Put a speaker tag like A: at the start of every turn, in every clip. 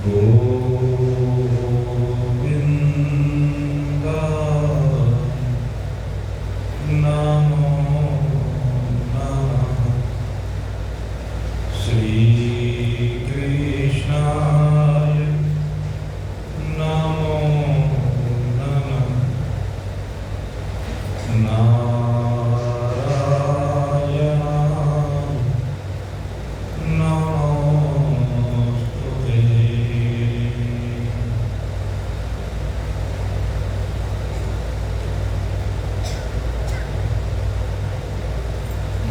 A: गोविंदा नमो नमः। श्री कृष्णाय नमो नमः। नारायणाय नमोस्तुते।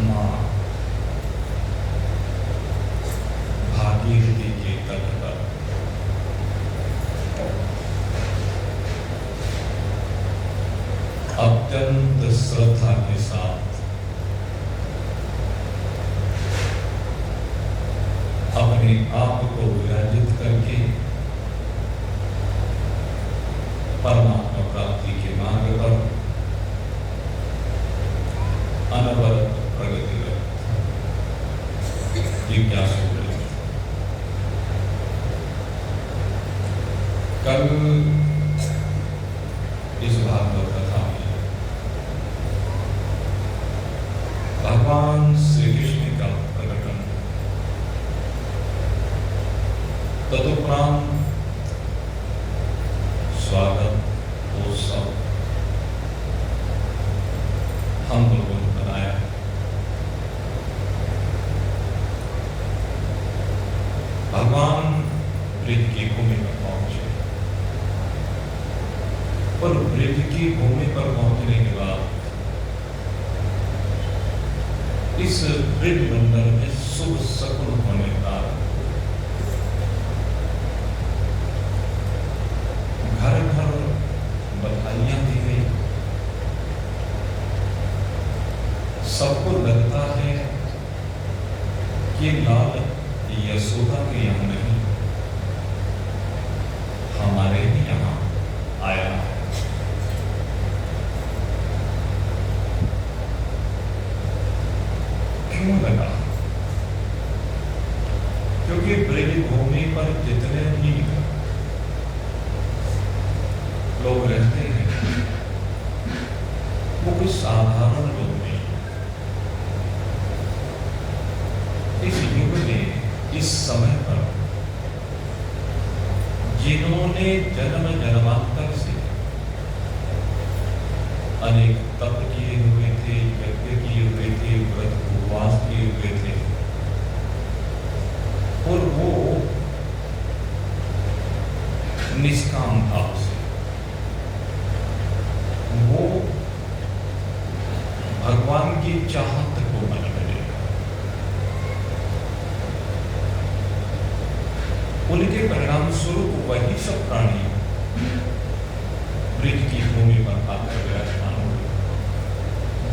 A: माँ भागीरथी के तट पर अत्यंत श्रद्धा के साथ अपने आप को विराजित करके परमात्मा प्राप्ति के मार्ग पर अनवरत प्रगतिरत जिज्ञासु रहे। कल इस भागवत कथा में भगवान श्री कृष्ण का प्रकटन, तदुपरांत स्वागत उत्सव हम लोगों ने बनाया। भगवान ब्रज की भूमि पर पहुंचे और ब्रज की भूमि पर पहुंचने के बाद इस ब्रज मंडल में शुभ शकुन होने का घर घर बधाइयां दी गई। सबको लगता है कि लाल यशोदा के यहाँ नहीं, हमारे भी यहाँ आया है। क्यों लगा? क्योंकि ब्रज भूमि पर जितने भी लोग रहते हैं वो कोई साधारण लोग नहीं। इस युग में, इस समय पर जिन्होंने जन्म जन्मांतर से अनेक तप किए हुए थे, यज्ञ किए हुए थे, व्रत उपवास किए हुए थे और वो निष्काम भाव से वो भगवान की चाहत को मन में लेगा। उनके परिणाम स्वरूप वही सब प्राणी ब्रज की भूमि पर आकर विराजमान हो गए,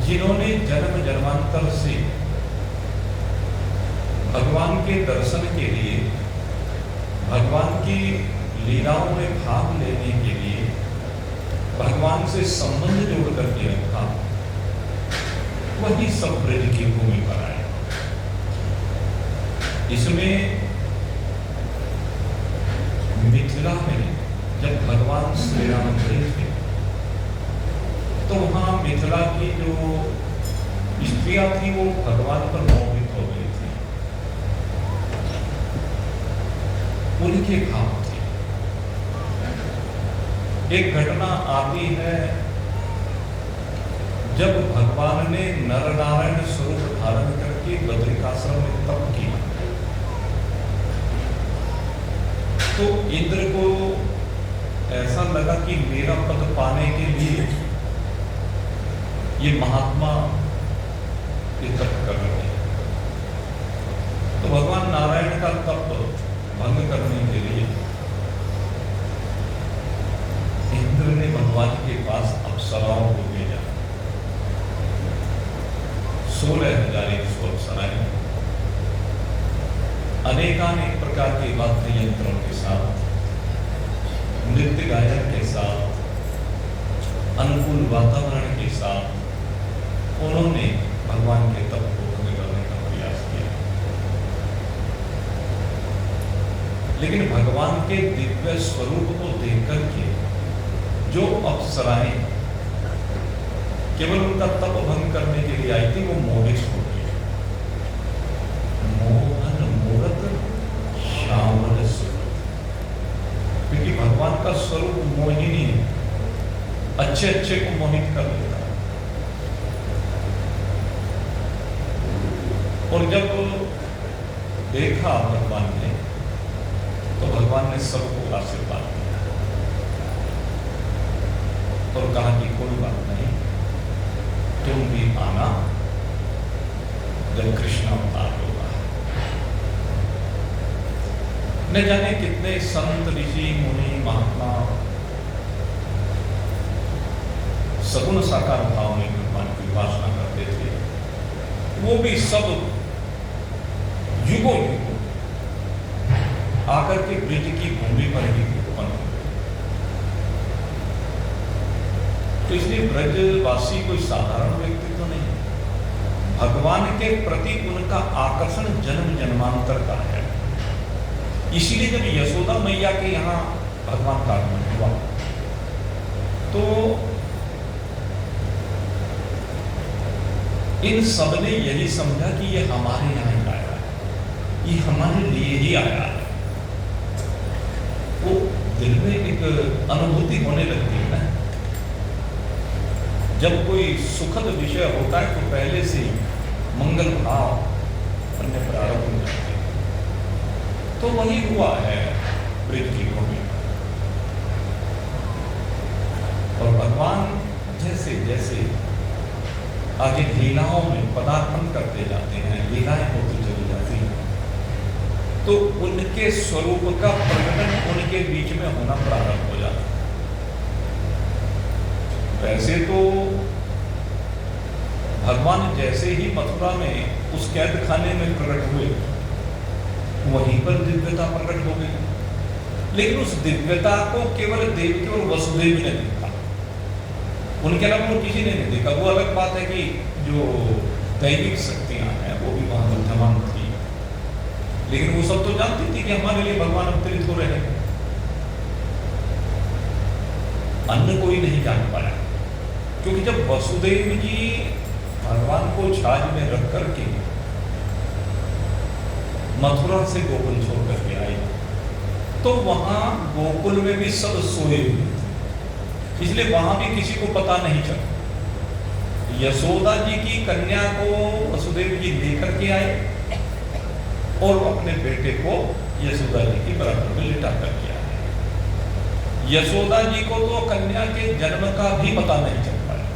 A: जिन्होंने जन्म जन्मांतर से भगवान के दर्शन के लिए, भगवान की लीलाओं में भाग लेने के लिए भगवान से संबंध जोड़ करके रखा, वही सब ब्रज की भूमि पर आए। इसमें मिथिला में जब भगवान श्री राम गए थे तो वहां मिथिला की जो स्त्रियां थी वो भगवान पर मोहित हो गई थी, उनके भाव थे। एक घटना आती है जब भगवान ने नर नारायण स्वरूप धारण करके बद्रिकाश्रम में तप किया तो इंद्र को ऐसा लगा कि मेरा पद पाने के लिए ये महात्मा ये तप कर रहे हैं। तो भगवान नारायण का तप भंग करने के लिए इंद्र ने भगवान के पास अप्सराओं को भेजा। 16,000 अप्सराएं अनेकानेक प्रकार के वाद्य यंत्रों के साथ, नृत्य गायन के साथ, अनुकूल वातावरण के साथ उन्होंने भगवान के तप को भंग करने का प्रयास किया। लेकिन भगवान के दिव्य स्वरूप को देख करके जो अप्सराएं केवल उनका तप भंग करने के लिए आई थी, वो मोहित हो गई। मोहन मूरत श्यामल स्वरूप, क्योंकि भगवान का स्वरूप मोहिनी है, अच्छे अच्छे को मोहित कर देता है। और जब देखा भगवान ने, तो भगवान ने सबको आशीर्वाद दिया और कहा कि कोई बात नहीं, तुम भी आना जब कृष्ण अवतार होगा। न जाने कितने संत ऋषि मुनि महात्मा सगुण साकार भाव में भगवान की उपासना करते थे, वो भी सब युगों युगों आकर के ब्रज की भूमि पर ही उत्पन्न हुए। तो इसलिए ब्रजवासी कोई साधारण व्यक्ति तो नहीं, भगवान के प्रति उनका आकर्षण जन्म जन्मांतर का है। इसीलिए जब यशोदा मैया के यहाँ भगवान का आगमन हुआ, तो इन सब ने यही समझा कि ये हमारे यहाँ ही आया है, ये हमारे लिए ही आया है। वो दिल में एक अनुभूति होने लगती है ना, जब कोई सुखद विषय होता है तो पहले से मंगल भाव बनने प्रारंभ हो जाते हैं। तो वही हुआ है ब्रज की भूमि। और भगवान जैसे जैसे आगे लीलाओं में पदार्पण करते जाते हैं, लीलाएं होती चली जाती हैं, तो उनके स्वरूप का प्रकटन उनके बीच में होना प्रारंभ हो जाता है। वैसे तो भगवान जैसे ही मथुरा में उस कैद खाने में प्रकट हुए, वहीं पर दिव्यता प्रकट हो गई। लेकिन उस दिव्यता को केवल देवकी और वसुदेव ने देखा, उनके अलावा और किसी ने नहीं देखा। वो अलग बात है कि जो दैविक शक्तियां हैं वो भी वहां विद्यमान थी, लेकिन वो सब तो जानती थी कि हमारे लिए भगवान अवतरित हो रहे हैं। अन्य कोई नहीं जान पाया, क्योंकि जब वसुदेव जी भगवान को छाछ में रख करके मथुरा से गोकुल छोड़ करके आए, तो वहां गोकुल में भी सब सोए हुए थे, इसलिए वहां भी किसी को पता नहीं चला। यशोदा जी की कन्या को वसुदेव जी लेकर के आए और अपने बेटे को यशोदा जी की बराबर में लिटा करके आए। यशोदा जी को तो कन्या के जन्म का भी पता नहीं चल पाया,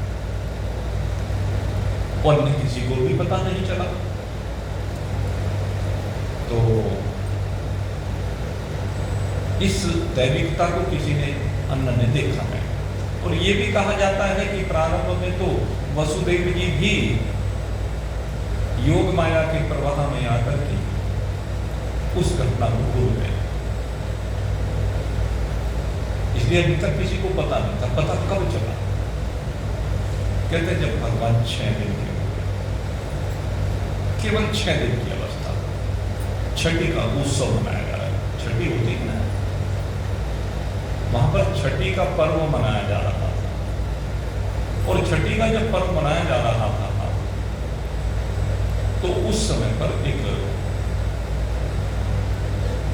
A: और अन्य किसी को भी पता नहीं चला। तो इस दैविकता को किसी ने अन्य ने देखा है। और ये भी कहा जाता है कि प्रारंभ में तो वसुदेव जी भी योग माया के प्रवाह में आकर के उस घटना को भूल गए, इसलिए अभी तक किसी को पता नहीं था। पता कब चला? कहते जब भगवान 6 दिन के हो गए, केवल 6 दिन की अवस्था, छठी का उत्सव मनाया जा रहा है। छठी होती है ना, वहां पर छठी का पर्व मनाया जा रहा था। और छठी का जब पर्व मनाया जा रहा था तो उस समय पर एक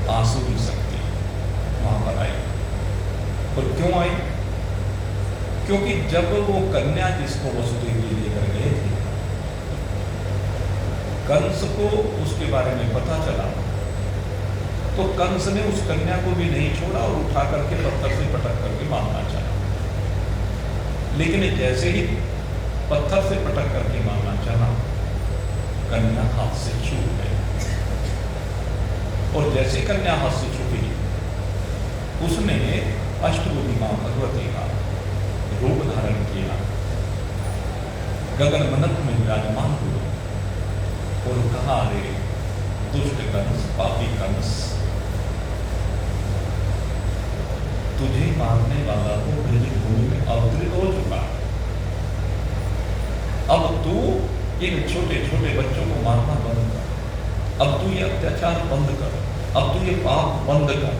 A: आसुरी शक्ति वहां पर आई। और क्यों आई? क्योंकि जब वो कन्या जिसको वसुदेव जी लेकर गए थे, कंस को उसके बारे में पता चला, तो कंस ने उस कन्या को भी नहीं छोड़ा और उठा करके पत्थर से पटक करके मारना चाहा। लेकिन जैसे ही पत्थर से पटक करके मारना चाहा, कन्या हाथ से छूट गई। और जैसे कन्या हाथ से छूटी, उसने अष्टभुजी मां भगवती का रूप धारण किया, गगन मनक में विराजमान हुआ और कहा, अरे दुष्ट कंस, पापी कंस, तुझे मारने वाला तो ब्रज भूमि में अवतरित हो चुका। अब तू इन छोटे छोटे बच्चों को मारना बंद कर, अब तू ये अत्याचार बंद कर, अब तू ये पाप बंद कर।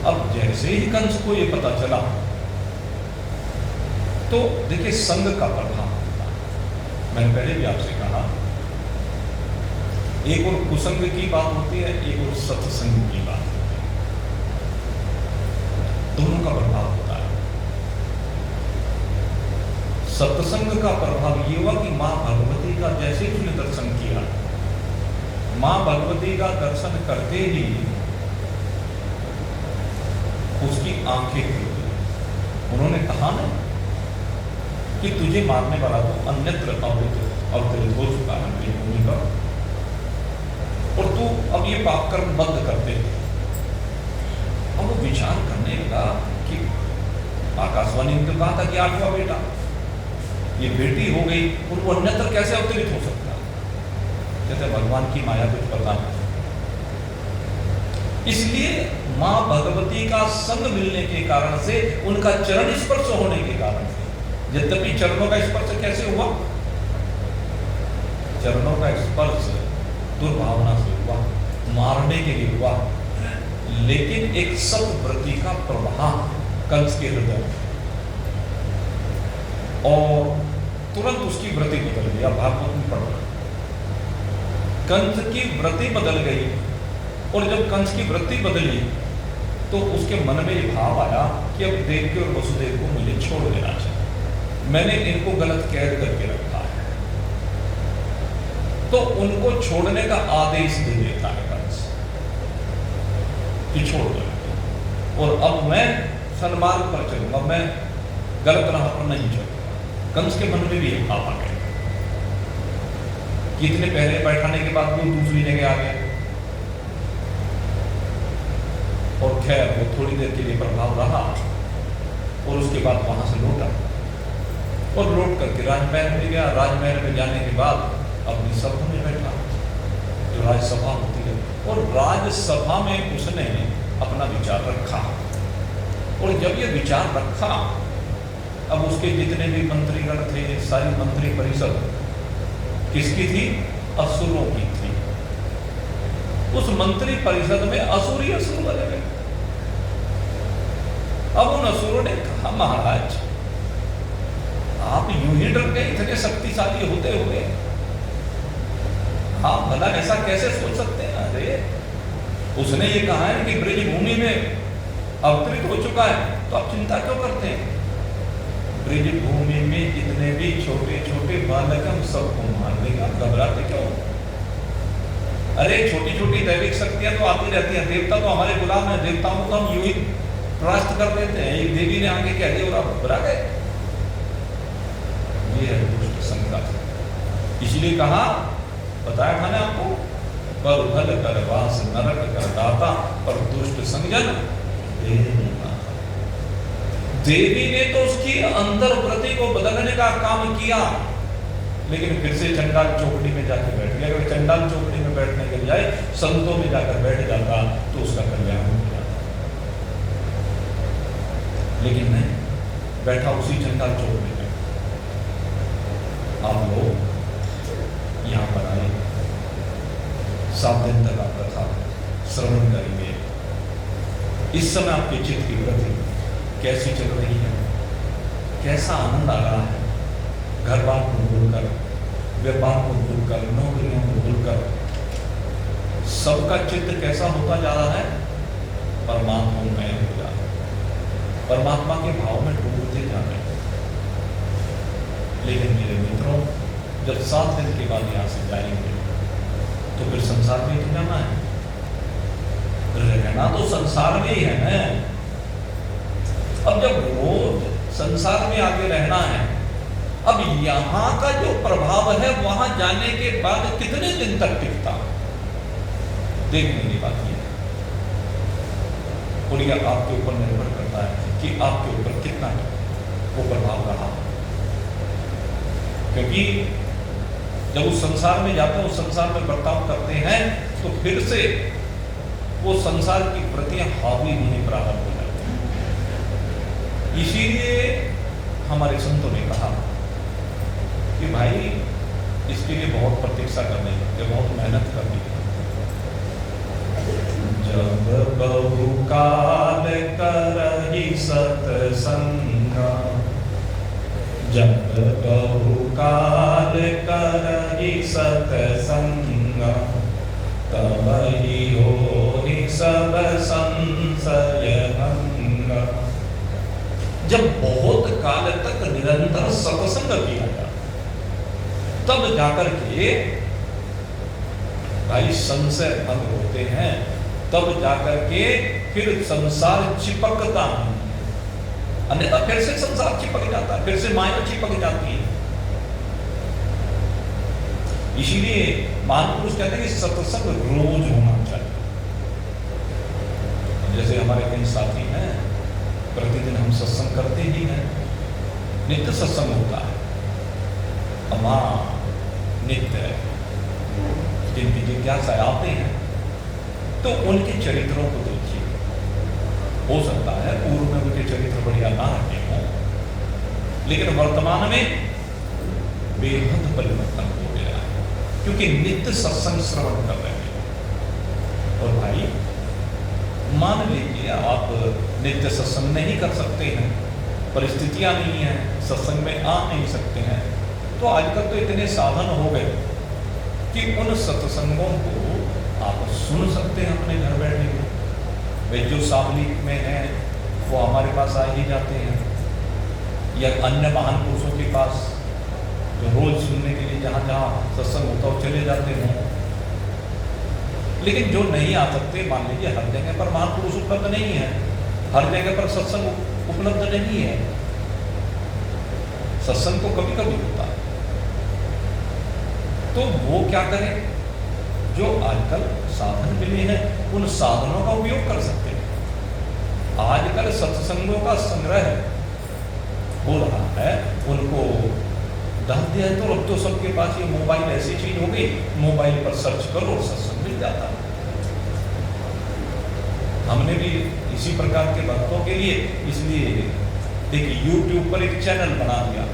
A: अब जैसे ही कंस को ये पता चला तो देखिए संग का प्रभाव होता है। मैंने पहले भी आपसे कहा, एक और कुसंग की बात होती है, एक और सत्संग की बात होती है, दोनों का प्रभाव होता है। सत्संग का प्रभाव ये हुआ कि मां भगवती का जैसे ही उसने दर्शन किया, मां भगवती का दर्शन करते ही उसकी आंखें खुल गई। उन्होंने कहा ना कि तुझे मारने वाला तो अन्यत्र अवतरित हो चुका है मेरी भूमि पर, और तू अब ये पाप कर्म बंद कर दे। अब वो विचार करने लगा कि आकाशवाणी ने तो कहा था कि 8वां बेटा, ये बेटी हो गई और वो अन्यत्र कैसे अवतरित हो सकता? कहते भगवान की माया कुछ पता नहीं। इसलिए मां भगवती का संग मिलने के कारण से, उनका चरण स्पर्श होने के कारण से, यद्यपि चरणों का स्पर्श कैसे हुआ? चरणों का स्पर्श दुर्भावना से हुआ, मारने के लिए हुआ, लेकिन एक सत्व्रती का प्रभाव कंस के हृदय और तुरंत उसकी व्रति बदल गई। भागवत में पढ़ो, कंस की व्रति बदल गई, और जब कंस की वृत्ति बदली तो उसके मन में ये भाव आया कि अब देवकी और वसुदेव को मुझे छोड़ देना चाहिए, मैंने इनको गलत कैद करके रखा है। तो उनको छोड़ने का आदेश दे देता है कंस कि छोड़ दो, और अब मैं सन्मार्ग पर चलूंगा, मैं गलत राह पर नहीं चलूंगा। कंस के मन में भी ये भाव आ गया। कितने पहले बैठाने के बाद वो दूसरी जगह आ गया, और खैर वो थोड़ी देर के लिए प्रभाव रहा, और उसके बाद वहां से लौटा, और लौट करके राजमहल में गया। राजमहल में जाने के बाद अपनी सभा में बैठा, जो राजसभा होती है, और राजसभा में उसने अपना विचार रखा। और जब ये विचार रखा, अब उसके जितने भी मंत्रीगण थे, सारी मंत्री परिषद किसकी थी? असुरों की थी। उस मंत्री परिषद में असुर ही असुर बने गए। अब उन असुरों ने कहा, महाराज आप यूं ही डर गए इतने शक्तिशाली होते हुए, आप भला ऐसा कैसे सोच सकते हैं? अरे उसने ये कहा है कि ब्रज भूमि में अवतरित हो चुका है, तो आप चिंता क्यों करते हैं? ब्रज भूमि में जितने भी छोटे छोटे बालक हैं सबको मार देगा, घबराते क्यों? अरे छोटी छोटी दैविक शक्तियां तो आती रहती हैं, देवता तो हमारे गुलाम हैं, देवताओं को हम यूं ही परास्त कर देते हैं। एक देवी ने आगे कह दिया और आप घबरा गए। ये है दुष्ट संग। इसलिए कहा, बताया मैंने आपको, पर भल कर वास नरक कर दाता, पर दुष्ट संजन देवी ने तो उसकी अंदर व्रति को बदलने का काम किया, लेकिन फिर से चंडाल चौकड़ी में जाकर बैठ गया। अगर चंडाल चौकड़ी में बैठने के बजाय संतों में जाकर बैठ जाता तो उसका कल्याण हो जाता, लेकिन नहीं, बैठा उसी चंडाल चौकड़ी में। आप लोग यहाँ पर आए, 7 दिन तक आप कथा श्रवण करेंगे। इस समय आपके चित्त की वृद्धि कैसी चल रही है, कैसा आनंद आ रहा है? घर बार को भूलकर, व्यापार को भूलकर, नौकरियों को भूलकर, सबका चित्त कैसा होता जा रहा है? परमात्मा में हो जा रहा है, परमात्मा के भाव में डूबते जा रहे हैं। लेकिन मेरे मित्रों, जब 7 दिन के बाद यहाँ से जाएंगे तो फिर संसार में ही जाना है, रहना तो संसार में ही है ना। अब जब रोज संसार में आगे रहना है, अब यहां का जो प्रभाव है वहां जाने के बाद कितने दिन तक टिकता, देखने की बात यह है। और यह आपके ऊपर निर्भर करता है कि आपके ऊपर कितना वो प्रभाव रहा। क्योंकि जब उस संसार में जाते हैं, उस संसार में बर्ताव करते हैं, तो फिर से वो संसार की वृत्तियां हावी होने प्रारंभ हो जाती हैं। इसीलिए हमारे संतों ने कहा कि भाई इसके लिए बहुत प्रतीक्षा करनी है, बहुत मेहनत करनी है। काल करहि सतसंग, जब बहुकाल करहि सतसंग, तबहि होहि सब संशय भंग। जब बहुत काल तक निरंतर सत्संग किया जाए तब जाकर के भाई संशय भंग होते हैं, तब जाकर के फिर संसार चिपकता नहीं, अन्यथा फिर से संसार चिपक जाता है, फिर से माया चिपक जाती है। इसीलिए महापुरुष कहते हैं कि सत्संग रोज होना चाहिए। जैसे हमारे कई साथी हैं, प्रतिदिन हम सत्संग करते ही हैं, नित्य सत्संग होता है, अमा नित्य जिनकी जिज्ञासा आते हैं तो उनके चरित्रों को देखिए। हो सकता है पूर्व में उनके चरित्र बढ़िया ना रहे हों, लेकिन वर्तमान में बेहद परिवर्तन हो गया है, क्योंकि नित्य सत्संग श्रवण कर रहे हैं। और भाई मान लीजिए आप नित्य सत्संग नहीं कर सकते हैं, परिस्थितियां नहीं है, सत्संग में आ नहीं सकते हैं, तो आजकल तो इतने साधन हो गए कि उन सत्संगों को आप सुन सकते हैं अपने घर बैठे हुए। वे जो सावलीक में हैं वो हमारे पास आ ही जाते हैं, या अन्य महान पुरुषों के पास जो रोज सुनने के लिए जहाँ जहाँ सत्संग होता है चले जाते हैं। लेकिन जो नहीं आ सकते, मान लीजिए हर जगह पर महान पुरुष उपलब्ध नहीं है, हर जगह पर सत्संग उपलब्ध नहीं है, सत्संग तो कभी कभी होता है, तो वो क्या करें? जो आजकल साधन मिले हैं उन साधनों का उपयोग कर सकते हैं। आजकल सत्संगों का संग्रह हो रहा है, उनको डाल दिया है, तो अब तो सबके पास ये मोबाइल ऐसी चीज हो गई, मोबाइल पर सर्च करो और सत्संग मिल जाता है। हमने भी इसी प्रकार के भक्तों के लिए इसलिए एक YouTube पर एक चैनल बना दिया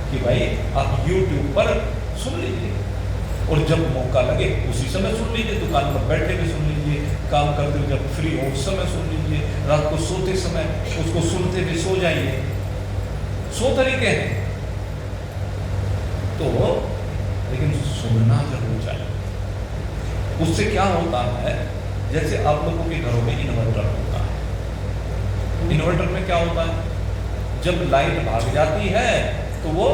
A: कि भाई आप YouTube पर सुन लीजिए, और जब मौका लगे उसी समय सुन लीजिए, दुकान पर बैठे भी सुन लीजिए, काम करते हुए जब फ्री हो उस समय सुन लीजिए, रात को सोते समय उसको सुनते हुए सो जाइए। 100 तरीके हैं, तो लेकिन सुनना जरूर चाहिए। उससे क्या होता है, जैसे आप लोगों के घरों में इन्वर्टर होता है, इन्वर्टर में क्या होता है, जब लाइट भाग जाती है तो वो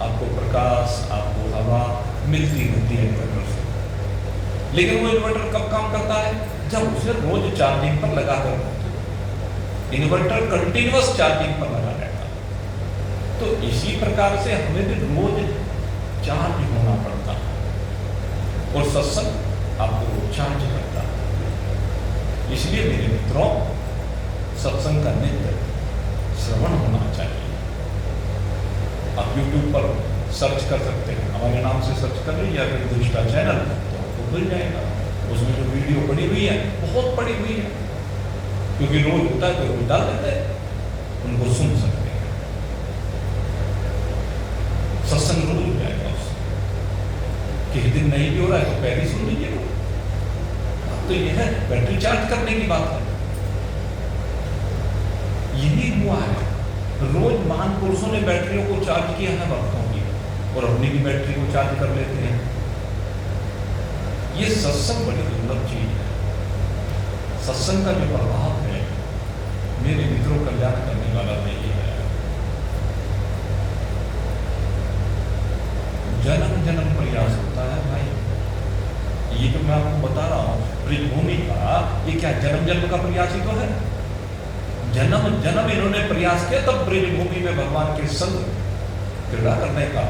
A: आपको प्रकाश, आपको हवा मिलती रहती है इन्वर्टर से। लेकिन वो इन्वर्टर कब काम करता है? जब उसे रोज चार्जिंग पर लगा कर, इन्वर्टर कंटिन्यूअस चार्जिंग पर लगा रहता है। तो इसी प्रकार से हमें भी रोज चार्ज होना पड़ता है, और सत्संग आपको चार्ज करता है। इसलिए मेरे मित्रों, सत्संग का नित्य श्रवण होना चाहिए। आप YouTube पर सर्च कर सकते हैं, हमारे नाम से सर्च कर लीजिए, अगर दृष्टा चैनल, तो आपको मिल जाएगा। उसमें जो वीडियो पड़ी हुई है बहुत पड़ी हुई है, क्योंकि रोज होता है तो रोज डाल देते हैं, उनको सुन सकते हैं। सत्संग रोज हो जाएगा उससे। किसी दिन नहीं भी हो रहा है तो पहले सुन लीजिए। तो यह है बैटरी चार्ज करने की बात है। यही हुआ है, रोज महान पुरुषों ने बैटरियों को चार्ज किया है भक्तों की, और अपनी भी बैटरी को चार्ज कर लेते हैं। ये सत्संग बड़ी दुर्लभ चीज है। सत्संग का जो प्रभाव है मेरे मित्रों कल्याण करने वाला नहीं है। जन्म जन्म प्रयास होता है भाई, ये तो मैं आपको बता रहा हूं, ब्रजभूमि का ये क्या जन्म जन्म का प्रयास ही तो है। जन्म जन्म इन्होंने प्रयास किया, तब ब्रजभूमि में भगवान के संग क्रीड़ा करने का,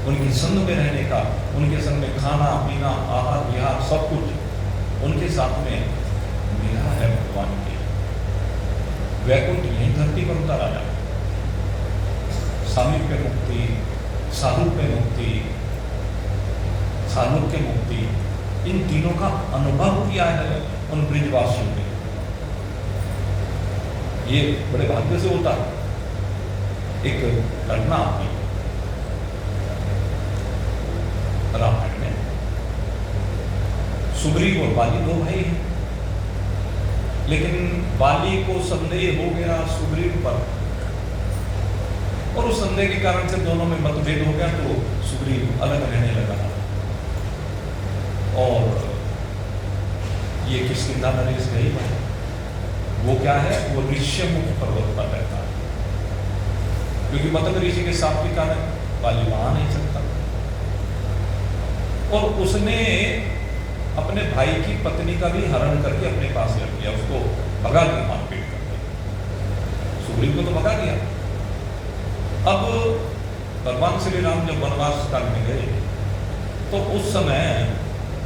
A: उनके संग में रहने का, उनके संग में खाना पीना आहार विहार सब कुछ उनके साथ में मिला है। भगवान के वैकुंठ यही धरती पर उतारा जाए। सामीप्य मुक्ति, सारूप्य मुक्ति, सारूप्य मुक्ति, इन तीनों का अनुभव किया है उन ब्रजवासियों ने। ये बड़े भाग्य से होता है। एक घटना आती रामायण में, सुग्रीव और बाली दो भाई हैं। लेकिन बाली को संदेह हो गया सुग्रीव पर, और उस संदेह के कारण से दोनों में मतभेद हो गया, तो सुग्रीव अलग रहने लगा। और ये किसकिंधा नरेश गई है, वो क्या है, वो ऋष्यमुख पर्वत पर रहता है, क्योंकि मतलब ऋषि के साथ भी कारण बाली वहां नहीं सकता। और उसने अपने भाई की पत्नी का भी हरण करके अपने पास रख लिया, उसको भगा दिया, मारपीट करके। सुग्रीव को तो भगा दिया। अब भगवान श्री राम जब वनवास काल में गए तो उस समय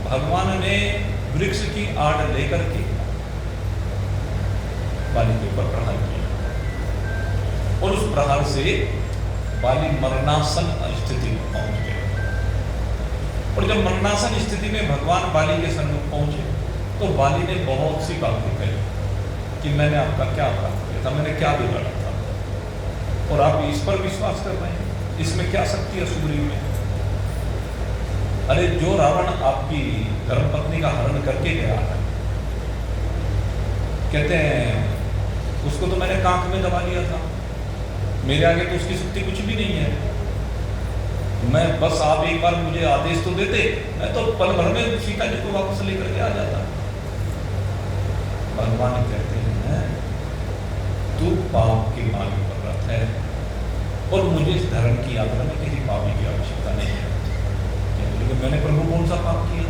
A: भगवान ने वृक्ष की आड़ लेकर के बाली के ऊपर प्रहार किया, और उस प्रहार से बाली मरणासन स्थिति में पहुंच गया। और जब मरणासन स्थिति में भगवान बाली के सन्मुख पहुंचे तो बाली ने बहुत सी बातें कही कि मैंने आपका क्या अपराध किया था, मैंने क्या बिगाड़ा था, और आप इस पर विश्वास कर रहे हैं, इसमें क्या शक्ति है सुग्रीव में। अरे जो रावण आपकी धर्मपत्नी का हरण करके गया है, कहते हैं उसको तो मैंने कांख में दबा लिया था, मेरे आगे तो उसकी शक्ति कुछ भी नहीं है। मैं बस आप एक बार मुझे आदेश तो देते, मैं तो पल भर में सीता जी को वापस लेकर के आ जाता। भगवान कहते हैं तू पाप के मार्ग पर रथ है, और मुझे इस धर्म की यात्रा में किसी पापी की आवश्यकता नहीं है। लेकिन मैंने प्रभु कौन सा पाप किया?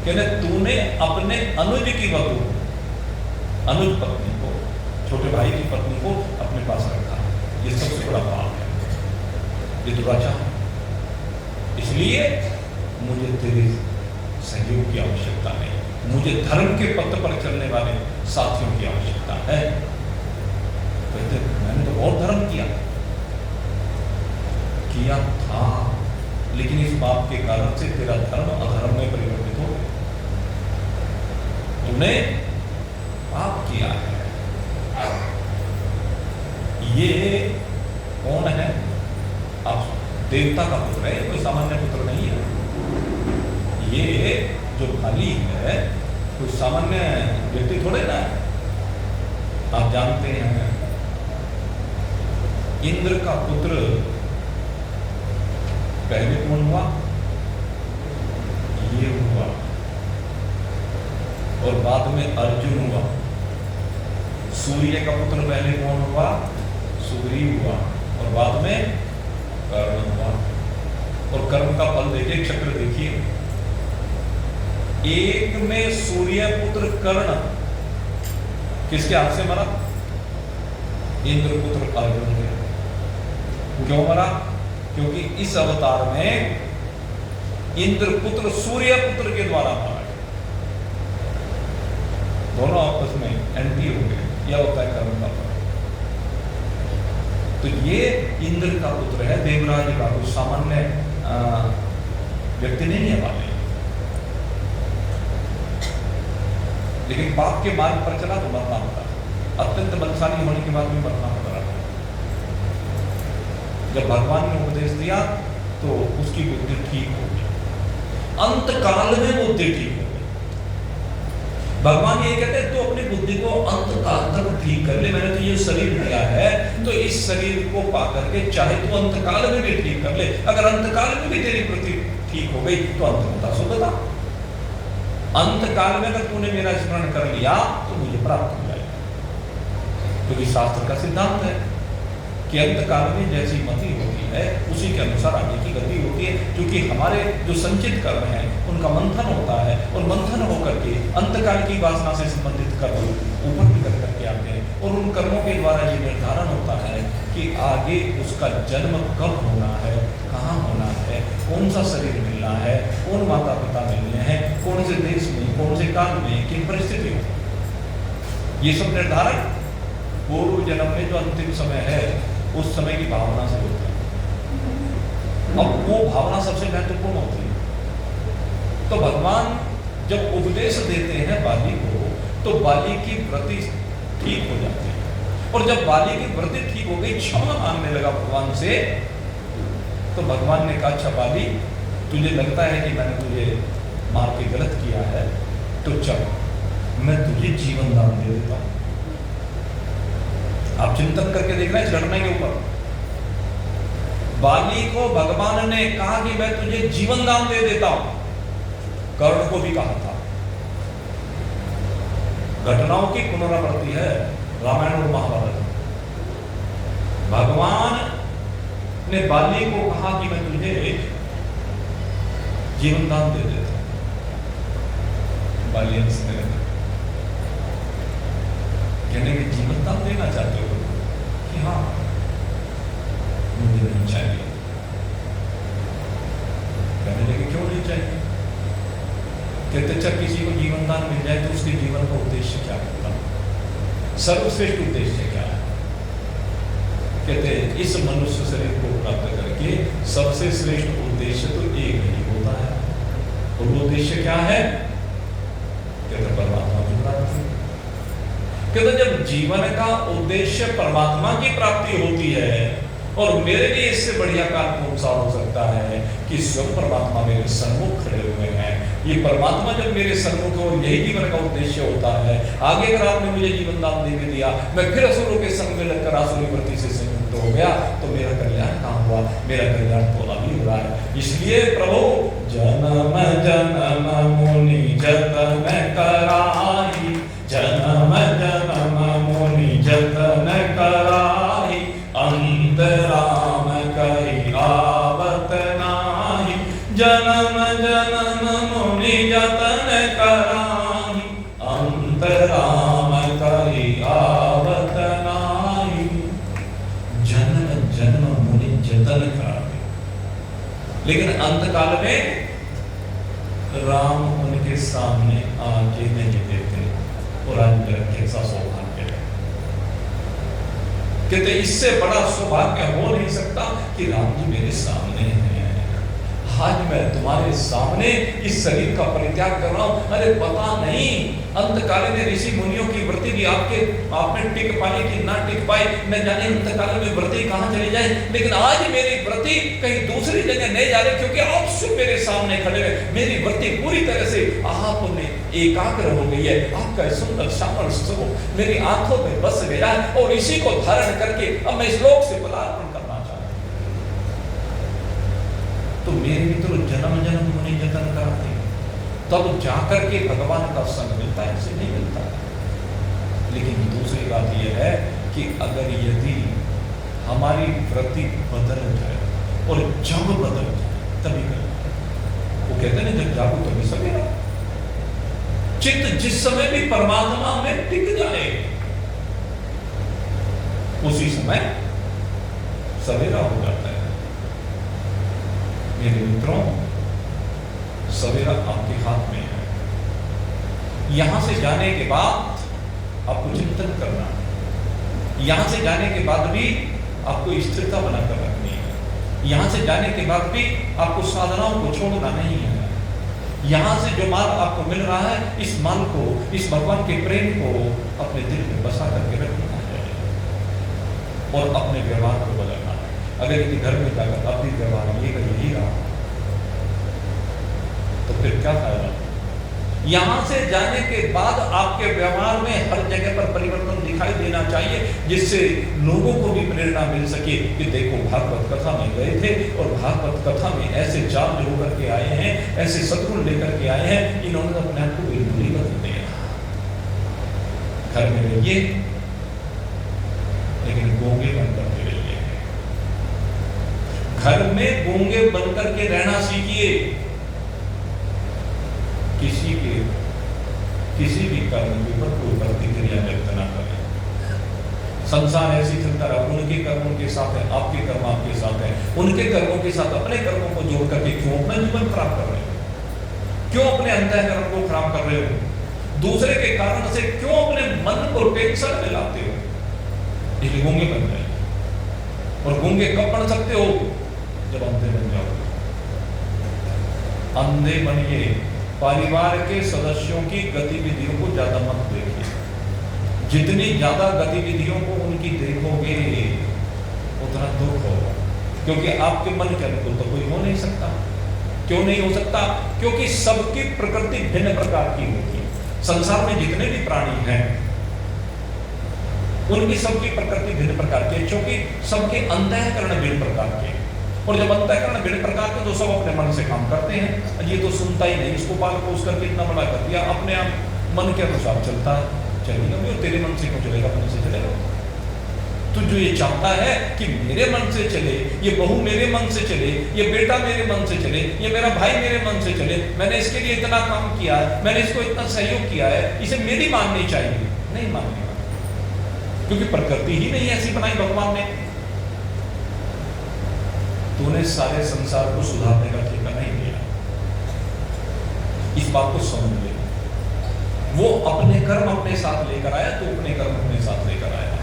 A: कहने तूने अपने अनुज की वधू, अनुज पत्नी को, छोटे भाई की पत्नी को अपने पास रखा, ये सबसे बड़ा पाप है, ये दुराचार। इसलिए मुझे तेरे सहयोग की आवश्यकता नहीं, मुझे धर्म के पथ पर चलने वाले साथियों की आवश्यकता है। कहते मैंने तो बहुत धर्म किया था, लेकिन इस बात के कारण से तेरा धर्म अधर्म में परिवर्तित हो गया, तूने पाप किया है। ये कौन है? आप देवता का पुत्र है, कोई सामान्य पुत्र नहीं है। ये जो बाली है कोई सामान्य व्यक्ति थोड़े ना। आप जानते हैं इंद्र का पुत्र पहले कौन हुआ? ये हुआ, और बाद में अर्जुन हुआ। सूर्य का पुत्र पहले कौन हुआ? सुग्रीव हुआ, और बाद में कर्ण हुआ। और कर्म का फल देखिए, चक्र देखिए, एक में सूर्य पुत्र कर्ण किसके हाथ से मरा? इंद्र पुत्र अर्जुन के। क्यों मरा? क्योंकि इस अवतार में इंद्र पुत्र सूर्य पुत्र के द्वारा मारा गया। दोनों आपस में एंटी हो गए। यह होता है कर्म का फल। तो ये इंद्र का पुत्र है, देवराज का, कोई सामान्य व्यक्ति नहीं है वाले। लेकिन पाप के मार्ग पर चला तो मरना होता है, अत्यंत बलशाली होने के बाद भी मरना होता है। जब भगवान ने उपदेश दिया तो उसकी बुद्धि ठीक हो गई, अंत काल में बुद्धि ठीक हो गई। भगवान ये कहते हैं तो अपनी बुद्धि को अंत काल तक ठीक कर ले, मैंने तो ये शरीर दिया है, तो इस शरीर को पा करके चाहे तो अंत काल में भी ठीक कर ले। अगर अंत काल में भी तेरी वृत्ति ठीक हो गई तो अंत होता सुखता। अंत काल में अगर तूने मेरा स्मरण कर लिया तो मुझे प्राप्त हो जाएगा, क्योंकि शास्त्र का सिद्धांत है कि अंत काल में जैसी मति होती है उसी के अनुसार आगे की गति होती है। क्योंकि हमारे जो संचित कर्म हैं उनका मंथन होता है, और मंथन होकर के अंतकाल की वासना से संबंधित कर्म ऊपर निकल करके आते हैं, और उन कर्मों के द्वारा ये निर्धारण होता है कि आगे उसका जन्म कब होना है, कहाँ होना है, कौन सा शरीर मिलना है, कौन माता पिता मिलने हैं, कौन से देश में, कौन से काल में, किन परिस्थिति में। ये सब निर्धारण पूर्व जन्म में जो अंतिम समय है उस समय की भावना से होती है। अब वो भावना सबसे महत्वपूर्ण होती है। तो भगवान जब उपदेश देते हैं बाली को, तो बाली की वृत्ति ठीक हो जाती है, और जब बाली की वृत्ति ठीक हो गई, क्षमा मांगने लगा भगवान से, तो भगवान ने कहा अच्छा बाली, तुझे लगता है कि मैंने तुझे मार के गलत किया है, तो चल मैं तुझे जीवन दान दे देता हूं। आप चिंतन करके देख रहे हैं इस घटना के ऊपर। बाली को भगवान ने कहा कि मैं तुझे जीवन दान दे देता हूं। कर्ण को भी कहा था। घटनाओं की पुनरावृत्ति है रामायण और महाभारत। भगवान ने बाली को कहा कि मैं तुझे जीवन दान दे देता हूं। बाली हंसने लगा, कहने के जीवन दान देना चाहते हो कि हाँ, मुझे नहीं चाहिए। कहने लगे क्यों नहीं चाहिए? कहते अच्छा किसी को जीवन दान मिल जाए तो उसके जीवन का उद्देश्य क्या होगा, सर्वश्रेष्ठ उद्देश्य क्या है? कहते इस मनुष्य शरीर को प्राप्त करके सबसे श्रेष्ठ उद्देश्य तो एक ही होता है। और वो उद्देश्य क्या है? कहते परमात्मा की प्राप्ति। कहते जब जीवन का उद्देश्य परमात्मा की प्राप्ति होती है, और मेरे लिए इससे बढ़िया काम कौन सा हो सकता है कि स्वयं परमात्मा मेरे सन्मुख खड़े हुए हैं। ये परमात्मा जब मेरे सन्मुख हो, यही जीवन का उद्देश्य होता है। आगे अगर आपने मुझे जीवन दान दे भी दिया, मैं फिर असुरों के संग में लगकर आसुरी वृत्ति से संयुक्त हो गया, तो मेरा कल्याण कहाँ हुआ? मेरा कल्याण तो अभी हो रहा है। इसलिए प्रभु जन्म जन्म मुनि जतन कराई, जन्म जन्म मुनि जतन कराई, अंतराम कही आवत नाही, जन्म जन्म मुनि जतन कराई, अंतराम कही आवत नाही। जन्म जन्म मुनि जतन कराई, लेकिन अंत काल में राम उनके सामने आके नहीं देते। और आज मेरा कैसा सौभाग्य है। कहते इससे बड़ा सौभाग्य हो नहीं सकता कि राम जी मेरे सामने हैं। आज मैं तुम्हारे सामने इस शरीर का परित्याग कर रहा हूं। अरे पता नहीं अंतकालीन ऋषि मुनियों की वृत्ति भी आप में टिक पाई कि ना टिक पाई, न जाने अंतकाल में वृत्ति कहां चली जाए। लेकिन आज मेरी वृत्ति कहीं दूसरी जगह नहीं जा रही, क्योंकि आप सब मेरे सामने खड़े हैं। मेरी वृत्ति पूरी तरह से आप में एकाग्र हो गई है। आपका सुंदर श्यामल स्वरूप मेरी आंखों में बस गया है, और इसी को धारण करके अब मैं इस लोक से पलायन करना चाहता हूं। तो मेरे मित्रों जन्म जन्म मुनि जतन कराते हैं, तब जाकर के भगवान का संग मिलता है, इसे नहीं मिलता। लेकिन दूसरी बात यह है कि अगर यदि हमारी वृत्ति बदल जाए, और जब बदल जाए तभी कर, वो कहते हैं जब जागो तभी सवेरा। चित्त जिस समय भी परमात्मा में टिक जाए, उसी समय सवेरा हो जाता है। मेरे मित्रों, सवेरा आपके हाथ में है। यहां से जाने के बाद आपको चिंतन करना है। यहां से जाने के बाद भी आपको स्थिरता बनाकर रखनी है। यहां से जाने के बाद भी आपको साधनाओं को छोड़ना नहीं है। यहां से जो माल आपको मिल रहा है, इस माल को, इस भगवान के प्रेम को अपने दिल में बसा करके रखना है, और अपने व्यवहार को बदलना है। अगर यदि घर में जाकर अब भी व्यवहार यही रहा, तो फिर क्या फायदा? यहां से जाने के बाद आपके व्यवहार में हर जगह पर परिवर्तन दिखाई देना चाहिए, जिससे लोगों को भी प्रेरणा मिल सके कि देखो भागवत कथा में गए थे, और भागवत कथा में ऐसे चार्ज होकर के आए हैं, ऐसे सद्गुण लेकर के आए हैं, इन्होंने अपने आप को बिल्कुल ही बदल दिया। घर में रहिए, लेकिन गूंगे बनकर के रहिए। घर में गूंगे बनकर के रहना सीखिए। किसी भी कर्म के ऊपर कोई प्रतिक्रिया व्यक्त ना करें। संसार ऐसे चलता रहा, उनके कर्म उनके साथ है, आपके कर्म आपके साथ है। उनके कर्मों के साथ अपने कर्मों को जोड़ करके क्यों अपना जीवन खराब कर रहे हो? क्यों अपने अंतःकरण को खराब कर रहे हो? दूसरे के कारण से क्यों अपने मन को टेंशन में लाते हो? इसलिए गूंगे बन जाए। और गूंगे कब बन सकते हो? जब अंधे बन जाओ। अंधे बनिए। परिवार के सदस्यों की गतिविधियों को ज्यादा मत देखिए। जितनी ज्यादा गतिविधियों को उनकी देखोगे, उतना दुख होगा, क्योंकि आपके मन के अनुकूल तो कोई हो नहीं सकता। क्यों नहीं हो सकता? क्योंकि सबकी प्रकृति भिन्न प्रकार की होती है। संसार में जितने भी प्राणी हैं उनकी सबकी प्रकृति भिन्न प्रकार की है, क्योंकि सबके अंतःकरण भिन्न प्रकार के। और जब अंतःकरण भिन्न प्रकार के तो सब अपने मन से काम करते हैं। ये तो सुनता ही नहीं, इसको पाल पोस करके इतना बड़ा कर दिया, अपने आप मन के अनुसार चलता है। चलेगा तेरे मन से क्यों चलेगा, अपने से चलेगा। तो जो ये चाहता है कि मेरे मन से चले, ये बहू मेरे मन से चले, ये बेटा मेरे मन से चले, ये मेरा भाई मेरे मन से चले, मैंने इसके लिए इतना काम किया है, मैंने इसको इतना सहयोग किया है, इसे मेरी माननी चाहिए, नहीं माननी, क्योंकि प्रकृति ही नहीं ऐसी बनाई भगवान ने। तूने सारे संसार को सुधारने का ठेका नहीं लिया, इस बात को समझ ले। वो अपने कर्म अपने साथ लेकर आया, तू अपने कर्म अपने साथ लेकर आया है।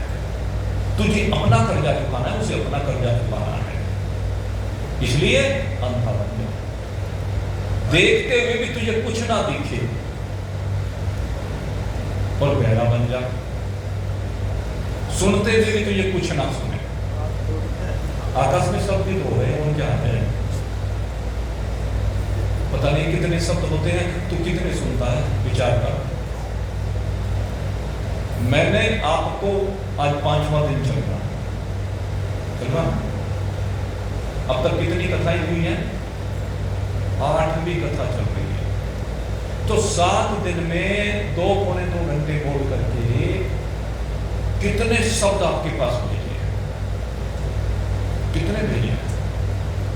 A: तुझे अपना कर्जा चुकाना है, उसे अपना कर्जा चुकाना है। इसलिए अंधा बन जा, देखते हुए भी तुझे कुछ ना दिखे, और बहरा बन जा, सुनते हुए भी तुझे कुछ ना सुने। आकाश में शब्द हो रहे हैं, उनके हाथ है, पता नहीं कितने शब्द होते हैं, तू कितने सुनता है, विचार कर। मैंने आपको आज 5वां दिन चल रहा, अब तक कितनी कथाएं हुई हैं, 8वीं कथा चल रही है। तो 7 दिन में 2 पौने 2 घंटे बोल करके कितने शब्द आपके पास भेजे, कितने भेजे,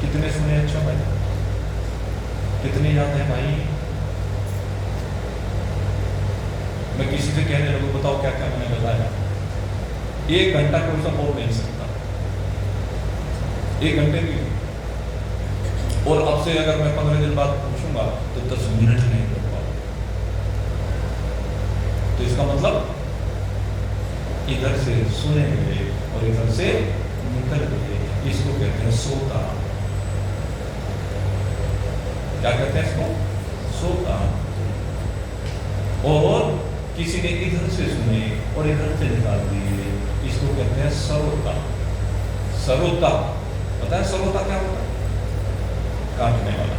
A: कितने सुने, अच्छा भाई, कितने याद है भाई। मैं किसी से कहने लगूं, बताओ क्या क्या मैंने बताया, 1 घंटा कोई सा बोल नहीं सकता, 1 घंटे भी। और अब से अगर मैं 15 दिन बाद पूछूंगा तो 10 मिनट नहीं बोल पाऊंगा। तो इसका मतलब इधर से सुने गए और इधर से निकल गए, इसको कहते हैं सोता। क्या कहते हैं इसको, सोता। और किसी ने इधर से सुने और इधर से निकाल दिए, इसको कहते हैं सरोता। सरोता, पता है सरोता क्या होता है, काटने वाला।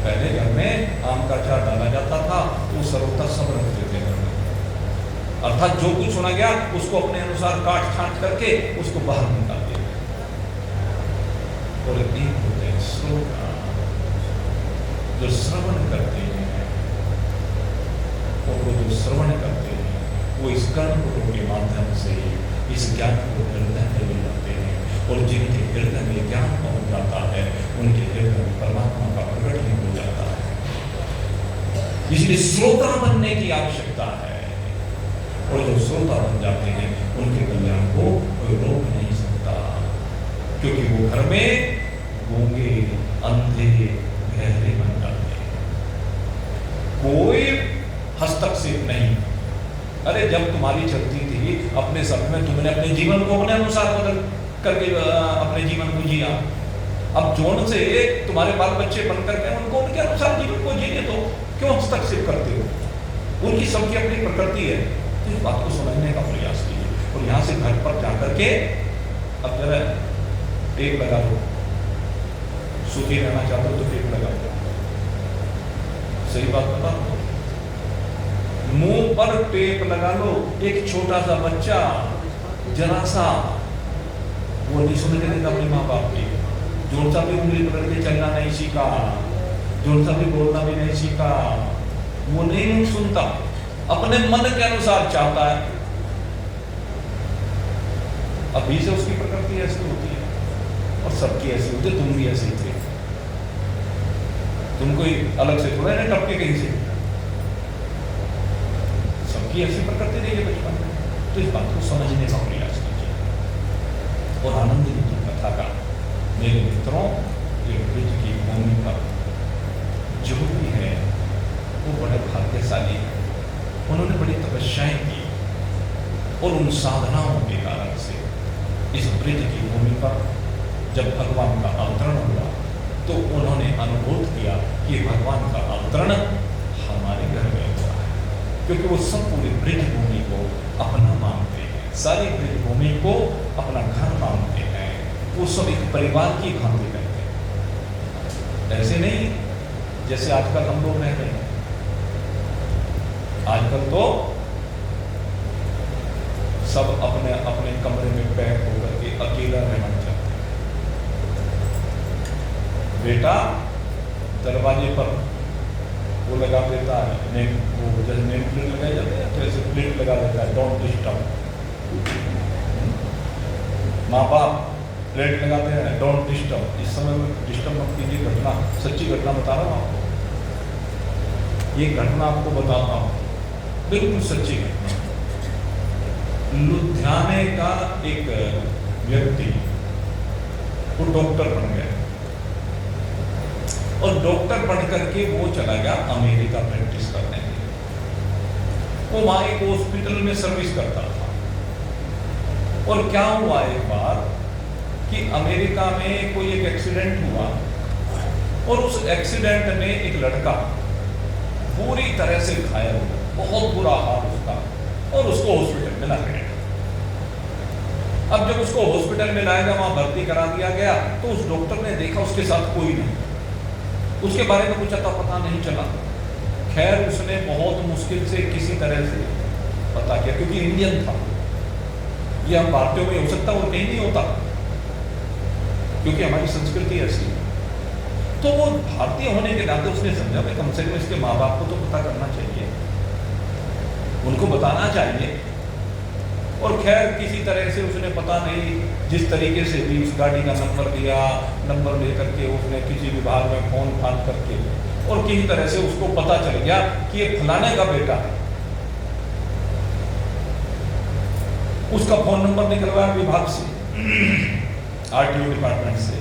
A: पहले घर में आम का अचार डाला जाता था, वो सरोता सब रखते थे घर में, अर्थात जो कुछ सुना गया उसको अपने अनुसार काट छांट करके उसको बाहर निकाल दिया। और एक होते हैं श्रोता, जो श्रवण करते हैं, और वो जो श्रवण करते हैं वो इस कर्णपुटों के माध्यम से इस ज्ञान को हृदय में ले जाते हैं, और जिनके हृदय में ज्ञान पहुंच जाता है उनके हृदय में परमात्मा का प्रकट हो जाता है। इसलिए श्रोता बनने की आवश्यकता है, और जो श्रोता बन जाते हैं उनके कल्याण को कोई रोक नहीं सकता, क्योंकि वो घर में गूंगे अंधे बहरे बन जाते हैं, कोई हस्तक्षेप नहीं। अरे जब तुम्हारी चलती थी अपने सब में, तुमने अपने जीवन को अपने अनुसार बदल करके अपने जीवन को जिया। अब जोन से तुम्हारे बाल बच्चे बन करके उनको उनके अनुसार जीवन को जीने दो, क्यों हस्तक्षेप करते हो, उनकी सबकी अपनी प्रकृति है। तो इस बात को समझने का प्रयास कीजिए। और यहाँ से घर पर जाकर के अब जरा टेप लगा दो, सुखी रहना चाहते हो तो टेप लगा दो, सही बात बता दो, मुंह पर टेप लगा लो। एक छोटा सा बच्चा जरा सा वो नहीं सुन के देता अपने माँ बाप की, जोर सा भी उंगली पकड़ के चलना नहीं सीखा, जोर सा भी बोलना भी नहीं सीखा, वो नहीं सुनता, अपने मन के अनुसार चाहता है। अभी से उसकी प्रकृति ऐसी होती है, और सबकी ऐसी होती है, तुम भी ऐसे थे, तुम कोई अलग से थोड़ा ना टपके कहीं से, सबकी ऐसी प्रकृति नहीं है बचपन में। तो इस बात को समझने का प्रयास कीजिए। और आनंद की कथा का मेरे मित्रों, ये ब्रज की भूमि पर जो भी है वो बड़े भाग्यशाली है, उन्होंने बड़ी तपस्याएं की, और उन साधनाओं के कारण से इस ब्रज की भूमि पर जब भगवान का अवतरण हुआ तो उन्होंने अनुभव किया कि भगवान का अवतरण हमारे घर में हुआ है, क्योंकि वो सब पूरी ब्रज भूमि को अपना मानते हैं, सारी ब्रज भूमि को अपना घर मानते हैं, वो सब एक परिवार की भांति रहते हैं। ऐसे नहीं जैसे आजकल हम लोग रह रहे हैं, आजकल तो सब अपने अपने कमरे में पैक होकर के अकेला रहना चाहते हैं। बेटा दरवाजे पर वो लगा देता है नेम, वो जैसे नेम प्लेट लगाई जाती है तो ऐसे प्लेट लगा देता है, डोंट डिस्टर्ब। माँ बाप प्लेट लगाते हैं, डोंट डिस्टर्ब। इस समय में डिस्टर्ब मत कीजिए। घटना, सच्ची घटना बता रहा हूँ आपको, ये घटना आपको बताता हूँ, बिल्कुल सच्ची घटना। लुधियाने का एक व्यक्ति वो डॉक्टर बन गया और डॉक्टर बन करके वो चला गया अमेरिका प्रैक्टिस करने के लिए। वो वहां एक हॉस्पिटल में सर्विस करता था और क्या हुआ एक बार कि अमेरिका में कोई एक एक्सीडेंट हुआ और उस एक्सीडेंट में एक लड़का पूरी तरह से घायल हुआ, बहुत बुरा हाल उसका, और उसको हॉस्पिटल में लाया गया। अब जब उसको हॉस्पिटल में लाया गया, वहां भर्ती करा दिया गया, तो उस डॉक्टर ने देखा उसके साथ कोई नहीं, उसके बारे में कुछ अता पता नहीं चला। खैर उसने बहुत मुश्किल से किसी तरह से पता किया, क्योंकि इंडियन था, ये हम भारतीयों में हो सकता और कहीं नहीं होता, क्योंकि हमारी संस्कृति ऐसी है। तो वो भारतीय होने के नाते उसने समझा भाई कम से कम इसके माँ बाप को तो पता करना चाहिए, उनको बताना चाहिए। और खैर किसी तरह से उसने पता नहीं जिस तरीके से भी उस गाड़ी का नंबर दिया, नंबर लेकर के उसने किसी विभाग में फोन फान करके और किसी तरह से उसको पता चल गया कि ये फलाने का बेटा है। उसका फोन नंबर निकलवाया विभाग से, आरटीओ डिपार्टमेंट से,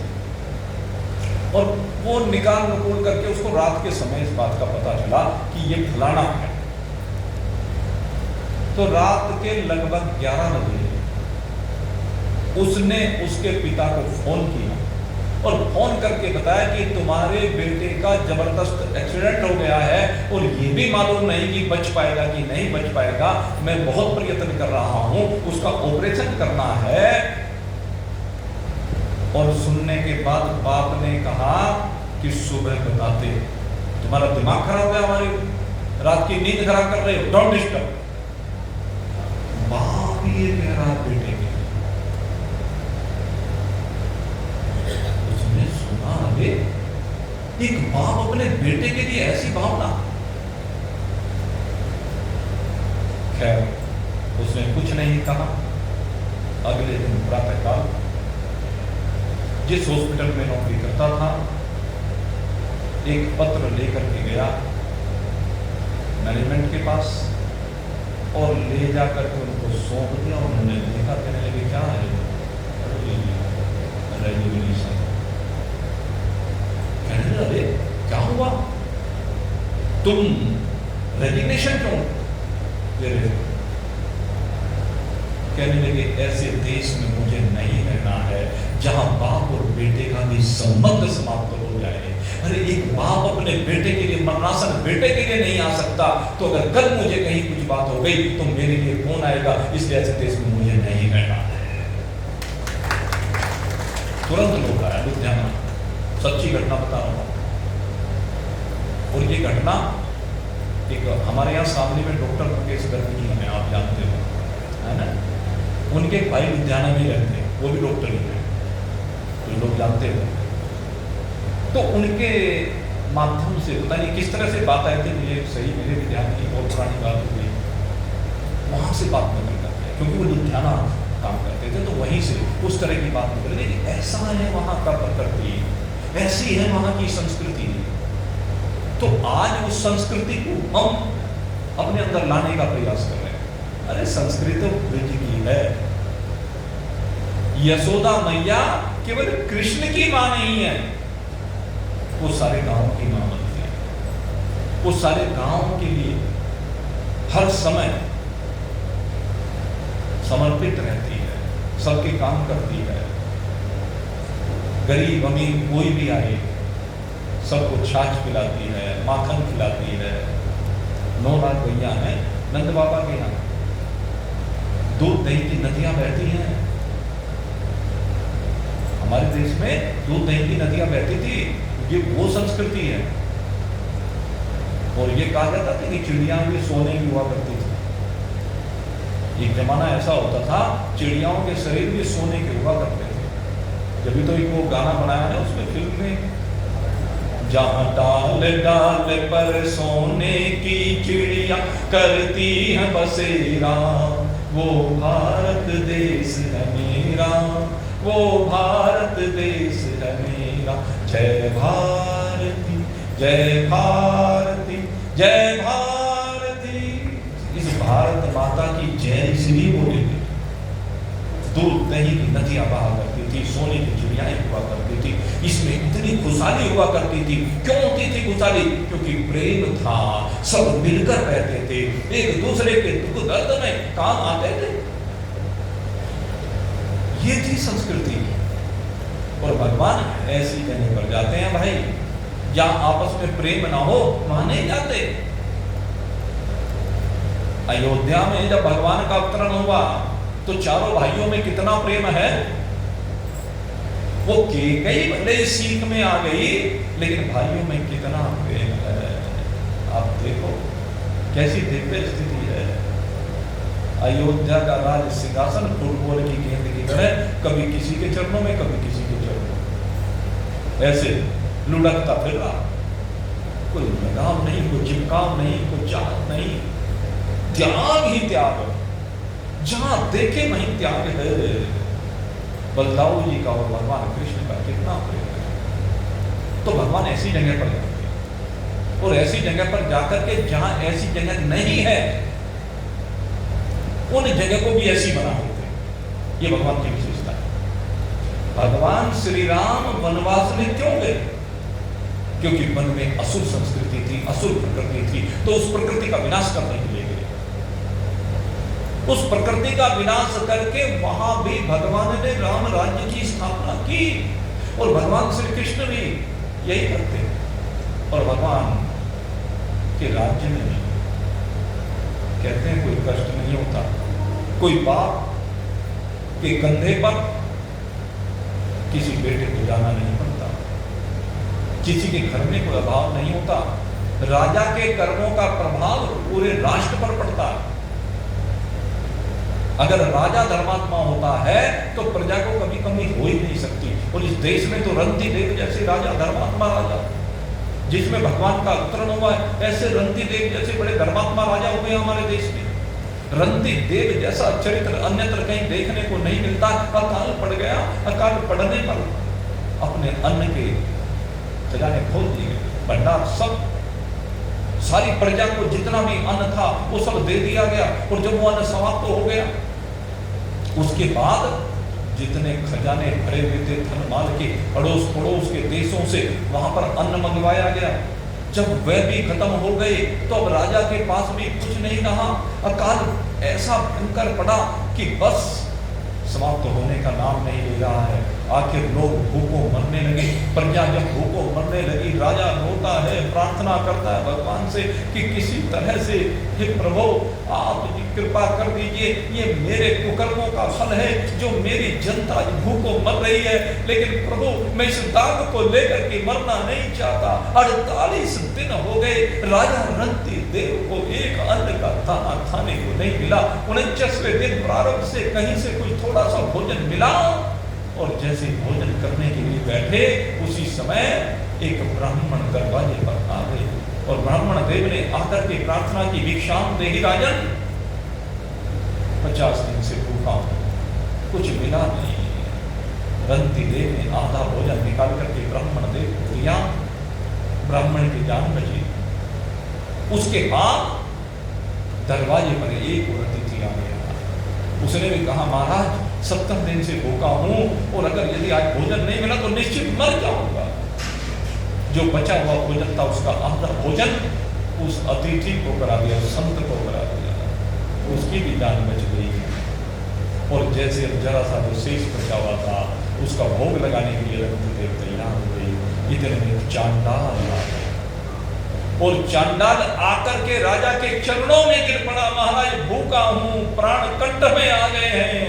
A: और वो निकाल नकूल करके उसको रात के समय इस बात का पता चला कि ये फलाना है। तो रात के लगभग 11 बजे उसने उसके पिता को फोन किया और फोन करके बताया कि तुम्हारे बेटे का जबरदस्त एक्सीडेंट हो गया है और ये भी मालूम नहीं कि बच पाएगा कि नहीं बच पाएगा, मैं बहुत प्रयत्न कर रहा हूं, उसका ऑपरेशन करना है। और सुनने के बाद बाप ने कहा कि सुबह बताते, तुम्हारा दिमाग खराब है, हमारी रात की नींद खराब कर रहे हो, डोंट डिस्टर्ब। बाप ये कह रहा बेटे के, उसने सुना अरे एक बाप अपने बेटे के लिए ऐसी भावना। खैर उसने कुछ नहीं कहा। अगले दिन प्रातःकाल जिस हॉस्पिटल में नौकरी करता था एक पत्र लेकर के गया मैनेजमेंट के पास और ले जाकर के उनको सौंप दिया। उन्होंने देखा, कहने लगे क्या है, रेजिग्नेशन। कहने लगे क्या हुआ, तुम रेजिग्नेशन क्यों दे रहे हो? कहने लगे ऐसे देश में मुझे नहीं रहना है जहां बाप और बेटे का भी संबंध समाप्त हो जाए। अरे एक बाप अपने बेटे के लिए, मरणासन बेटे के लिए नहीं आ सकता, तो अगर कल मुझे कहीं कुछ बात हो गई तो मेरे लिए कौन आएगा? इसलिए ऐसे देश में मुझे नहीं रहना है। तुरंत लोग आया लुधियाना, सच्ची घटना बता रहा हूं। और ये घटना एक हमारे यहाँ सामने में डॉक्टर मुकेश गर्ग जी हमें, आप जानते हो, है ना, उनके भाई लुधियाना में रहते हैं, वो भी डॉक्टर ही हैं, तो लोग जानते हो। तो उनके माध्यम से पता नहीं किस तरह से बात आई थी, मुझे सही मेरे भी ध्यान की, बहुत पुरानी बात हुई, वहां से बात निकल जाती है, क्योंकि वो लुधियाना काम करते थे, तो वहीं से उस तरह की बात निकल गई। ऐसा है वहां का प्रकृति, ऐसी है वहां की संस्कृति। तो आज उस संस्कृति को हम अपने अंदर लाने का प्रयास कर रहे हैं। अरे संस्कृति तो ब्रज की है। यशोदा मैया केवल कृष्ण की मां नहीं है, वो सारे गांव की मां बनती है। वो सारे गांव के लिए हर समय समर्पित रहती है, सबके काम करती है। गरीब अमीर कोई भी आए सबको छाछ पिलाती है, माखन खिलाती है। 9 लाख गैया हैं नंद बाबा के यहाँ, दूध दही की नदियां बहती हैं। हमारे देश में दूध दही की नदियां बहती थी, ये वो संस्कृति है। और ये कहा जाता था कि चिड़िया भी सोने की हुआ करती थी। एक जमाना ऐसा होता था, चिड़ियाओं के शरीर भी सोने के हुआ करते थे। जब तो एक वो गाना बनाया है उसमें फिल्म में, जहाँ डाल डाल पर सोने की चिड़िया करती है बसेरा, वो भारत देश है मेरा, वो भारत देश है मेरा। जय भारती जय भारती जय भारती। इस भारत माता की जय इसलिए बोले थे। दूध दही की नदियां बहा करती थी, सोने की चिड़ियाएं हुआ करती थी, इसमें इतनी खुशहाली हुआ करती थी। क्यों होती थी खुशहाली? क्योंकि प्रेम था, सब मिलकर रहते थे, एक दूसरे के दुख दर्द में काम आते थे। ये थी संस्कृति। और भगवान ऐसी जगह पर जाते हैं भाई, जहां आपस में प्रेम ना हो वहां नहीं जाते। अयोध्या में जब भगवान का अवतरण हुआ तो चारों भाइयों में कितना प्रेम है। वो कैकेयी भले सीख में आ गई, लेकिन भाइयों में कितना प्रेम है। आप देखो कैसी दिव्य स्थिति है। अयोध्या का राज सिंहासन फुटबॉल की गेंद की तरह कभी किसी के चरणों में, कभी किसी के चरणों में, ऐसे लुढ़कता फिर रहा। कोई लगाव नहीं, कोई चिपकाव नहीं, कोई चाहत नहीं, त्याग ही त्याग। जहां देखे वहीं त्याग है। बलदाऊ जी का और भगवान कृष्ण का कितना प्रेम है। तो भगवान ऐसी जगह पर जाते हैं, और ऐसी जगह पर जाकर के जहां ऐसी जगह नहीं है उन जगह को भी ऐसी बना देते हैं। ये भगवान की विशेषता है। भगवान श्री राम वनवास में क्यों गए? क्योंकि वन में असुर संस्कृति थी, असुर प्रकृति थी, तो उस प्रकृति का विनाश करने के लिए गए। उस प्रकृति का विनाश करके वहां भी भगवान ने राम राज्य की स्थापना की। और भगवान श्री कृष्ण भी यही करते हैं। और भगवान के राज्य में भी कहते हैं कोई कष्ट नहीं होता। कोई बाप के कंधे पर किसी बेटे को जाना नहीं पड़ता, किसी के घर में कोई अभाव नहीं होता। राजा के कर्मों का प्रभाव पूरे राष्ट्र पर पड़ता है। अगर राजा धर्मात्मा होता है तो प्रजा को कभी कमी हो ही नहीं सकती। और इस देश में तो रंती देव जैसे राजा, धर्मात्मा राजा, जिसमें भगवान का अवतरण हुआ है, ऐसे रंती देव जैसे बड़े धर्मात्मा राजा हुए हमारे देश में। रंती देव जैसा चरित्र अन्यत्र कहीं देखने को नहीं मिलता। अकाल पड़ गया, अकाल पड़ने पर अपने अन्न के खजाने खोल दिए, भंडार सब, सारी प्रजा को जितना भी अन्न था वो सब दे दिया गया। और जब वो अन्न समाप्त हो गया, उसके बाद जितने खजाने भरे हुए थे धन माल के, अड़ोस पड़ोस के देशों से वहां पर अन्न मंगवाया गया। जब वह भी खत्म हो गए तो अब राजा के पास भी कुछ नहीं रहा। अकाल ऐसा भयंकर पड़ा कि बस समाप्त होने का नाम नहीं ले रहा है। आखिर लोग भूखों मरने लगे। प्रजा जब भूखों मरने लगी, राजा रोता है, प्रार्थना करता है भगवान से कि किसी तरह से हे प्रभु आप कृपा कर दीजिए, ये मेरे कुकर्मों का फल है जो मेरी जनता भूखों मर रही है। लेकिन प्रभु मैं इस दाग को लेकर के मरना नहीं चाहता। 48 दिन हो गए, राजा रंती देव को एक अन्न का दाना खाने को नहीं मिला। 49वें दिन प्रारंभ से कहीं से कुछ थोड़ा सा भोजन मिला। और जैसे भोजन करने के लिए बैठे, उसी समय एक ब्राह्मण दरवाजे पर आ गए। और ब्राह्मण देव ने आकर के प्रार्थना की, भिक्षाम देहि राजन, 50 दिन से भूखा हूं, कुछ मिला नहीं। रंती देव ने आधा भोजन निकाल करके ब्राह्मण देव को दिया। ब्राह्मण की जान बची। उसके बाद दरवाजे पर एक अतिथि आ गया। उसने भी कहा महाराज 70 दिन से भूखा हूं, और अगर यदि आज भोजन नहीं मिला तो निश्चित मर जाऊंगा। जो बचा हुआ भोजन था उसका आधा भोजन उस अतिथि को करा दिया, संत को करा दिया। उसकी भी जान बच गई। और जैसे जरा सा जो शेष बचा हुआ था उसका भोग लगाने के लिए रंती देव तैयार हो गई। इतने में चांडाल आ गया। और चांडाल आकर के राजा के चरणों में गिर पड़ा। महाराज भूखा हूं, प्राण कंठ में आ गए हैं,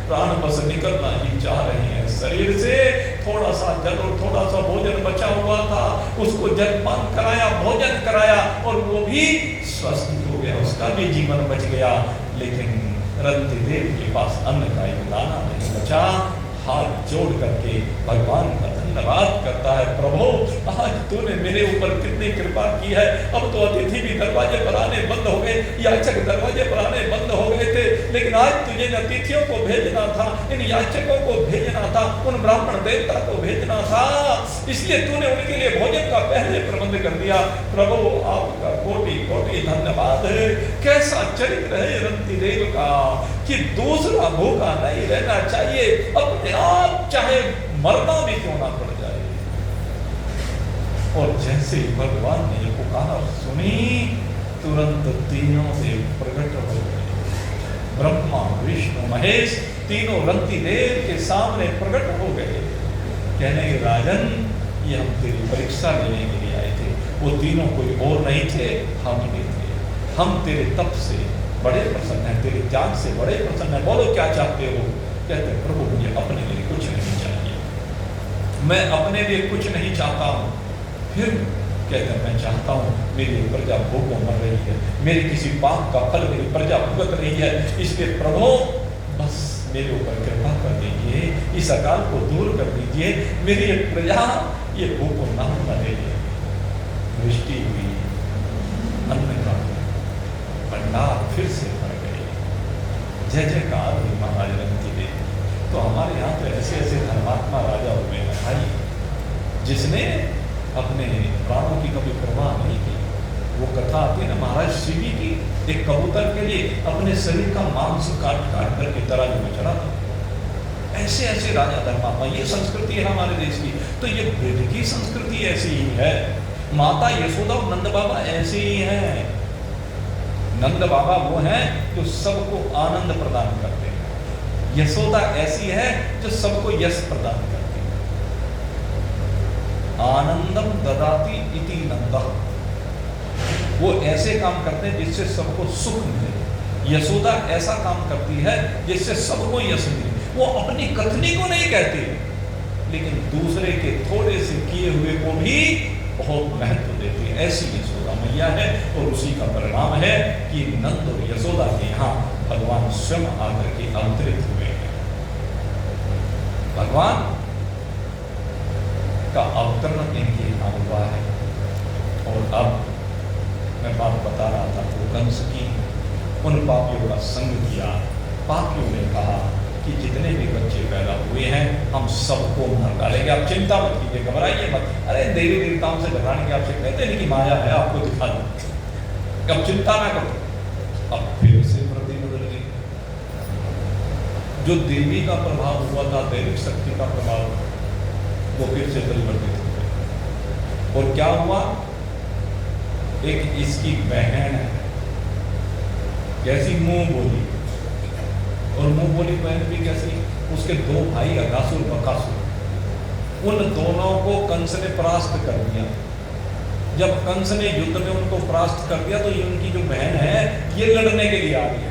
A: प्राण बस निकलना ही चाह रहे हैं, शरीर से थोड़ा सा जल और थोड़ा सा भोजन बचा हुआ था, उसको जलपान कराया, भोजन कराया और वो भी स्वस्थ हो गया, उसका भी जीवन बच गया। लेकिन रंती देव के पास अन्न का एक दाना नहीं बचा। हाथ जोड़ करके भगवान का धन्यवाद करता है, प्रभु आज तूने मेरे ऊपर कितनी कृपा की है। अब तो अतिथि भी दरवाजे पर आने बंद हो गए, याचक दरवाजे पर आने बंद हो गए थे, लेकिन आज तुझे इन अतिथियों को भेजना था, इन याचकों को भेजना था, उन ब्राह्मण देवता को भेजना था, इसलिए तूने उनके लिए भोजन का पहले प्रबंध कर दिया। प्रभु आपका कोटि कोटि धन्यवाद है। कैसा चरित्र है रंती देव का कि दूसरा भूखा नहीं रहना चाहिए, अपने आप चाहे मरना भी क्यों ना पड़ जाए। और जैसे ही भगवान ने ये पुकार सुनी, तुरंत तीनों देव प्रकट हो गए। ब्रह्मा विष्णु महेश तीनों रंती देव के सामने प्रकट हो गए। कहने के राजन, ये हम तेरी परीक्षा लेने के लिए आए थे। वो तीनों कोई और नहीं थे, हम ही थे। हम तेरे तप से बड़े प्रसन्न हैं, तेरे त्याग से बड़े प्रसन्न हैं। बोलो क्या चाहते हो? कहते प्रभु मुझे अपने लिए कुछ नहीं चाहिए, मैं अपने लिए कुछ नहीं चाहता हूँ। फिर कहते मैं चाहता हूँ मेरी प्रजा भूखों मर रही है, मेरे किसी पाप का फल मेरी प्रजा भुगत रही है, इसलिए प्रभु बस मेरे ऊपर कृपा कर दीजिए, इस अकाल को दूर कर दीजिए, मेरी प्रजा ये भूखों ना मरे। वृष्टि हुई, अन्न का भंडार फिर से भर गए। जय जयकार हुई महाराज रंती देव। तो हमारे यहाँ तो ऐसे ऐसे धर्मात्मा राजा हुए हैं भाई, जिसने अपने प्राणों की कभी परवाह नहीं की। वो कथा आती है ना महाराज शिवी की, एक कबूतर के लिए अपने शरीर का मांस काट काट करके तराजू में चढ़ा था। ऐसे ऐसे राजा धर्मात्मा, ये संस्कृति है हमारे देश की। तो ये वेद की संस्कृति ऐसी ही है। माता यशोदा और नंद बाबा ऐसे ही हैं। नंद बाबा वो हैं जो सबको आनंद प्रदान करते हैं, यशोदा ऐसी है जो सबको यश प्रदान करती है। आनंदम ददाति इति नंदः, वो ऐसे काम करते हैं जिससे सबको सुख मिले। यशोदा ऐसा काम करती है जिससे सबको यश मिले। वो अपनी कथनी को नहीं कहती, लेकिन दूसरे के थोड़े से किए हुए को भी बहुत महत्व देती है। ऐसी यशोदा मैया है, और उसी का परिणाम है कि नंद और यशोदा के यहाँ भगवान स्वयं आकर के अवतरित हुए हैं। भगवान का अवतरण इनके यहाँ हुआ है। और अब मैं बात बता रहा था तो कंस की उन पापियों का संग किया। पापियों ने कहा कि जितने भी बच्चे पैदा हुए हैं हम सबको मार डालेंगे, आप चिंता मत कीजिए, घबराइए मत। अरे देवी देवताओं से घबराने की आपसे कहते हैं कि माया है, आपको दिखा दो, अब चिंता ना करो। अब फिर से प्रति बदल गई। जो देवी का प्रभाव हुआ था, दैविक शक्ति का प्रभाव, वो फिर से परिवर्तित हो गया। और क्या हुआ, एक इसकी बहन है, कैसी मुंह बोली, और मुंह बोली बहन भी कैसी, उसके दो भाई अघासुर बकासुर, उन दोनों को कंस ने परास्त कर दिया। जब कंस ने युद्ध में उनको परास्त कर दिया तो ये उनकी जो बहन है ये लड़ने के लिए आ गई।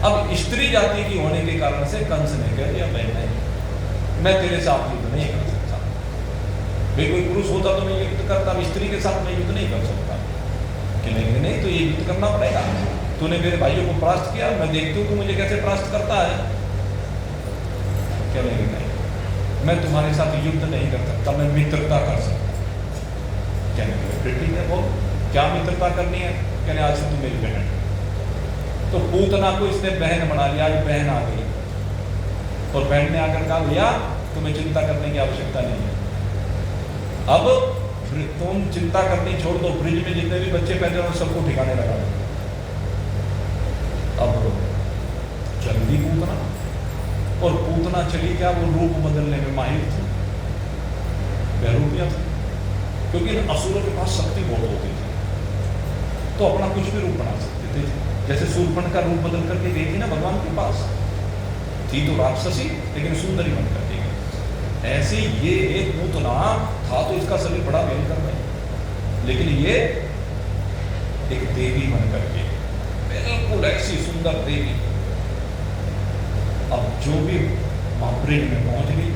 A: अब स्त्री जाति की होने के कारण से कंस ने कह दिया बहन मैं तेरे साथ युद्ध नहीं कर सकता। भाई कोई पुरुष होता तो मैं युद्ध करता, स्त्री के साथ मैं युद्ध नहीं कर सकता। कि नहीं तो ये युद्ध करना पड़ेगा, तूने मेरे भाइयों को परास्त किया, मैं देखती हूँ तू मुझे कैसे परास्त करता है। क्या नहीं, मैं तुम्हारे साथ युद्ध नहीं कर सकता, मैं मित्रता कर सकता। क्या नहीं, ठीक है, बोल क्या मित्रता करनी है? कहने आज से तू मेरी बहन। तो पूतना को इसने बहन बना लिया, आज बहन आ गई। और बहन ने आकर कहा भैया तुम्हें चिंता करने की आवश्यकता नहीं है, अब तुम चिंता करनी छोड़ दो, ब्रिज में जितने भी बच्चे पैदा हो सबको ठिकाने लगा दो। अब चल दी पूतना, और पूतना चली क्या, वो रूप बदलने में माहिर थी, बहरूपिया थी, क्योंकि असुरों के पास शक्ति बहुत होती थी, तो अपना कुछ भी रूप बना सकते थे। जैसे सूर्यपण का रूप बदल करके गई थी ना भगवान के पास, थी तो राक्षसी लेकिन सुंदरी बन करके गई। ऐसे ये पूतना था तो इसका शरीर बड़ा भयंकर नहीं, लेकिन ये एक देवी बन करके, बिल्कुल ऐसी सुंदर देवी। अब जो भी वहाँ ब्रिज में पहुँच गई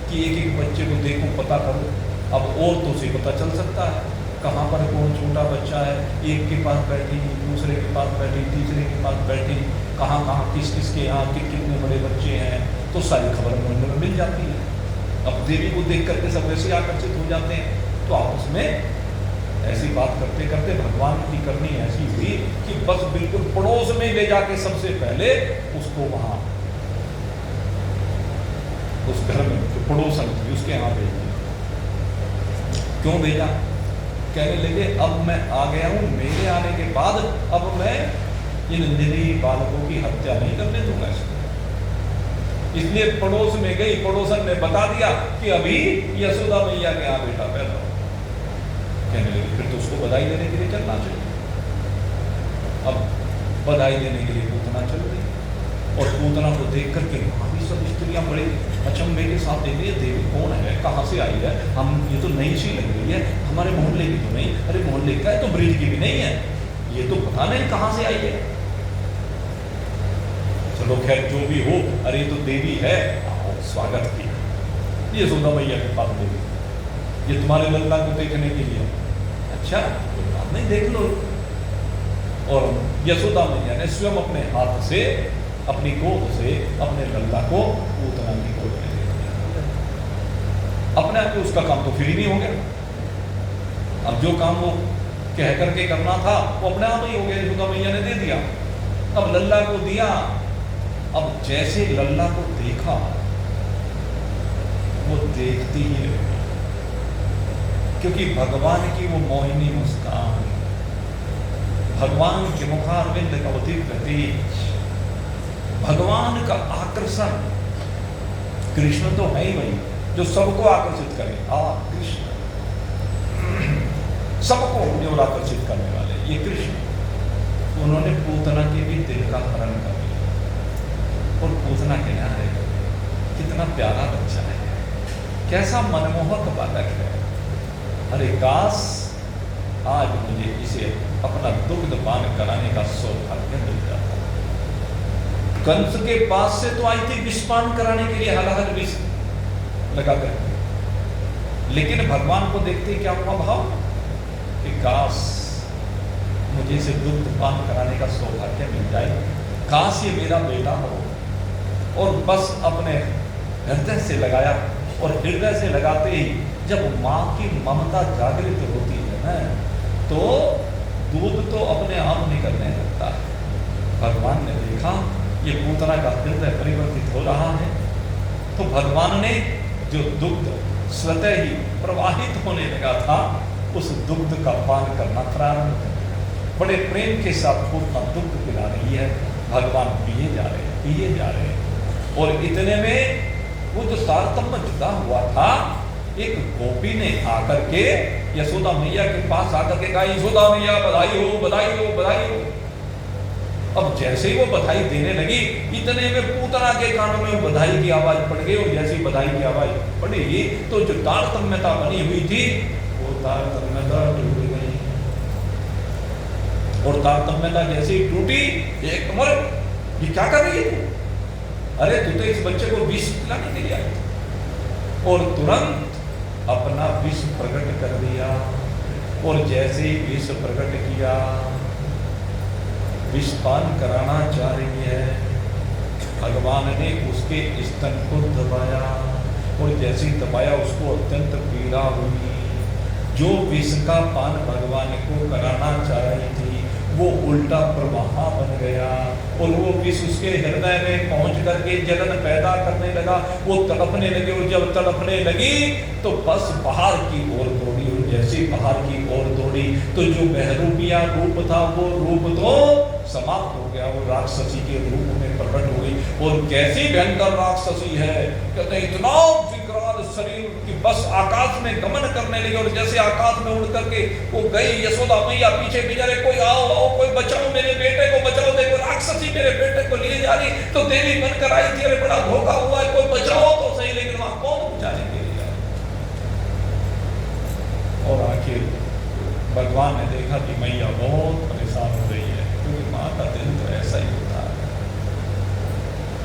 A: कि एक एक बच्चे को देखो, पता करो। अब औरतों से पता चल सकता है कहाँ पर कौन छोटा बच्चा है, एक के पास बैठी, दूसरे के पास बैठी, तीसरे के पास बैठी, कहाँ कहाँ किस किस के यहाँ कितने बड़े बच्चे हैं, तो सारी खबर मोहल्ले में मिल जाती है। अब देवी को देख करके सब वैसे आकर्षित हो जाते हैं। तो आपस में ऐसी बात करते करते भगवान की करनी ऐसी हुई कि बस बिल्कुल पड़ोस में ले जाके सबसे पहले उसको वहाँ उस घर में जो पड़ोसन थी उसके यहाँ भेज दिया। क्यों भेजा? कहने लगे अब मैं आ गया हूँ, मेरे आने के बाद अब मैं इन निरीह बालकों की हत्या नहीं करने दूंगा इसको। इसलिए पड़ोस में गई, पड़ोसन ने बता दिया कि अभी यशोदा मैया के यहाँ बेटा पैदा हो। कहने लगे फिर तो उसको बधाई देने के लिए चलना चाहिए। अब बधाई देने के लिए पूतना चल रही और पूतना को देख करके वहाँ भी सब स्त्रियाँ बड़े अचंभे के साथ देखते हैं, देवी कौन है, कहाँ से आई है, हम ये तो नई सी लग रही है, हमारे मोहल्ले की तो नहीं, अरे मोहल्ले का है तो ब्रिज की भी नहीं है, ये तो पता नहीं कहाँ से आई है। चलो खैर जो भी हो, अरे तो देवी है, स्वागत किया। ये यशोदा मैया के पास देवी, ये तुम्हारे लल्ला को देखने के लिए। अच्छा कोई बात नहीं, देख लो। और यशोदा मैया ने स्वयं अपने हाथ से, अपनी गोद से अपने लल्ला को पूतना की गोद में दे दिया। अपने आप उसका काम तो फिर ही नहीं हो गया। अब जो काम वो कह करके करना था वो अपने आप ही हो गया, यशोदा मैया ने दे दिया। अब लल्ला को दिया। अब जैसे लल्ला को देखा वो देखती ही रही, क्योंकि भगवान की वो मोहिनी मुस्कान, भगवान के मुखारविंद का वो दिव्य तेज, भगवान का आकर्षण। कृष्ण तो है ही वही जो सबको आकर्षित करे। कृष्ण सबको अपनी ओर आकर्षित करने वाले ये कृष्ण। उन्होंने पूतना के भी दिल का हरण कर लिया और पूतना के यहाँ रह गए। कितना प्यारा बच्चा है, कैसा मनमोहक बालक है। अरे काश आज मुझे इसे अपना दुग्ध पान कराने का सौभाग्य मिल जाता। कंस के पास से तो आई थी विषपान कराने के लिए, हलाहल विष लगा कर, लेकिन भगवान को देखते क्या हुआ भाव कि काश मुझे इसे दुग्ध पान कराने का सौभाग्य मिल जाए, काश ये मेरा बेटा हो। और बस अपने हृदय से लगाया, और हृदय से लगाते ही जब माँ की ममता जागृत होती है ना, तो दूध तो अपने आप निकलने लगता है। भगवान ने देखा ये पूतना का हृदय परिवर्तित हो रहा है, तो भगवान ने जो दुग्ध स्वतः ही प्रवाहित होने लगा था, उस दुग्ध का पान करना प्रारंभ कर दिया। बड़े प्रेम के साथ पूतना दुग्ध पिला रही है, भगवान पिए जा रहे हैं, पिए जा रहे हैं। और इतने में वो जो तारतम्य जुदा हुआ था, एक गोपी ने आकर के यशोदा मैया के पास आकर के कहा, यशोदा मैया बधाई हो, बधाई हो, बधाई हो। अब जैसे ही वो बधाई देने लगी, इतने में पूतना के कानों में बधाई की आवाज पड़ गई। और जैसे ही बधाई की आवाज पड़ी तो जो तारतम्यता बनी हुई थी वो तारतम्यता टूट गई। और तारतम्यता जैसे ही टूटी, एक कमर, ये क्या कर रही है? अरे तू तो इस बच्चे को विष पिलाने के लिए आई। और तुरंत अपना विष प्रकट कर दिया। और जैसे ही विष प्रकट किया, विषपान कराना चाह रही है, भगवान ने उसके स्तन को दबाया। और जैसे ही दबाया, उसको अत्यंत पीड़ा हुई। जो विष का पान भगवान को कराना चाह रही थी, वो उल्टा प्रवाह बन गया। और वो विष उसके हृदय में पहुंच करके जलन पैदा करने लगा। वो तड़पने लगे, और जब तड़पने लगी तो बस बाहर की ओर दौड़ी। और जैसे बाहर की ओर दौड़ी तो जो बहरूपिया रूप था, वो रूप तो समाप्त हो गया। वो राक्षसी के रूप में प्रकट हो गई। और कैसी भयंकर राक्षसी है, कहते इतना विकराल शरीर कि बस आकाश में गमन करने लगी। और जैसे आकाश में उड़ करके वो गई, यशोदा मैया पीछे पीछे, कोई आओ आओ, कोई बचाओ, मेरे बेटे को बचाओ, देखो राक्षसी मेरे बेटे को लिए जा रही। तो देवी बनकर आई थी, अरे बड़ा धोखा हुआ है, कोई बचाओ तो सही। लेकिन वहां कौन बचाने के लिए आए? और आखिर भगवान ने देखा कि मैया बहुत परेशान हो रही है, क्योंकि माँ का दिल तो ऐसा ही होता है।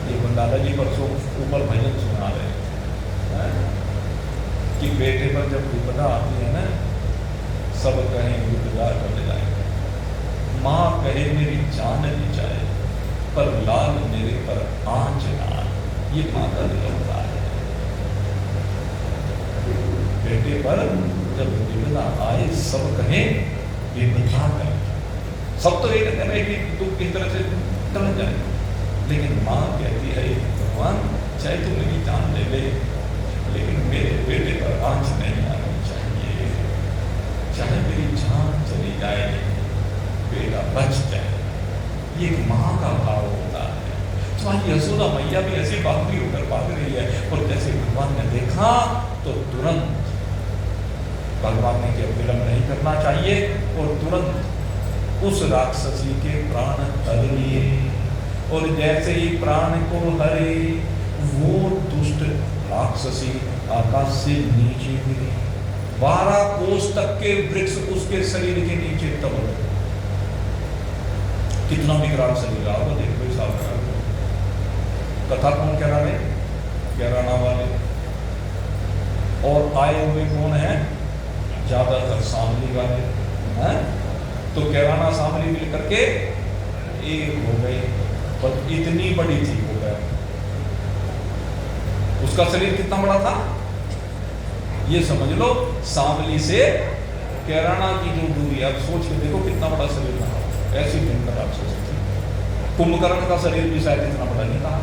A: ये दादाजी परसों ऊपर भजन सुना रहे हैं कि बेटे पर जब विपदा आती है ना, सब कहें विपदा कट जाए, माँ कहे मेरी जान ली जाए, पर लाल मेरे पर आंच ना, ये माँ का दिल होता है। बेटे पर जब विपदा आए, सब कहें विपदा कर, सब तो ये कहते हैं कि तू किस तरह से टल जाए, लेकिन माँ कहती है भगवान चाहे तू मेरी जान ले ले, लेकिन मेरे बेटे पर आंच नहीं आनी चाहिए, चाहे मेरी जान चली जाए, बेटा बच जाए। ये एक माँ का भाव होता है। तुम्हारी यशोदा मैया भी ऐसी बात भी होकर भाग रही है, और जैसे भगवान ने देखा तो तुरंत भगवान ने क्या विलंब नहीं करना चाहिए, और तुरंत उस राक्षसी के प्राण हर लिए, और जैसे ही प्राण को हरे, वो दुष्ट राक्षसी आकाश से नीचे गिरी, 12 कोस तक के वृक्ष उसके शरीर के नीचे दब गए। कितना विकराल शरीर रहा वो देखो इस कथा कौन कह रहा है, कैराना वाले, और आए हुए कौन है, ज्यादातर शामली वाले हैं। तो कैराना शामली मिलकर के एक हो गए, पर इतनी बड़ी थी हो गया। उसका शरीर कितना बड़ा था, ये समझ लो शामली से कैराना की जो दूरी है, अब सोच के देखो कितना बड़ा शरीर था। ऐसी भयंकर राक्षसी थी। कुंभकर्ण का शरीर भी शायद इतना बड़ा नहीं था।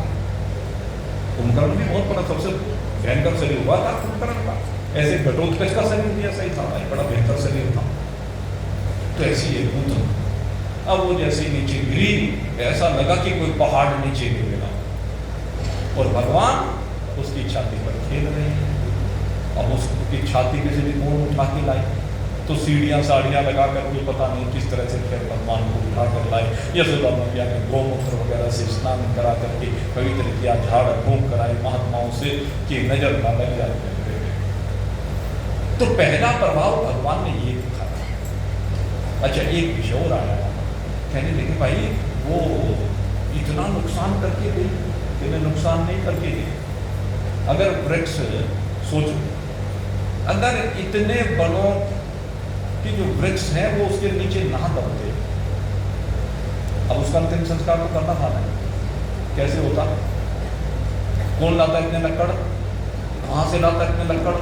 A: कुंभकर्ण भी बहुत बड़ा, सबसे भयंकर शरीर हुआ था कुंभकर्ण का। ऐसे घटोत्कच का शरीर भी ऐसा ही था, बड़ा भयंकर शरीर था। तो ऐसी एक भूत, अब वो जैसे नीचे गिरी, ऐसा लगा कि कोई पहाड़ नीचे गिर गया, और भगवान उसकी छाती पर खेल रहे हैं। अब उसकी छाती में से भी कौन उठा के लाए, तो सीढ़ियाँ साड़ियाँ लगा कर के पता नहीं किस तरह से फिर भगवान को उठा कर लाए। यशोदा मैया ने गौमूत्र वगैरह से स्नान करा करके पवित्र किया, झाड़ फूंक कराए महात्माओं से कि नजर ना लग जाए। तो पहला प्रभाव भगवान ने ये दिखाया। अच्छा, एक विषय और आया, कहने लगे भाई वो इतना नुकसान करके गई, इन्हें नुकसान नहीं करके गई। अगर वृक्ष सोचो, अगर इतने बड़ों कि जो वृक्ष है वो उसके नीचे ना दबते, अब उसका अंतिम संस्कार तो करना था ना, कैसे होता, कौन लाता इतने लकड़, कहां से लाता इतने लकड़,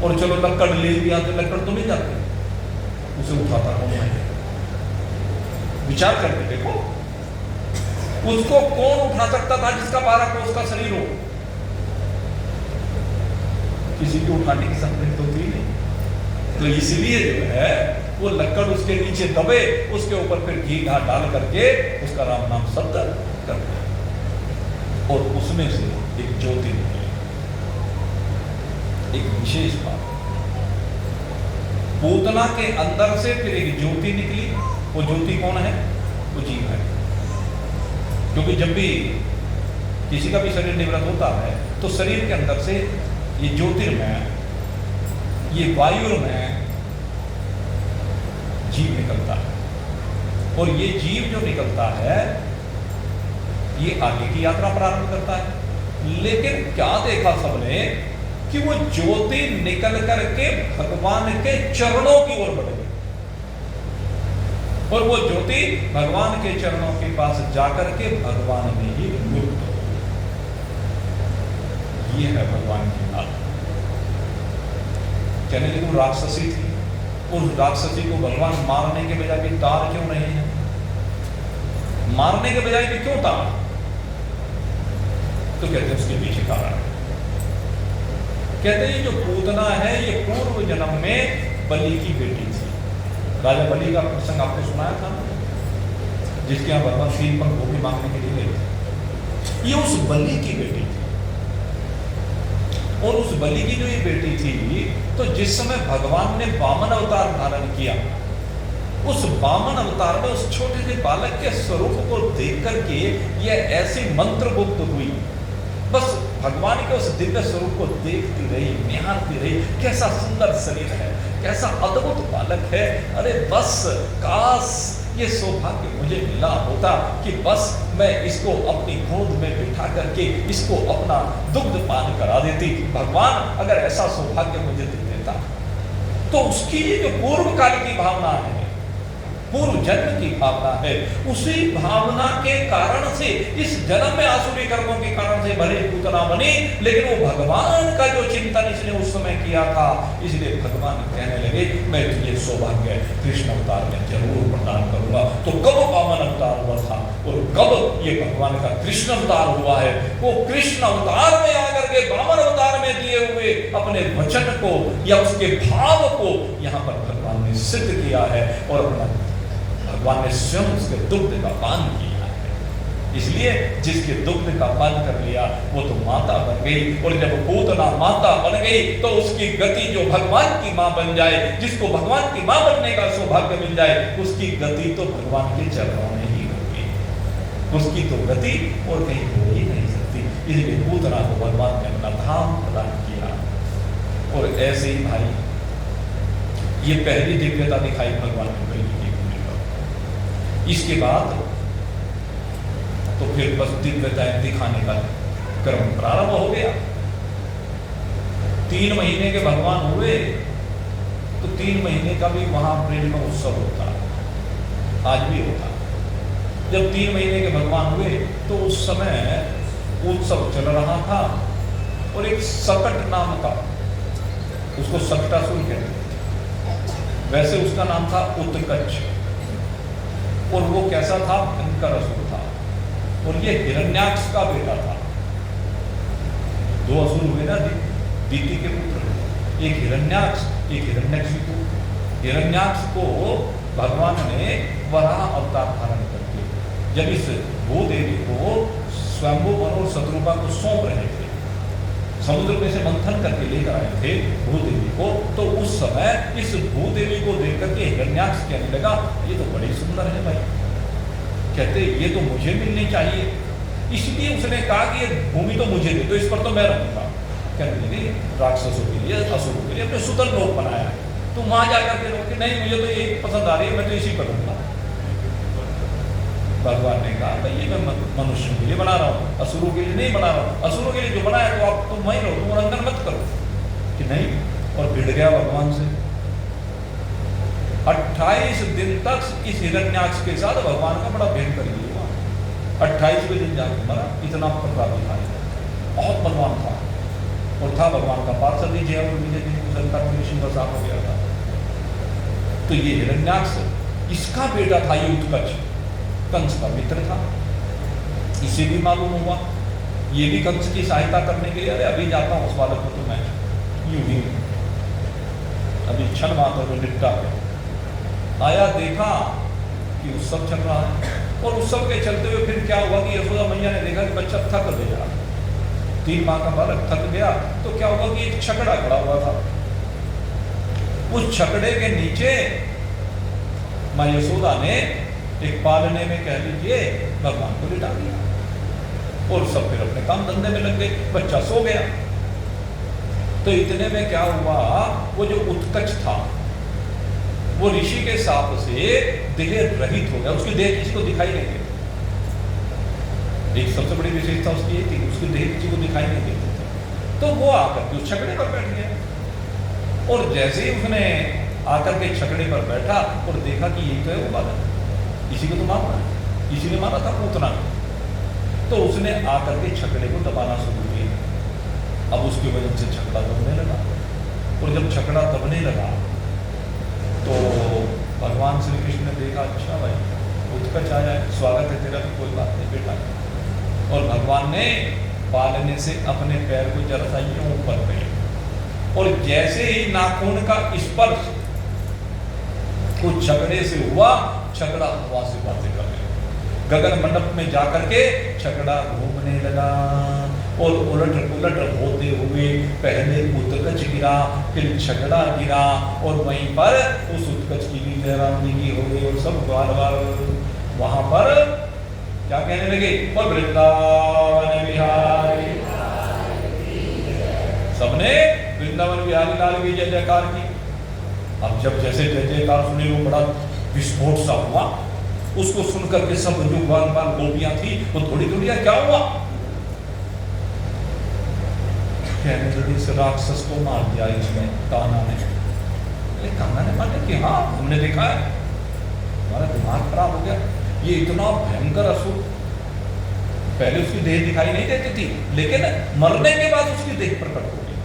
A: और चलो लकड़ ले लिया तो लकड़ तो नहीं जाते, उसे उठाता कौन है, विचार करके देखो, उसको कौन उठा सकता था जिसका 12 कोस का शरीर हो, किसी को उठाने की संभव तो थी नहीं। तो इसलिए जो है वो लकड़ उसके नीचे दबे, उसके ऊपर फिर घी घा डाल करके उसका राम नाम शब्द कर दिया, और उसमें से एक ज्योति निकली। एक विशेष बात, पूतना के अंदर से फिर एक ज्योति निकली। वो ज्योति कौन है, वो जीव है। क्योंकि जब भी किसी का भी शरीर निवृत्त होता है तो शरीर के अंदर से ये ज्योतिर्मय, ये वायुर्मय जीव निकलता है, और ये जीव जो निकलता है ये आगे की यात्रा प्रारंभ करता है। लेकिन क्या देखा सबने कि वो ज्योति निकल करके भगवान के चरणों की ओर बढ़ गई, और वो ज्योति भगवान के चरणों के पास जाकर के भगवान में ही लुप्त हो। ये है भगवान की बात। कहने लगे वो राक्षसी थी, उस राक्षसी को भगवान मारने के बजाय भी तार क्यों नहीं है, मारने के बजाय भी क्यों तार, तो कहते हैं उसके पीछे कारण है। कहते हैं जो पूतना है ये पूर्व जन्म में बलि की बेटी थी। राजा बलि का प्रसंग आपने सुनाया था, जिसके यहाँ भगवान सीन पर भोगी मांगने के लिए गए थे। ये उस बलि की बेटी थी, और उस बलि की जो ये बेटी थी, तो जिस समय भगवान ने वामन अवतार धारण किया, उस वामन अवतार में उस छोटे से बालक के स्वरूप को देख करके यह ऐसी मंत्रमुग्ध हुई, बस भगवान के उस दिव्य स्वरूप को देखती रही, निहारती रही। कैसा सुंदर शरीर है, कैसा अद्भुत बालक है, अरे बस काश ये सौभाग्य मुझे मिला होता कि बस मैं इसको अपनी गोद में बिठा करके इसको अपना दुग्ध पान करा देती। भगवान अगर ऐसा सौभाग्य मुझे दे देता तो उसकी ये जो पूर्व काल की भावना है, पूर्व जन्म की भावना है, उसी भावना के कारण से इस जन्म में आसुरी कर्मों के कारण से भले पूतना बनी, लेकिन वो भगवान का जो चिंतन इसने उस समय किया था, इसलिए भगवान कहने लगे मैं तुझे सौभाग्य कृष्ण अवतार में जरूर प्रदान करूंगा। तो कब वामन अवतार हुआ था और कब ये भगवान का कृष्ण अवतार हुआ है? वो कृष्ण अवतार में आकर के वामन अवतार में दिए हुए अपने वचन को या उसके भाव को यहाँ पर भगवान ने सिद्ध किया है और अपना भगवान ने स्वयं उसके दुग्ध का पान किया है। इसलिए जिसके दुग्ध का पान कर लिया वो तो माता बन गई, और जब पूतना माता बन गई तो उसकी गति जो भगवान की मां बन जाए, जिसको भगवान की मां बनने का सौभाग्य मिल जाए, उसकी गति तो भगवान के चरणों में ही होगी, उसकी तो गति और कहीं हो ही नहीं सकती। इसलिए पूतना को भगवान ने अपना धाम प्रदान किया। और ऐसे ही भाई ये पहली दिव्यता दिखाई भगवान ने कही। इसके बाद तो फिर बस दिव्यताएं दिखाने का क्रम प्रारंभ हो गया। 3 महीने के भगवान हुए तो 3 महीने का भी वहां ब्रज में उत्सव होता, आज भी होता। जब 3 महीने के भगवान हुए तो उस समय उत्सव चल रहा था और एक सकट नाम का, उसको सकटासुर कहते थे, वैसे उसका नाम था उत्कच, और वो कैसा था? भयंकर असुर था, और ये हिरण्याक्ष का बेटा था। 2 असुर हुए ना दीति के पुत्र, एक हिरण्याक्ष एक हिरण्यकशिपु। हिरण्याक्ष को भगवान ने वराह अवतार धारण करके जब इस भूदेवी को स्वयंभू और शत्रुपा को सौंप रहे थे, समुद्र में से मंथन करके लेकर आए थे भूदेवी को, तो उस समय इस भूदेवी को देख करके हिरण्याक्ष कहने लगा ये तो बड़ी सुंदर है भाई, कहते ये तो मुझे मिलनी चाहिए। इसलिए उसने कहा कि ये भूमि तो मुझे दे, तो इस पर तो मैं रहूंगा। कहने लगे राक्षसों के लिए, असुरों के लिए अपने सुतल लोक बनाया, तुम वहां जाकर के लोग नहीं मुझे तो ये पसंद आ रही है, मैं तो इसी पर रहूंगा। भगवान ने कहा भाई ये मैं मनुष्यों के लिए बना रहा हूँ, असुरों के लिए नहीं बना रहा हूँ। असुरों के लिए जो बनाया तो आप तुम वहीं रहो, तुम उल्लंघन मत करो। कि नहीं, और भिड़ गया भगवान से। 28 दिन तक इस हिरण्याक्ष के साथ भगवान का बड़ा भयंकर युद्ध हुआ। 28वें दिन जाके मरा, इतना प्रतापी था, बहुत बलवान था, और था भगवान का पार्षद ही जय ऋषि का साफ हो गया था। तो ये हिरण्याक्ष इसका बेटा था, ये उत्कच कंस का मित्र था। इसे भी मालूम हुआ, ये भी कंस की सहायता करने के लिए अरे अभी जाता हूँ उस बालक को, तो मैं यूं ही अभी क्षण मात्र में निपटा गया। आया देखा कि उत्सव चल रहा है, और उत्सव के चलते हुए फिर क्या हुआ कि यशोदा मैया ने देखा कि बच्चा थक गया, 3 माह का बालक थक गया, तो क्या हुआ कि एक छकड़ा खड़ा हुआ था। उस छकड़े के नीचे माँ यशोदा ने एक पालने में कह लीजिए भगवान को लिटा दिया, और सब फिर अपने काम धंधे में लग गए, बच्चा सो गया। तो इतने में क्या हुआ, वो जो उत्कच था वो ऋषि के साप से देह रहित हो गया, उसकी देह किसी को दिखाई नहीं देती। एक सबसे बड़ी विशेषता उसकी ये थी, उसकी देह किसी को दिखाई नहीं देती थी। तो वो आकर के उस छकड़े पर बैठ गया, और जैसे ही उसने आकर के छकड़े पर बैठा और देखा कि ये तो है वो बालक, इसी को तो मारना है, इसी ने मारा था पूतना, तो उसने आकर के छकड़े को दबाना शुरू किया। अब उसकी वजह से छकड़ा दबने लगा, और जब छकड़ा दबने लगा तो भगवान श्री कृष्ण ने देखा अच्छा भाई उत्कच आया है, स्वागत है तेरा, कोई बात नहीं बेटा। और भगवान ने पालने से अपने पैर को जरा सा यूं ऊपर किया, और जैसे ही नाखून का स्पर्श कुछ छकड़े से हुआ, छकड़ा हवा से बातें करने लगा, गगन मंडप में जाकर के छकड़ा घूमने लगा, और उलट पुलट होते हुए पहले उत्कच गिरा, फिर छकड़ा गिरा, और वहीं पर उस उत्कच की भी जयरामनी हो गई, और सब बार बार वहां पर क्या कहने लगे, और वृंदावन बिहारी, सबने वृंदावन बिहारी लाल की जय जयकार की। अब जब जैसे जय जयकार सुनी वो बड़ा विस्फोट सा हुआ, उसको सुनकर के सब जो बाल गोपियां थी वो थोड़ी थोड़ी क्या हुआ, कहने लगी इस राक्षस को मार दिया इसने, कान्हा ने। कान्हा ने माना कि हाँ हमने देखा है, हमारा दिमाग खराब हो गया, ये इतना भयंकर असुर, पहले उसकी देह दिखाई नहीं देती थी, लेकिन मरने के बाद उसकी देह प्रकट हो गई।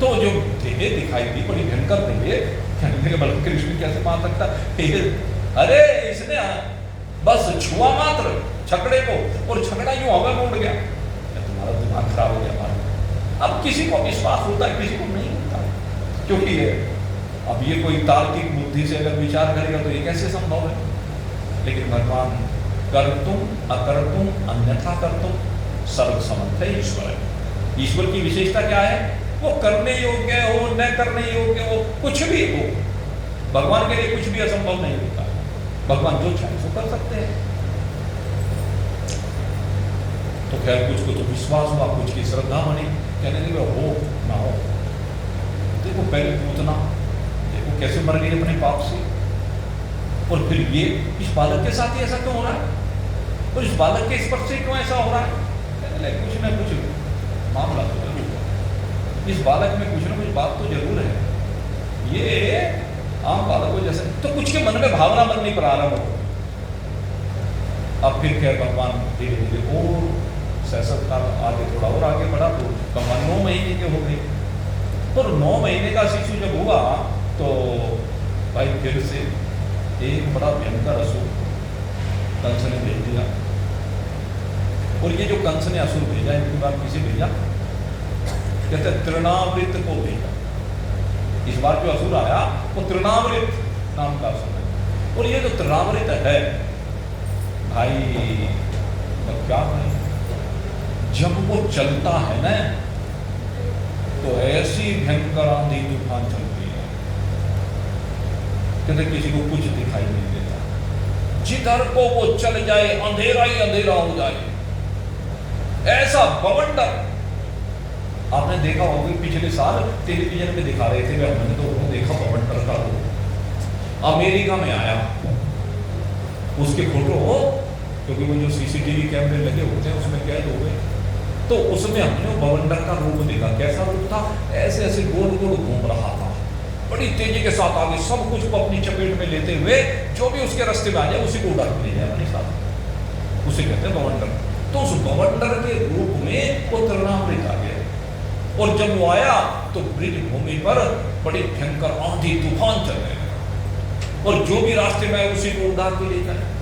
A: तो जो देह दिखाई दी बड़ी भयंकर देह, कहने लगे बल्कि कृष्ण कैसे मार सकता, अरे इसने बस छुआ मात्र छकड़े को और छकड़ा यूं हवा में उड़ गया, तुम्हारा दिमाग खराब हो गया हमारा। अब किसी को विश्वास होता है, किसी को नहीं होता, क्योंकि अब ये कोई तार्किक बुद्धि से अगर विचार करेगा तो ये कैसे संभव है। लेकिन भगवान कर्तुम अकर्तुम अन्यथा कर्तुम सर्व समर्थ है ईश्वर। ईश्वर की विशेषता क्या है, वो करने योग्य हो न करने योग्य हो, कुछ भी हो, भगवान के लिए कुछ भी असंभव नहीं होता। भगवान जो चाहे सो कर सकते हैं। तो खैर कुछ को तो विश्वास हुआ, कुछ की श्रद्धा बनी, कहने लगे हो ना हो। देखो पहले पूतना, देखो कैसे मर गई अपने पाप से, और फिर ये इस बालक के साथ ही ऐसा क्यों हो रहा है, और इस बालक के स्पर्श से क्यों ऐसा हो रहा है। कहने लगे कुछ ना कुछ मामला तो जरूर है, इस बालक में कुछ ना कुछ बात तो जरूर है, ये आम बालकों जैसे, तो कुछ के मन में भावना बननी प्रारंभ हो। अब फिर क्या भगवान धीरे धीरे और सैसठ काल आगे थोड़ा और आगे बढ़ा, तो भगवान 9 महीने के हो गए। और 9 महीने का शिशु जब हुआ तो भाई फिर से एक बड़ा भयंकर असुर कंस ने भेज दिया। और ये जो कंस ने असुर भेजा, इनके बाद किसे भेजा, कहते तृणावृत को भेजा। इस बार जो असुर आया वो तृणावृत नाम का असुर है। और ये जो तृणावृत है भाई, मतलब क्या है, जब वो चलता है ना तो ऐसी भयंकर आंधी तूफान चलती है, कहते किसी को कुछ दिखाई नहीं देता, जिधर को वो चल जाए अंधेरा ही अंधेरा हो जाए, ऐसा बवंडर। आपने देखा होगा पिछले साल टेलीविजन में दिखा रहे थे, हमने तो वो देखा बवंडर का वो अमेरिका में आया, उसके फोटो हो, क्योंकि वो जो सीसीटीवी कैमरे लगे होते हैं उसमें कैद हो गए, तो उसमें हमने बवंडर का रूप देखा। कैसा रूप था, ऐसे ऐसे गोल गोल घूम रहा था, बड़ी तेजी के साथ आगे सब कुछ को अपनी चपेट में लेते हुए, जो भी उसके रास्ते में आ जाए उसी को उड़ा के ले जाए अपने साथ, उसे कहते हैं बवंडर। तो उस बवंडर के रूप में वो तृणावृत आ गया, और जब वो आया तो ब्रिज भूमि पर बड़ी भयंकर आंधी तूफान चल रहे, और जो भी रास्ते में उसी को उड़ा के ले जाए।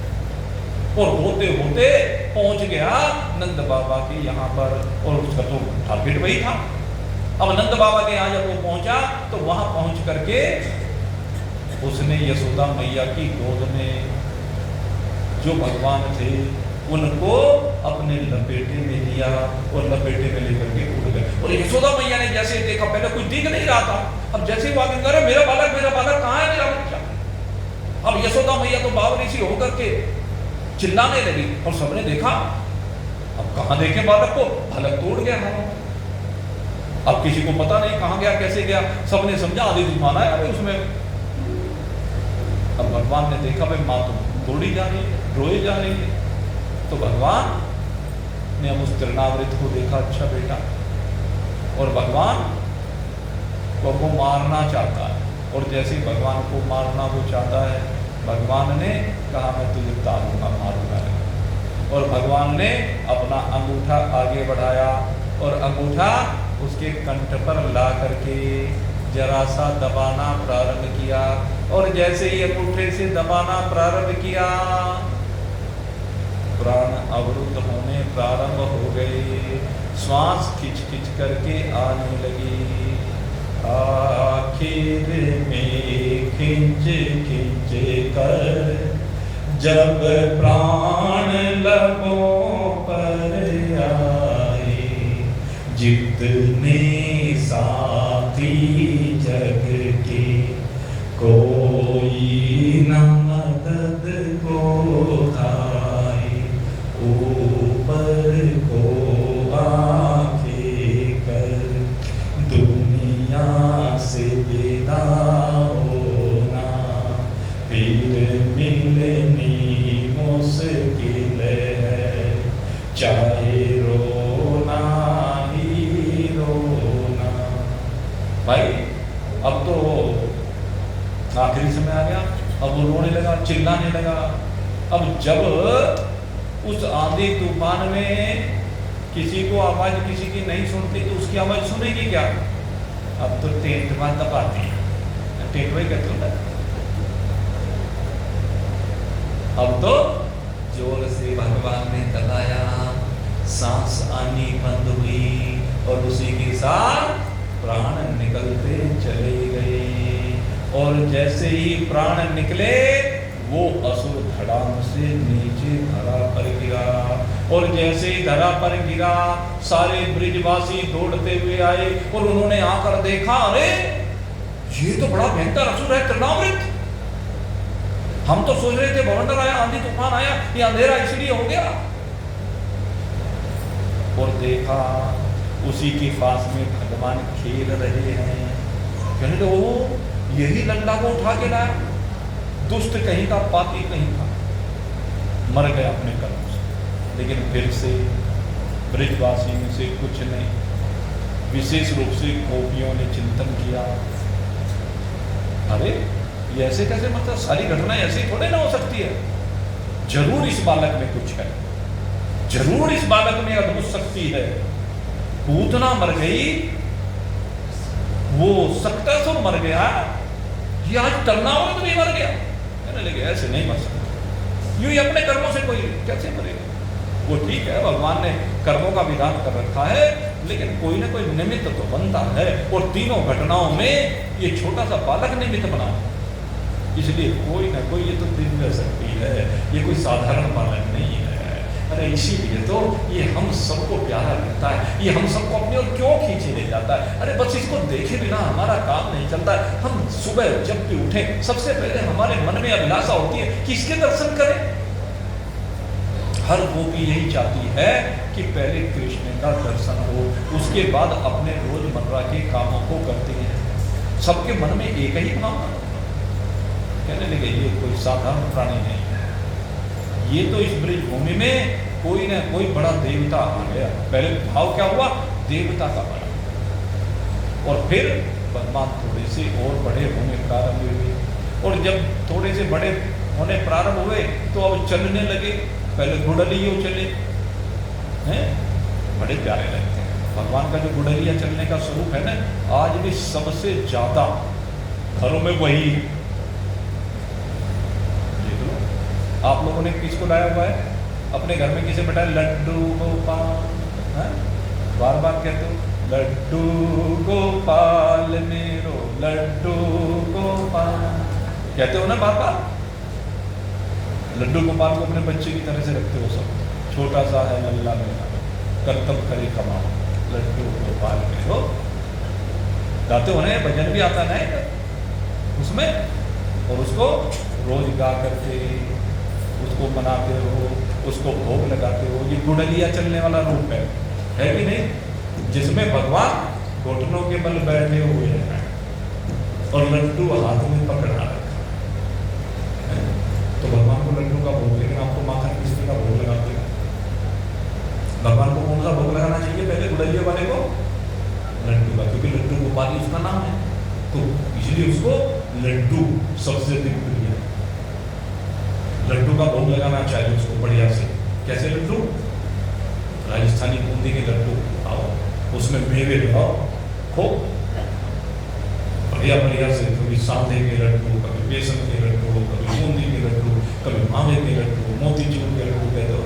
A: और होते होते पहुंच गया नंद बाबा के यहाँ पर, और उसका तो टारगेट वही था। अब नंद बाबा के यहाँ जब वो पहुंचा तो वहां पहुंच करके उसने यशोदा मैया की गोद में जो भगवान थे उनको अपने लपेटे में लिया, और लपेटे में लेकर के उड़ गए। और यशोदा मैया ने जैसे देखा, पहले कुछ दिख नहीं रहा था, अब जैसे ही वाकिंग करे, मेरा बालक कहाँ है, मेरा बच्चा। अब यशोदा मैया तो बावरी सी होकर के चिल्लाने लगी, और सबने देखा, अब कहां देखे बालक को, बालक तोड़ गया हवा। अब किसी को पता नहीं कहां गया, कैसे गया, सबने समझा आधी तूफान आया उसमें। अब भगवान ने देखा भाई माँ तो तोड़ी जा रही है, रोए जा रही है, तो भगवान ने अब उस तृणावृत को देखा, अच्छा बेटा, और भगवान को वो मारना चाहता है, और जैसे ही भगवान को मारना वो चाहता है, भगवान ने कहा मैं तुझे तारूंगा, मारूंगा नहीं। और भगवान ने अपना अंगूठा आगे बढ़ाया, और अंगूठा उसके कंठ पर ला करके जरा सा दबाना प्रारंभ किया, और जैसे ही अंगूठे से दबाना प्रारंभ किया, प्राण अवरुद्ध होने प्रारंभ हो गए, श्वास खिंच खिंच करके आने लगी। आखिर में खिंच खिंच कर जब प्राण लबों पर आए, जितने साथी जग के कोई न मदद को आए, ऊपर को आंखें कर दुनिया से विदा होना, फिर मिलनी मुश्किल है, चाहे रोना ही रोना। भाई अब तो आखिरी समय आ गया, अब वो रोने लगा, चिल्लाने लगा। अब जब उस आंधी तूफान में किसी को आवाज किसी की नहीं सुनती तो उसकी आवाज सुनेगी क्या? अब तो टेंटवा तपाती है, टेंटवा ही कहते होता है। अब तो जोर से भगवान ने दबाया, सांस आनी बंद हुई और उसी के साथ प्राण निकलते चले गए। और जैसे ही प्राण निकले वो असुर धड़ाम से नीचे धरा पर गिरा। और जैसे ही धरा पर गिरा सारे ब्रिजवासी दौड़ते हुए आए और उन्होंने आकर देखा, अरे ये तो बड़ा भयंकर असुर है, तृणावृत। हम तो सोच रहे थे भवंडर आया, आंधी तूफान आया, ये अंधेरा इसलिए हो गया। और देखा उसी के पास में भगवान खेल रहे हैं। कहने तो वो यही लंडा को उठा के लाया, दुष्ट कहीं का, पापी कहीं का, मर गया अपने कर्म से। लेकिन फिर से ब्रिजवासी में से कुछ ने, विशेष रूप से गोपियों ने चिंतन किया, अरे ये ऐसे कैसे, मतलब सारी घटना ऐसे थोड़े ना हो सकती है, जरूर इस बालक में कुछ है, जरूर इस बालक में अद्भुत शक्ति है। पूतना मर गई, वो सक्तासुर मर गया, ये आज तृणावृत तो नहीं मर गया। कहने लगे ऐसे नहीं मर सकता, यूं ही अपने कर्मों से कोई कैसे मरेगा? वो ठीक है, भगवान ने कर्मों का विधान कर रखा है, लेकिन कोई ना कोई निमित्त तो बनता है। और तीनों घटनाओं में ये छोटा सा बालक निमित्त बना, इसलिए कोई ना कोई ये तो दिव्य शक्ति है, ये कोई साधारण बालक नहीं है। अरे इसीलिए तो ये हम सबको प्यारा लगता है, ये हम सबको अपनी ओर क्यों खींचे ले जाता है। अरे बस इसको देखे बिना हमारा काम नहीं चलता है। हम सुबह जब भी उठे सबसे पहले हमारे मन में अभिलाषा होती है कि इसके दर्शन करें। हर गोपी यही चाहती है कि पहले कृष्ण का दर्शन हो, उसके बाद अपने रोजमर्रा के कामों को करती है। सबके मन में एक ही भावना। कहने लगे ये कोई साधारण प्राणी नहीं है, ये तो इस ब्रिज भूमि में कोई ना कोई बड़ा देवता आ गया। पहले भाव क्या हुआ, देवता का बना, और फिर भगवान थोड़े से और बड़े होने प्रारंभ हुए। और जब थोड़े से बड़े होने प्रारंभ हुए तो अब चलने लगे। पहले गुड़लियों चले हैं, बड़े प्यारे लगते हैं। भगवान का जो गुड़लिया चलने का स्वरूप है ना, आज भी सबसे ज्यादा घरों में वही है। आप लोगों ने किसको लाया हुआ है अपने घर में? किसे बैठा? लड्डू गोपाल, बार बार कहते हो लड्डू गोपाल मेरो लड्डू गोपाल, कहते हो ना बार बार। लड्डू गोपाल को अपने बच्चे की तरह से रखते हो सब। छोटा सा है लल्ला मेरा, कर्तव्य करे कमाओ, लड्डू गोपाल मेरो, गाते हो ना, भजन भी आता है उसमें। और उसको रोज गा करके उसको मनाते हो, उसको भोग लगाते हो। ये गुड़लिया चलने वाला रूप है कि नहीं? जिसमें भगवान घुटनों के बल बैठे हुए हैं और लड्डू हाथ में पकड़ा रखा है। तो भगवान को लड्डू का भोग, लेकिन आपको माखन किसके का भोग लगाते हैं? भगवान को कौन सा भोग लगाना चाहिए पहले? गुड़लिया वाले को लड्डू का, क्योंकि लड्डू गोपाल उसका नाम है, तो इसलिए उसको लड्डू सबसे अधिक प्रिय है। लड्डू का भोग लगाना चाहिए उसको बढ़िया से। कैसे लड्डू? राजस्थानी बूंदी के लड्डू आओ, उसमें मेवे लगाओ खूब बढ़िया बढ़िया से, कभी सांधे के लड्डू, कभी बेसन के लड्डू, कभी बूंदी के लड्डू, कभी मावे के लड्डू, मोतीचूर के लड्डू कहते हो,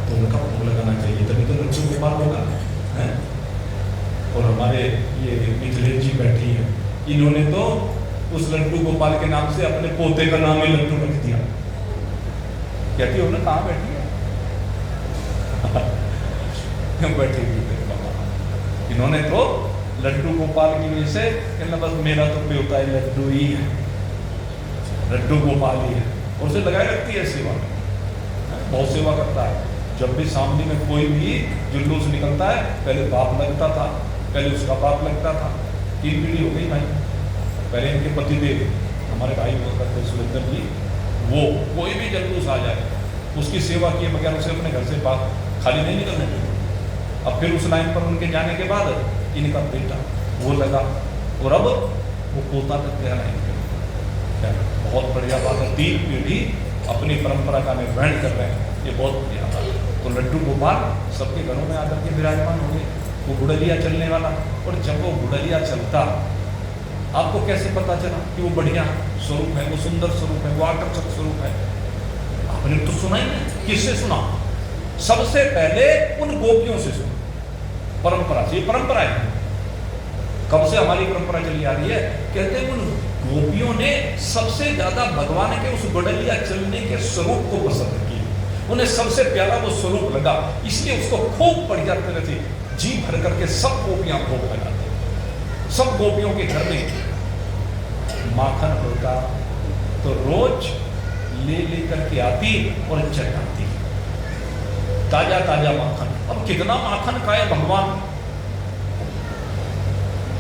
A: तो उनका भोग लगाना चाहिए, तभी तो लड्डू गोपाल होगा। और हमारे ये मिथिलेश जी बैठी है, इन्होंने तो उस लड्डू गोपाल के नाम से अपने पोते का नाम ही लड्डू रख दिया। कहती हो ना, कहाँ बैठी है? बैठी हुई थे बाबा। इन्होंने तो लड्डू गोपाल की वजह से कहना बस मेरा तो प्योता है लड्डू ही है, लड्डू गोपाल ही है, और उसे लगाए रखती है सेवा में, बहुत सेवा करता है। जब भी सामने में कोई भी जुलूस निकलता है, पहले बाप लगता था, पहले उसका बाप लगता था, 3 पीढ़ी हो गई भाई। पहले इनके पतिदेव हमारे भाई हुआ करते सुरेंद्र जी, वो कोई भी जलूस आ जाए उसकी सेवा किए बगैर उसे अपने घर से बाहर खाली नहीं निकलने देते। अब फिर उस लाइन पर उनके जाने के बाद इनका बेटा वो लगा और अब वो पोता तक क्या नहीं। बहुत बढ़िया बात है, 3 पीढ़ी अपनी परंपरा का निर्वहन कर रहे हैं, ये बहुत बढ़िया बात है। तो लड्डू गोपाल सबके घरों में आकर के विराजमान होंगे, वो गुड़लिया चलने वाला। और जब वो गुड़लिया चलता, आपको कैसे पता चला कि वो बढ़िया स्वरूप है, वो सुंदर स्वरूप है, वो आकर्षक स्वरूप है? आपने तो सुना ही नहीं। किससे सुना? सबसे पहले उन गोपियों से सुना, परंपरा से। ये परंपरा है, कब से हमारी परंपरा चली आ रही है। कहते हैं उन गोपियों ने सबसे ज्यादा भगवान के उस गुड़लिया चलने के स्वरूप को पसंद किया, उन्हें सबसे प्यारा वो स्वरूप लगा, इसलिए उसको खूब बढ़िया तरह से जी भर करके सब गोपियां भोग लगाते। सब गोपियों के घर में माखन होता तो रोज ले लेकर के आती और चटाती, ताजा ताजा माखन। अब कितना माखन खाए भगवान।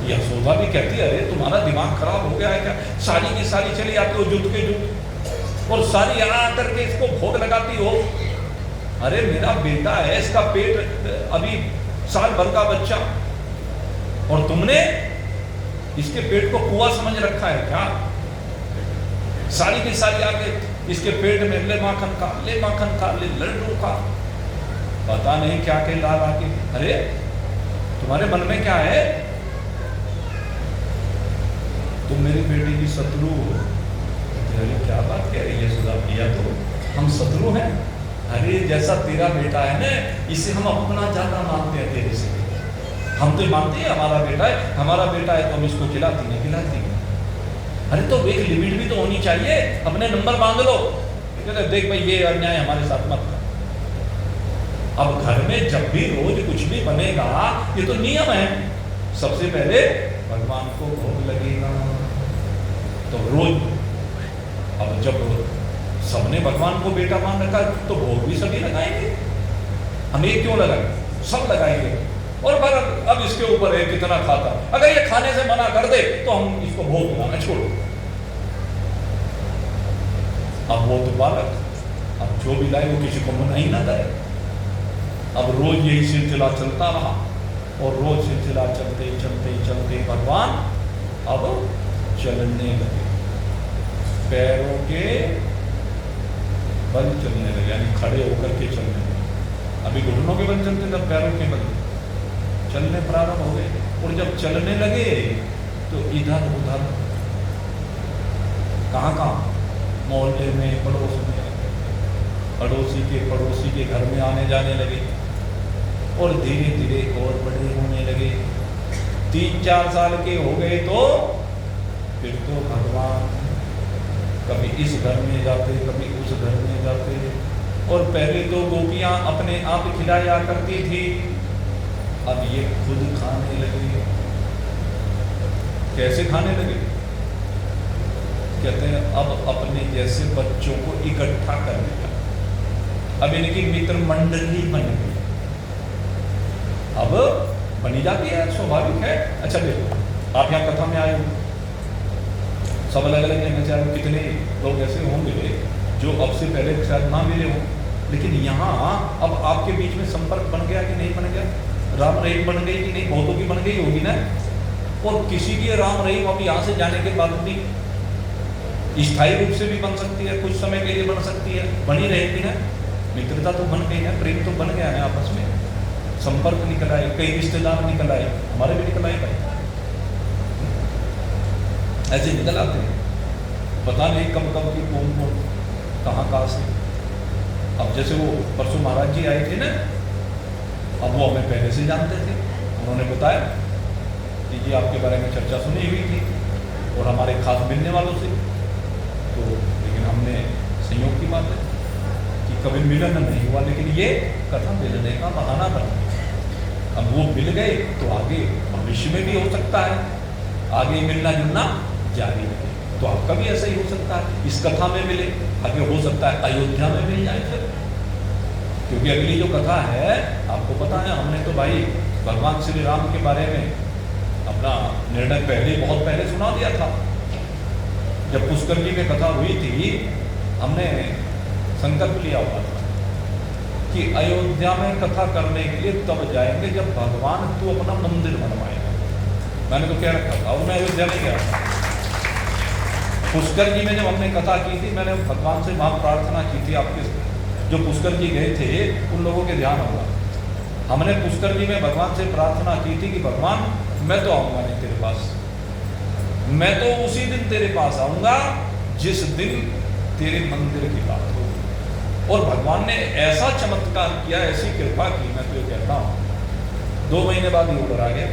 A: यशोदा भी कहती है, अरे तुम्हारा दिमाग खराब हो गया है क्या? सारी की सारी चली आती हो जुट के जुट, और सारी आकर के इसको भोग लगाती हो। अरे मेरा बेटा है, इसका पेट अभी साल भर का बच्चा, और तुमने इसके पेट को कुआं समझ रखा है क्या? सारी की सारी आके इसके पेट में ले माखन खा, ले माखन खा, ले लड्डू खा, पता नहीं क्या के ला ला के। अरे तुम्हारे मन में क्या है? तुम मेरी बेटी की शत्रु हो। अरे क्या बात कह रही है सुधा प्रिया, तो हम शत्रु हैं? अरे जैसा तेरा बेटा है ना, इसे हम अपना ज्यादा मानते हैं तेरे से। हम तो मानते हैं हमारा बेटा है, हमारा बेटा है तो हम इसको खिलाती नहीं खिलाती। अरे तो एक लिमिट भी तो होनी चाहिए, अपने नंबर मांग लो। कहते देख भाई ये अन्याय हमारे साथ मत कर। अब घर में जब भी रोज कुछ भी बनेगा, ये तो नियम है, सबसे पहले भगवान को भोग लगेगा। तो रोज अब जब सबने भगवान को बेटा मान रखा तो भोग भी सभी लगाएंगे। हम एक क्यों लगाएंगे? सब लगाएंगे। और पर अब इसके ऊपर है कितना खाता, अगर ये खाने से मना कर दे तो हम इसको भोग लगाना छोड़ो। अब वो तो बालक, अब जो भी लाए वो किसी को मना ही ना करे। अब रोज यही सिलसिला चलता रहा, और रोज सिलसिला चलते चलते चलते भगवान अब चलने लगे, पैरों के बल चलने लगे, यानी खड़े होकर के चलने लगे। अभी घुटनों के बल चलते, तब पैरों के बल चलने प्रारंभ हो गए। और जब चलने लगे तो इधर उधर कहाँ कहाँ, मोहल्ले में, पड़ोस में, पड़ोसी के घर में आने जाने लगे, और धीरे धीरे और बड़े होने लगे। 3-4 साल के हो गए तो फिर तो भगवान कभी इस घर में जाते, कभी उस घर में जाते। और पहले तो गोपियां अपने आप खिलाया करती थी, अब ये खुद खाने लगे। कैसे खाने लगे? कहते हैं अब अपने जैसे बच्चों को इकट्ठा कर लिया, अब इनकी मित्र मंडली बन गई। अब बनी जाती है, स्वाभाविक है। अच्छा देखो, आप यहाँ कथा में आए हो, सब अलग अलग जगह से आए, कितने लोग ऐसे होंगे जो अब से पहले शायद ना मिले हों, लेकिन यहाँ अब आपके बीच में संपर्क बन गया कि नहीं बन गया, राम रहीम बन गई कि नहीं? बहुतों की बन गई होगी ना। और किसी की राम रहीम अब यहाँ से जाने के बाद भी स्थायी रूप से भी बन सकती है, कुछ समय के लिए बन सकती है, बनी रहेगी ना। मित्रता तो बन गई ना, प्रेम तो बन गया है आपस में, संपर्क निकल आए, कई रिश्तेदार निकल आए, हमारे भी निकल आए भाई, ऐसे निकल आते हैं। पता नहीं कब कब की कौन कहाँ से। अब जैसे वो परसों महाराज जी आए थे ना, अब वो हमें पहले से जानते थे, उन्होंने बताया कि जी आपके बारे में चर्चा सुनी हुई थी और हमारे खास मिलने वालों से, तो लेकिन हमने संयोग की बात है कि कभी मिलन नहीं हुआ, लेकिन ये कथा मिलने का बहाना बन गया। अब वो मिल गए तो आगे भविष्य में भी हो सकता है, आगे मिलना जुलना जारी रहे। तो आपका भी ऐसा ही हो सकता है, इस कथा में मिले, आगे हो सकता है अयोध्या में मिल जाए फिर, क्योंकि अगली जो कथा है आपको पता है, हमने तो भाई भगवान श्री राम के बारे में अपना निर्णय पहले, बहुत पहले सुना दिया था। जब पुष्कर जी में कथा हुई थी हमने संकल्प लिया हुआ था कि अयोध्या में कथा करने के लिए तब जाएंगे जब भगवान तू अपना मंदिर बनवाएगा। मैंने तो कह रखा था और मैं अयोध्या नहीं गया था। पुष्कर जी में जब हमने कथा की थी, मैंने भगवान से वहाँ प्रार्थना की थी, आपके जो पुष्कर जी गए थे उन लोगों के ध्यान होगा। हमने पुष्कर जी में भगवान से प्रार्थना की थी कि भगवान मैं तो आऊँगा नहीं तेरे पास, मैं तो उसी दिन तेरे पास आऊँगा जिस दिन तेरे मंदिर की बात हो। और भगवान ने ऐसा चमत्कार किया, ऐसी कृपा की, मैं तो ये कहता हूँ 2 महीने बाद ही ऑर्डर आ गया।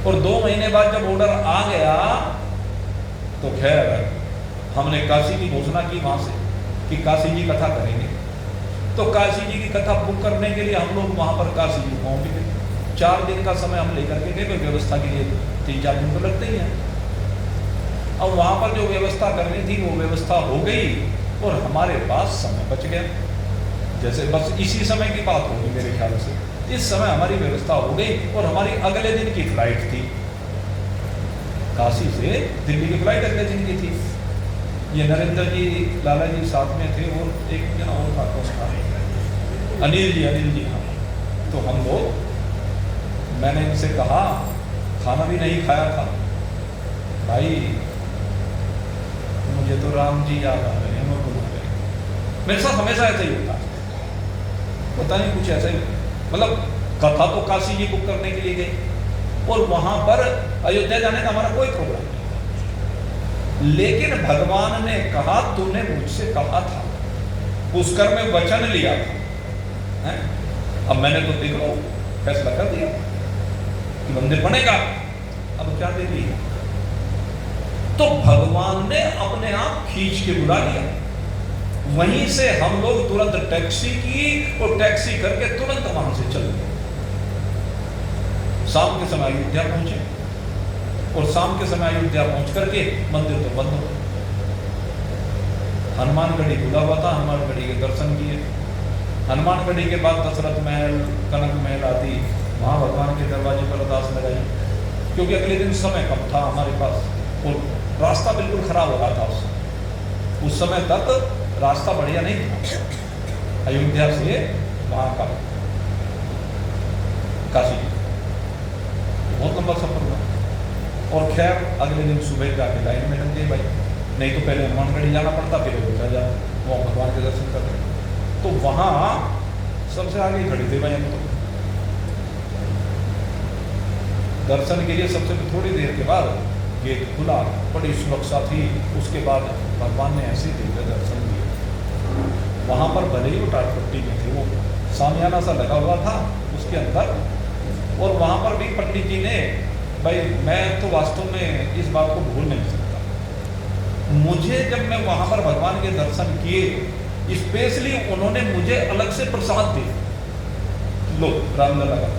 A: और 2 महीने बाद जब ऑर्डर आ गया तो खैर हमने काशी की घोषणा की वहां से कि काशी जी कथा करेंगे। तो काशी जी की कथा बुक करने के लिए हम लोग वहां पर काशी जी पहुंच गए। 4 दिन का समय हम लेकर के गए, व्यवस्था के लिए 3-4 दिन तो लगते ही हैं। अब वहां पर जो व्यवस्था करनी थी वो व्यवस्था हो गई और हमारे पास समय बच गया। जैसे बस इसी समय की बात होगी मेरे ख्याल से, इस समय हमारी व्यवस्था हो गई और हमारी अगले दिन की फ्लाइट थी। काशी से दिल्ली की फ्लाइट अगले दिन की थी। ये नरेंद्र जी, लाला जी साथ में थे और एक जना और था, कौन था, अनिल जी हाँ। तो हम लोग, मैंने इनसे कहा, खाना भी नहीं खाया था, भाई मुझे तो राम जी याद आ रहे हैं, मैं भूल गए। मेरे साथ हमेशा ऐसा ही होता है, पता नहीं कुछ ऐसा ही, मतलब कथा तो काशी जी बुक करने के लिए गए और वहां पर अयोध्या जाने का हमारा कोई प्रोग्राम नहीं था। लेकिन भगवान ने कहा तूने मुझसे कहा था, पुष्कर में वचन लिया था, है? अब मैंने तो देख लो फैसला कर दिया कि मंदिर बनेगा, अब क्या दे दिया। तो भगवान ने अपने आप खींच के बुला लिया। वहीं से हम लोग तुरंत टैक्सी की और टैक्सी करके तुरंत वहां से चल गए। शाम के समय अयोध्या पहुंचे और शाम के समय अयोध्या पहुंच करके मंदिर तो बंद हो। हनुमानगढ़ी खुला हुआ था, हनुमानगढ़ी के दर्शन किए। हनुमानगढ़ी के बाद दशरथ महल, कनक महल आदि, वहां भगवान के दरवाजे पर अरदास लगाई, क्योंकि अगले दिन समय कम था हमारे पास और रास्ता बिल्कुल खराब हो रहा था। उस समय तक रास्ता बढ़िया नहीं था अयोध्या से वहां का काशी, बहुत लंबा सफर हुआ। और खैर अगले दिन सुबह जाके लाइन में लग गए भाई, नहीं तो पहले हनुमानगढ़ी जाना पड़ता, फिर अयोध्या जाओ, वहाँ भगवान के दर्शन करते। तो वहाँ सबसे आगे खड़े थे भाई हम तो, दर्शन के लिए सबसे थोड़ी देर के बाद गेट खुला, बड़ी सुरक्षा थी। उसके बाद भगवान ने ऐसे दिव्य दर्शन दिए। वहाँ पर भले ही वो टाटपट्टी में थे, वो सामियाना सा लगा हुआ था उसके अंदर, और वहाँ पर भी पंडित जी ने, भाई मैं तो वास्तव में इस बात को भूल नहीं सकता, मुझे जब मैं वहाँ पर भगवान के दर्शन किए, स्पेशली उन्होंने मुझे अलग से प्रसाद दिए, लो रामलला का।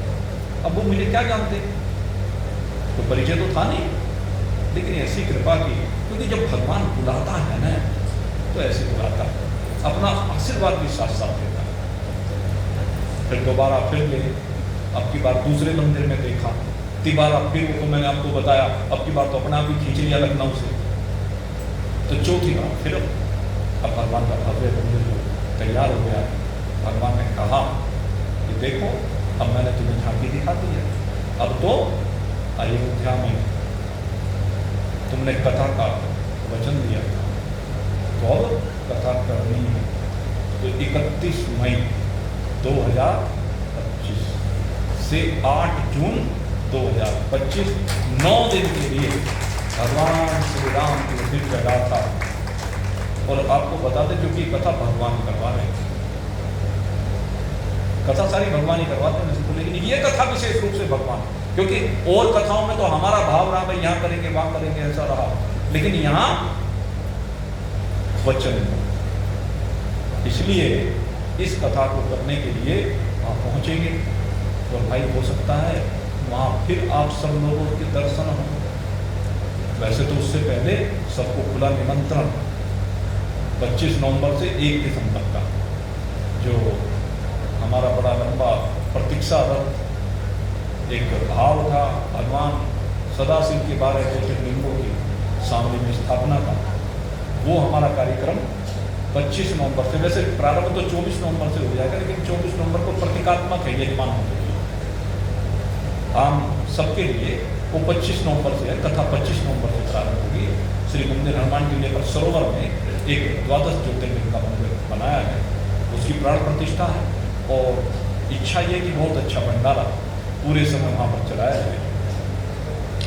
A: अब वो मुझे क्या जानते, तो परिचय तो था नहीं, लेकिन ऐसी कृपा की, क्योंकि जब भगवान बुलाता है ना तो ऐसे बुलाता है, अपना आशीर्वाद भी साथ साथ देता है। फिर दोबारा फिर ले, अब की बार दूसरे मंदिर में देखा, तिबारा फिर वो तो मैंने आपको बताया, अब की बार तो अपना भी खींच लिया लखनऊ से। तो चौथी बार फिर अब भगवान का भव्य मंदिर तैयार हो गया। भगवान ने कहा कि देखो अब मैंने तुम्हें झांकी दिखा दी है, अब तो अयोध्या में तुमने कथा का वचन दिया था, तो अब कथा करनी है। तो 31 मई 2025 से 8 जून 2025 9 दिन के लिए भगवान श्री राम की दिव्य गाथा। और आपको बता दें, क्योंकि कथा भगवान करवा रहे हैं, कथा सारी भगवान ही करवाते हैं, लेकिन ये कथा विशेष रूप से भगवान, क्योंकि और कथाओं में तो हमारा भाव रहा भाई यहाँ करेंगे वहां करेंगे ऐसा रहा, लेकिन यहाँ वचन, इसलिए इस कथा को करने के लिए वहां पहुंचेंगे। और भाई हो सकता है वहां फिर आप सब लोगों के दर्शन हो। वैसे तो उससे पहले सबको खुला निमंत्रण 25 नवंबर से 1 दिसंबर का, जो हमारा बड़ा लंबा प्रतीक्षारत एक भाव था, भगवान सदाशिव के 12 ज्योतिर्लिंगों की सामने में स्थापना का,
B: वो हमारा कार्यक्रम 25 नवंबर से, वैसे प्रारंभ तो 24 नवंबर से हो जाएगा, लेकिन 24 नवंबर को प्रतीकात्मक है यजमान होने के लिए आम सबके लिए। वो 25 नवंबर से है, कथा 25 नवंबर से प्रारंभ होगी। श्री मंदिर हनुमान टीले पर सरोवर में एक 12 ज्योतिर्लिंग का मंदिर बनाया है, उसकी प्राण प्रतिष्ठा है और इच्छा ये कि बहुत अच्छा भंडारा पूरे समय वहाँ पर चलाया जाए।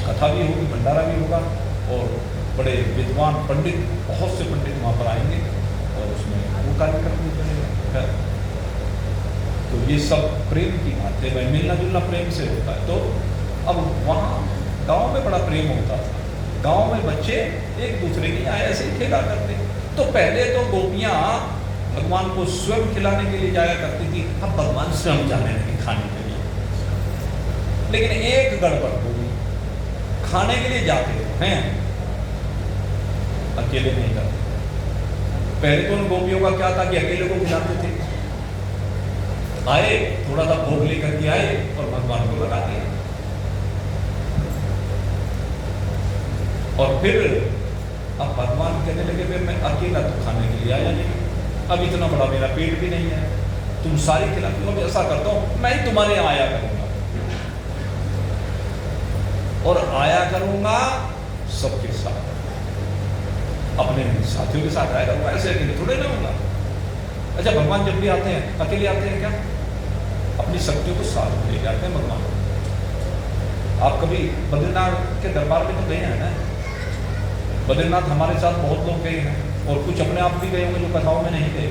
B: कथा भी होगी, भंडारा भी होगा और बड़े विद्वान पंडित, बहुत से पंडित वहाँ पर आएंगे और उसमें वो कार्यक्रम भी चलेगा। तो ये सब प्रेम की बात है, भाई मिलना जुलना प्रेम से होता है। तो अब वहाँ गांव में बड़ा प्रेम होता था, गांव में बच्चे एक दूसरे के यहाँ ऐसे ही खेला करते। तो पहले तो गोपियाँ भगवान को स्वयं खिलाने के लिए जाया करती थी, अब भगवान स्वयं जाने लगे खाने के लिए। लेकिन एक गड़बड़ हो गई, खाने के लिए जाते हैं अकेले नहीं जाते। पहले तो उन गोपियों का क्या था कि अकेले को खिलाते थे, आए थोड़ा सा भोग लेकर के आए और भगवान को लगा दिया। और फिर अब भगवान कहने लगे फिर मैं अकेला तो खाने के लिए आया नहीं, अब इतना बड़ा मेरा पेट भी नहीं है, तुम सारी खिलाते हो, ऐसा करता हूं मैं ही तुम्हारे यहाँ आया करूंगा और आया करूंगा सबके साथ, अपने साथियों के साथ आया करूंगा, ऐसे अकेले थोड़े ना होगा। अच्छा भगवान जब भी आते हैं अकेले आते हैं क्या? अपनी शक्तियों को साथ में ले जाते हैं भगवान। आप कभी बद्रीनाथ के दरबार में तो गए हैं ना? बद्रीनाथ हमारे साथ बहुत लोग गए हैं और कुछ अपने आप भी गए होंगे जो कथाओं में नहीं गए।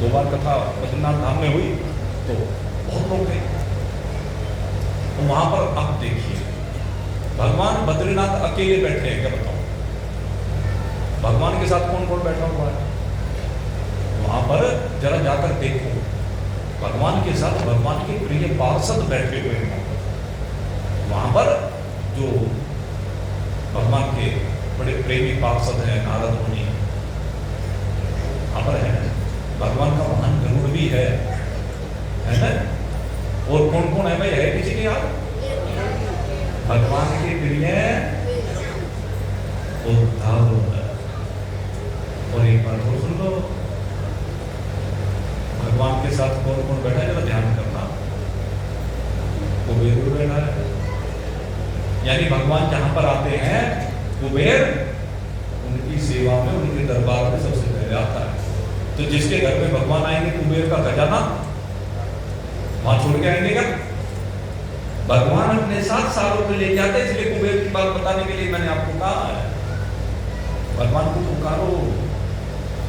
B: 2 बार कथा बद्रीनाथ धाम में हुई तो बहुत लोग गए। तो वहां पर आप देखिए भगवान बद्रीनाथ अकेले बैठे हैं क्या? बताओ भगवान के साथ कौन कौन बैठा हुआ है वहां पर? जरा जाकर देखो, भगवान के साथ भगवान के प्रिय पार्षद बैठे हुए हैं वहां पर, जो भगवान के बड़े प्रेमी पार्षद हैं, नारद मुनि वहां पर है। भगवान का वाहन गरुड़ भी है ना? और कौन कौन है भाई, है किसी के याद? भगवान के प्रिय उद्धव। और एक बार और सुन लो, भगवान के साथ कौन कौन बैठा है, जरा ध्यान करना। कुबेर भी बैठा है, यानी भगवान जहां पर आते हैं कुबेर उनकी सेवा में, उनके दरबार में सबसे पहले आता है। तो जिसके घर में भगवान आएंगे कुबेर का खजाना वहां छोड़ के आएंगे क्या? भगवान अपने साथ सालों में ले जाते हैं, इसलिए कुबेर की बात बताने के लिए मैंने आपको कहा है भगवान को पुकारो।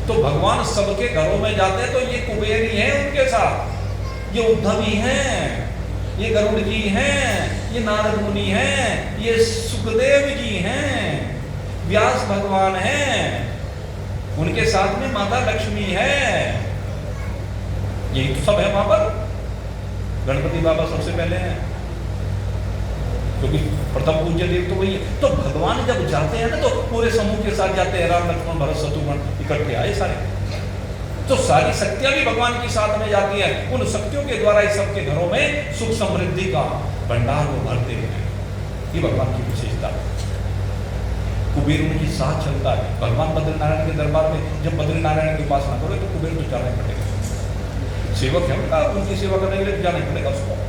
B: तो भगवान सबके घरों में जाते हैं, तो ये कुबेर ही है उनके साथ, ये उद्धव ही हैं, ये गरुड़ जी हैं, ये नारद मुनि हैं, ये सुखदेव जी हैं, व्यास भगवान हैं, उनके साथ में माता लक्ष्मी है, यही तो सब है वहां पर। गणपति बाबा सबसे पहले हैं क्योंकि प्रथम पूज्य देव तो वही है। तो भगवान जब जाते हैं ना तो पूरे समूह के साथ जाते हैं, राम लक्ष्मण भरत शत्रुघ्न इकट्ठे आए सारे, तो सारी शक्तियां भी भगवान के साथ में जाती है। उन शक्तियों के द्वारा इस सबके घरों में सुख समृद्धि का भंडार वो भरते हैं। ये भगवान की विशेषता। कुबेर उनकी साथ चलता है। भगवान बद्रीनारायण के दरबार में जब बद्रीनारायण की उपासना करो तो कुबेर तो जाना पड़ेगा, सेवक है उनका, उनकी सेवा करने के लिए जाना पड़ेगा उसको।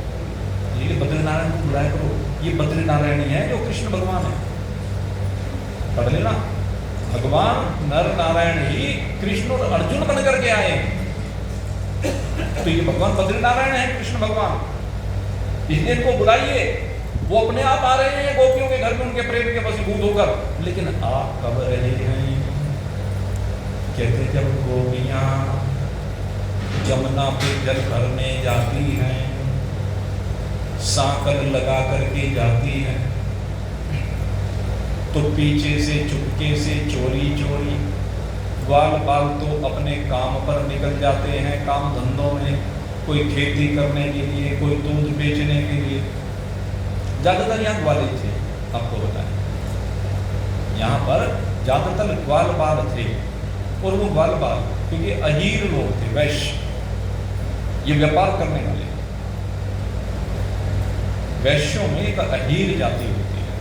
B: ये बद्रीनारायण को बुलाया करो, ये बद्रीनारायण ही है जो कृष्ण भगवान है। पढ़ लेना, भगवान नर नारायण ही कृष्ण और अर्जुन बन करके आए। तो ये भगवान बद्रीनारायण है, कृष्ण भगवान, इसलिए इनको बुलाइए। वो अपने आप आ रहे हैं गोपियों के घर में उनके प्रेम के वशीभूत होकर। लेकिन आप कब रहे हैं? कहते जब गोपियां जमुना पे जल भरने जाती हैं, सांकर लगा करके जाती हैं, तो पीछे से चुपके से चोरी चोरी ग्वाल बाल तो अपने काम पर निकल जाते हैं, काम धंधों में, कोई खेती करने के लिए, कोई दूध बेचने के लिए। ज्यादातर यहाँ ग्वाले थे, आपको बताएं, यहाँ पर ज्यादातर ग्वाल बाल थे। और वो ग्वाल बाल क्योंकि अहीर लोग थे, वैश्य, ये व्यापार करने वाले। वैश्यों में एक अहीर जाति होती है,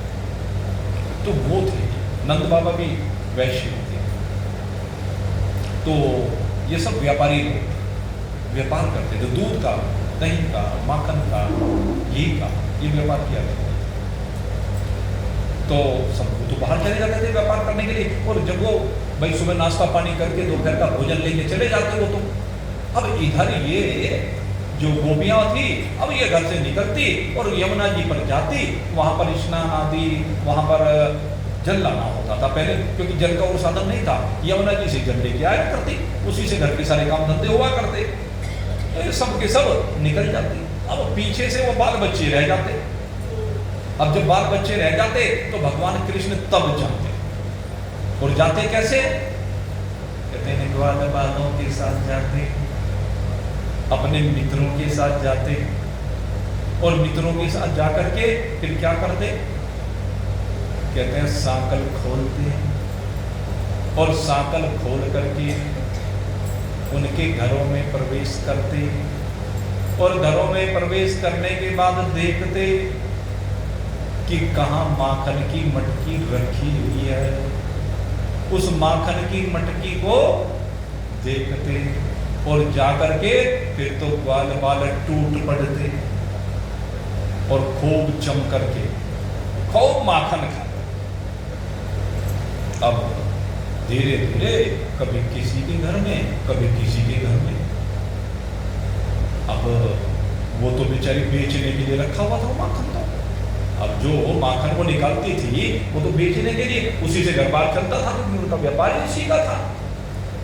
B: तो वो थे। नंद बाबा भी वैश्य थे, तो ये सब व्यापारी लोग व्यापार करते थे, दूध का, दही का, माखन का, घी का, ये व्यापार किया करते थे। तो सब तो बाहर चले जाते थे व्यापार करने के लिए, और जब वो भाई सुबह नाश्ता पानी करके दोपहर का भोजन लेके चले जाते वो तो। अब इधर ये जो गोपियाँ थी, अब ये घर से निकलती और यमुना जी पर जाती, वहाँ पर स्नान आदि, वहाँ पर जल लाना होता था पहले, क्योंकि जल का वो साधन नहीं था। यमुना जी से जल लेके आया करती, उसी से घर के सारे काम धंधे हुआ करते, तो ये सब के सब निकल जाते। अब पीछे से वो बाल बच्चे रह जाते। अब जब बाल बच्चे रह जाते तो भगवान कृष्ण तब जाते, और जाते कैसे? कहते हैं ग्वाल बालों के साथ जाते, अपने मित्रों के साथ जाते, और मित्रों के साथ जाकर के फिर क्या करते? कहते हैं साकल खोलते, और साकल खोल करके उनके घरों में प्रवेश करते, और घरों में प्रवेश करने के बाद देखते कि कहाँ माखन की मटकी रखी हुई है। उस माखन की मटकी को देखते और जाकर के फिर तो ग्वाल बाल टूट पड़ते और खूब जम करके खूब माखन खाते। अब धीरे धीरे कभी किसी के घर में, कभी किसी के घर में। अब वो तो बेचारी बेचने के लिए रखा हुआ था माखन तो। अब जो माखन को निकालती थी वो तो बेचने के लिए, उसी से घर बार चलता था, क्योंकि उनका व्यापार ही इसी का था।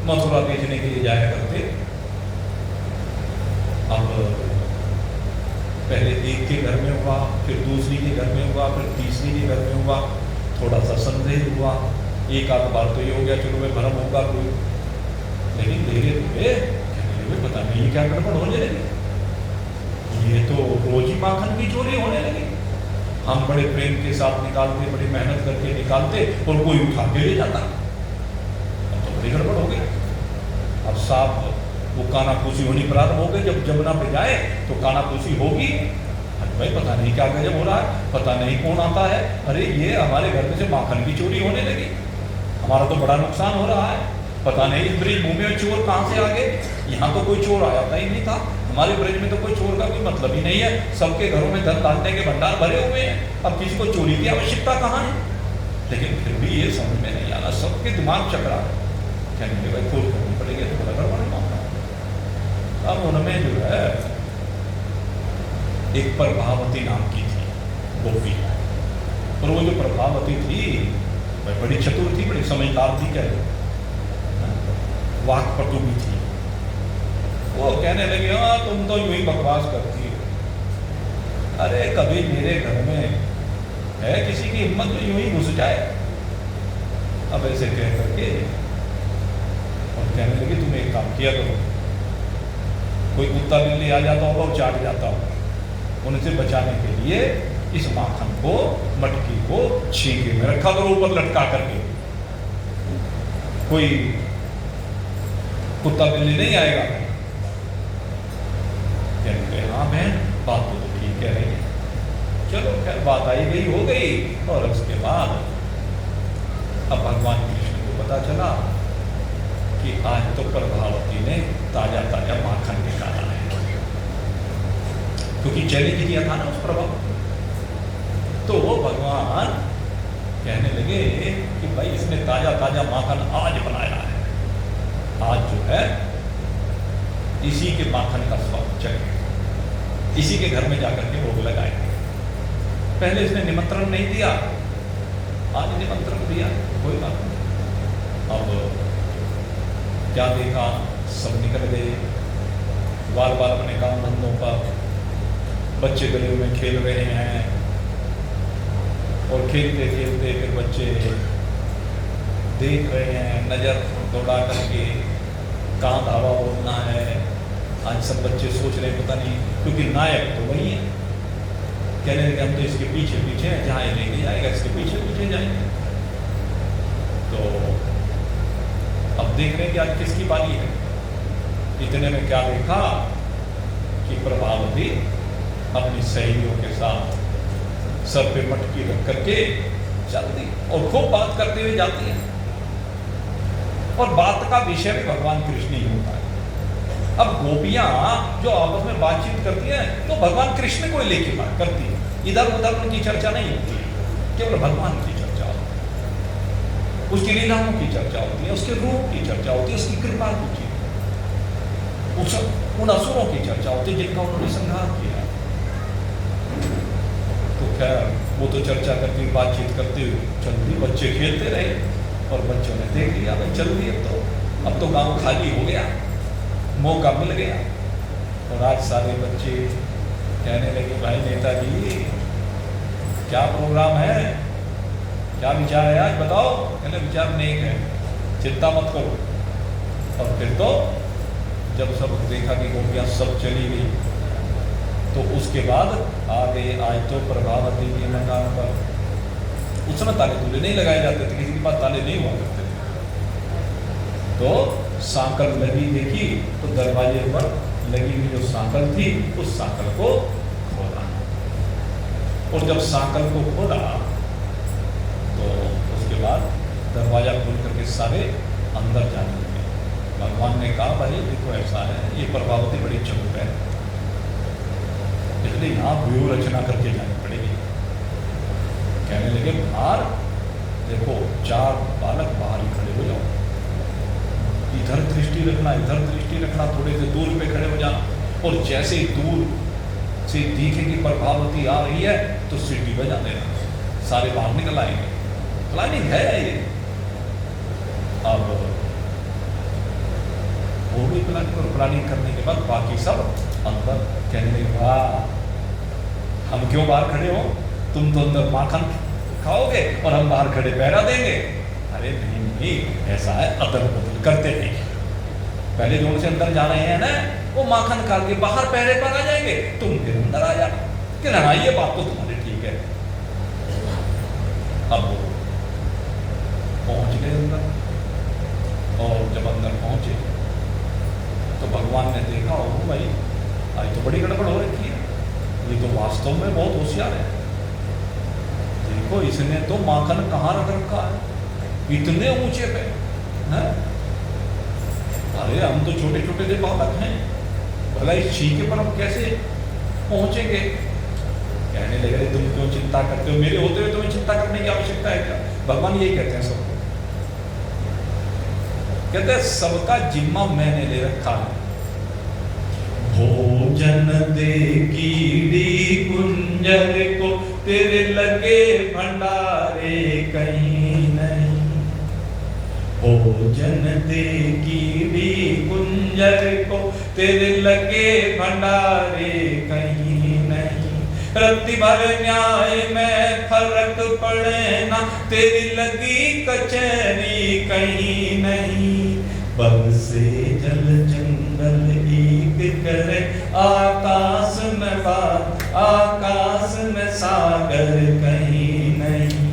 B: मथुरा बेचने के लिए जाया करते। अब पहले एक के घर में हुआ, फिर दूसरी के घर में हुआ, फिर तीसरी के घर में हुआ, थोड़ा सा संदेह हुआ। एक आध बार तो ये हो गया चलो भाई भरम होगा कोई, लेकिन धीरे धीरे पता नहीं क्या गड़बड़ होने लगी। ये तो रोज ही माखन की चोरी होने लगी। हम बड़े प्रेम के साथ निकालते, बड़ी मेहनत करके निकालते, और कोई उठा के ले जाता। अब तो बड़ी गड़बड़ हो गई। अब साहब वो कानाफूसी होनी प्रारंभ हो गई। जब जमुना पे जाए तो कानाफूसी होगी, भाई पता नहीं क्या गजब हो रहा है, पता नहीं कौन आता है, अरे ये हमारे घर में से माखन की चोरी होने लगी, हमारा तो बड़ा नुकसान हो रहा है, पता नहीं इस ब्रिज भूमि में चोर कहाँ से आ गए। यहाँ तो कोई चोर आया ही नहीं था, हमारे ब्रिज में तो कोई चोर का कोई मतलब ही नहीं है, सबके घरों में धन धान्य के भंडार भरे हुए हैं, अब किसी को चोरी की आवश्यकता कहाँ है। लेकिन फिर भी ये समझ में नहीं आना, सबके दिमाग चकरा कहने भाई खोज करनी पड़ेगी, तो बड़ा गड़बड़ मामला। अब उनमें जो है एक प्रभावती नाम की थी गोपी, और वो जो प्रभावती थी भाई बड़ी चतुर थी, बड़ी समझदार थी, क्या वाक्पटु भी थी। वो कहने लगी हाँ तुम तो यूं ही बकवास करती हो, अरे कभी मेरे घर में है किसी की हिम्मत में यूं ही घुस जाए। अब ऐसे कह करके और कहने लगी तुम एक काम किया करो, कोई कुत्ता बिल्ली आ जाता होगा और चाट जाता होगा, उनसे बचाने के लिए इस माखन को, मटकी को छींके में रखा करो, ऊपर लटका करके, कोई कुत्ता बिल्ली नहीं आएगा। कहते हाँ बहन बात तो ठीक कह रही है। चलो खैर बात आई गई हो गई, और उसके बाद अब भगवान कृष्ण को पता चला कि आज तो प्रभावती ने ताजा ताजा माखन निकाला है, क्योंकि चैलेंज किया था ना उस प्रभाव। तो वो भगवान कहने लगे कि भाई इसने ताजा ताजा माखन आज बनाया है, आज जो है इसी के माखन का स्वाद चलेगा, इसी के घर में जाकर के भोग लगाएंगे। पहले इसने निमंत्रण नहीं दिया, आज निमंत्रण दिया, कोई बात नहीं। अब क्या देखा, सब निकल गए बार बार अपने काम धंधों पर, बच्चे गलियों में खेल रहे हैं, और खेलते खेलते फिर बच्चे देख रहे हैं, नज़र दौड़ा करके कहाँ धावा बोलना है। आज सब बच्चे सोच रहे हैं पता नहीं, क्योंकि नायक तो वही है, कहने लगे हम तो इसके पीछे पीछे हैं, जहाँ ये लेके जाएगा इसके पीछे पीछे जाएंगे। तो अब देख रहे हैं कि आज किसकी बारी है। इतने में क्या देखा कि प्रभावती अपनी सहेलियों के साथ सर पे मटकी रख करके चल दी, और खूब बात करते हुए जाती है। और बात का विषय भी भगवान कृष्ण ही होता है। अब गोपियां जो आपस में बातचीत करती हैं तो भगवान कृष्ण को ही लेके बात करती है, इधर उधर उनकी चर्चा नहीं होती है, केवल भगवान की चर्चा होती है, उसकी लीलाओं की चर्चा होती है, उसके रूप की चर्चा होती है, उसकी कृपा की, उन असुरों की चर्चा होती है जिनका उन्होंने संहार किया। तो खैर वो तो चर्चा करती बातचीत करते चलती, बच्चे खेलते रहे और बच्चों ने देख लिया भाई चल रही अब तो गांव खाली हो गया, मौका मिल गया। और आज सारे बच्चे कहने लगे भाई नेताजी क्या प्रोग्राम है, क्या विचार है आज बताओ। कहने विचार नेक है, चिंता मत करो। और फिर तो जब सब देखा कि गोपियां सब चली गई तो उसके बाद आगे आए तो प्रभावती के मकान पर, उस समय ताले तूले नहीं लगाए जाते थे, किसी के पास ताले नहीं हुआ करते थे। तो सांकल लगी देखी तो दरवाजे पर लगी हुई जो सांकल थी उस सांकल को खोला, और जब सांकल को खोला तो उसके बाद दरवाजा खोल करके सारे अंदर जाने लगे। भगवान ने कहा भाई देखो ऐसा है, ये प्रभावती बड़ी चतुर है, इसलिए यहाँ व्यूह रचना करके जानी पड़ेगी। कहने लगे बाहर देखो 4 बालक बाहर ही खड़े हो जाओ, इधर दृष्टि रखना इधर दृष्टि रखना, थोड़े से दूर पे खड़े हो जाना, और जैसे ही दूर से दिखे कि प्रभावती आ रही है तो सीटी बजा देना, सारे बाहर निकल आएंगे। प्लानिंग है ये। अब वो भी प्लानिंग, और प्लानिंग करने के बाद बाकी सब अंदर कहने लगे वाह हम क्यों बाहर खड़े हो, तुम तो अंदर माखन खाओगे और हम बाहर खड़े पहरा देंगे। अरे नहीं ऐसा है, अदल बदल करते नहीं, पहले जो उनसे अंदर जा रहे हैं ना वो माखन खा के बाहर पहरे पर आ जाएंगे, तुम फिर अंदर आ जाना कि ना, ये बात तो तुम्हारी ठीक है। अब पहुंच गए अंदर, और जब अंदर पहुंचे तो भगवान ने देखा ओ भाई आज तो बड़ी गड़बड़ हो रखी है, ये तो वास्तव में बहुत होशियार है, देखो इसने तो माखन कहाँ रख रखा है इतने ऊंचे पे है? अरे हम तो छोटे छोटे से बालक हैं, भला इस छीके पर हम कैसे पहुंचेंगे। कहने लगे तुम क्यों चिंता करते हो, मेरे होते हुए तुम्हें चिंता करने की आवश्यकता है क्या। भगवान यही कहते हैं सबको, कहते हैं सबका जिम्मा मैंने ले रखा है। भोजन दे कीड़ी कुंजर को तेरे लगे भंडारे कहीं नहीं, भोजन दे कीड़ी कुंजर को तेरे लगे भंडारे कहीं नहीं, रत्ती भर न्याय में फर्क पड़े ना तेरी लगी कचहरी कहीं नहीं, बरसे जल जंगल एक करे आकाश में बात आकाश में सागर कहीं नहीं,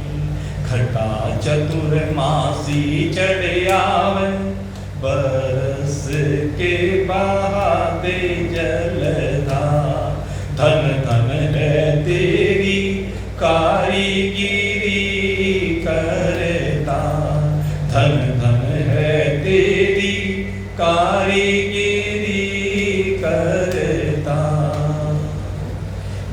B: घटा चतुर मासी चढ़ आवे बरस के बहाते जलधार, धन धन है तेरी कारीगिरी करता, धन धन है तेरी कारीगिरी करता,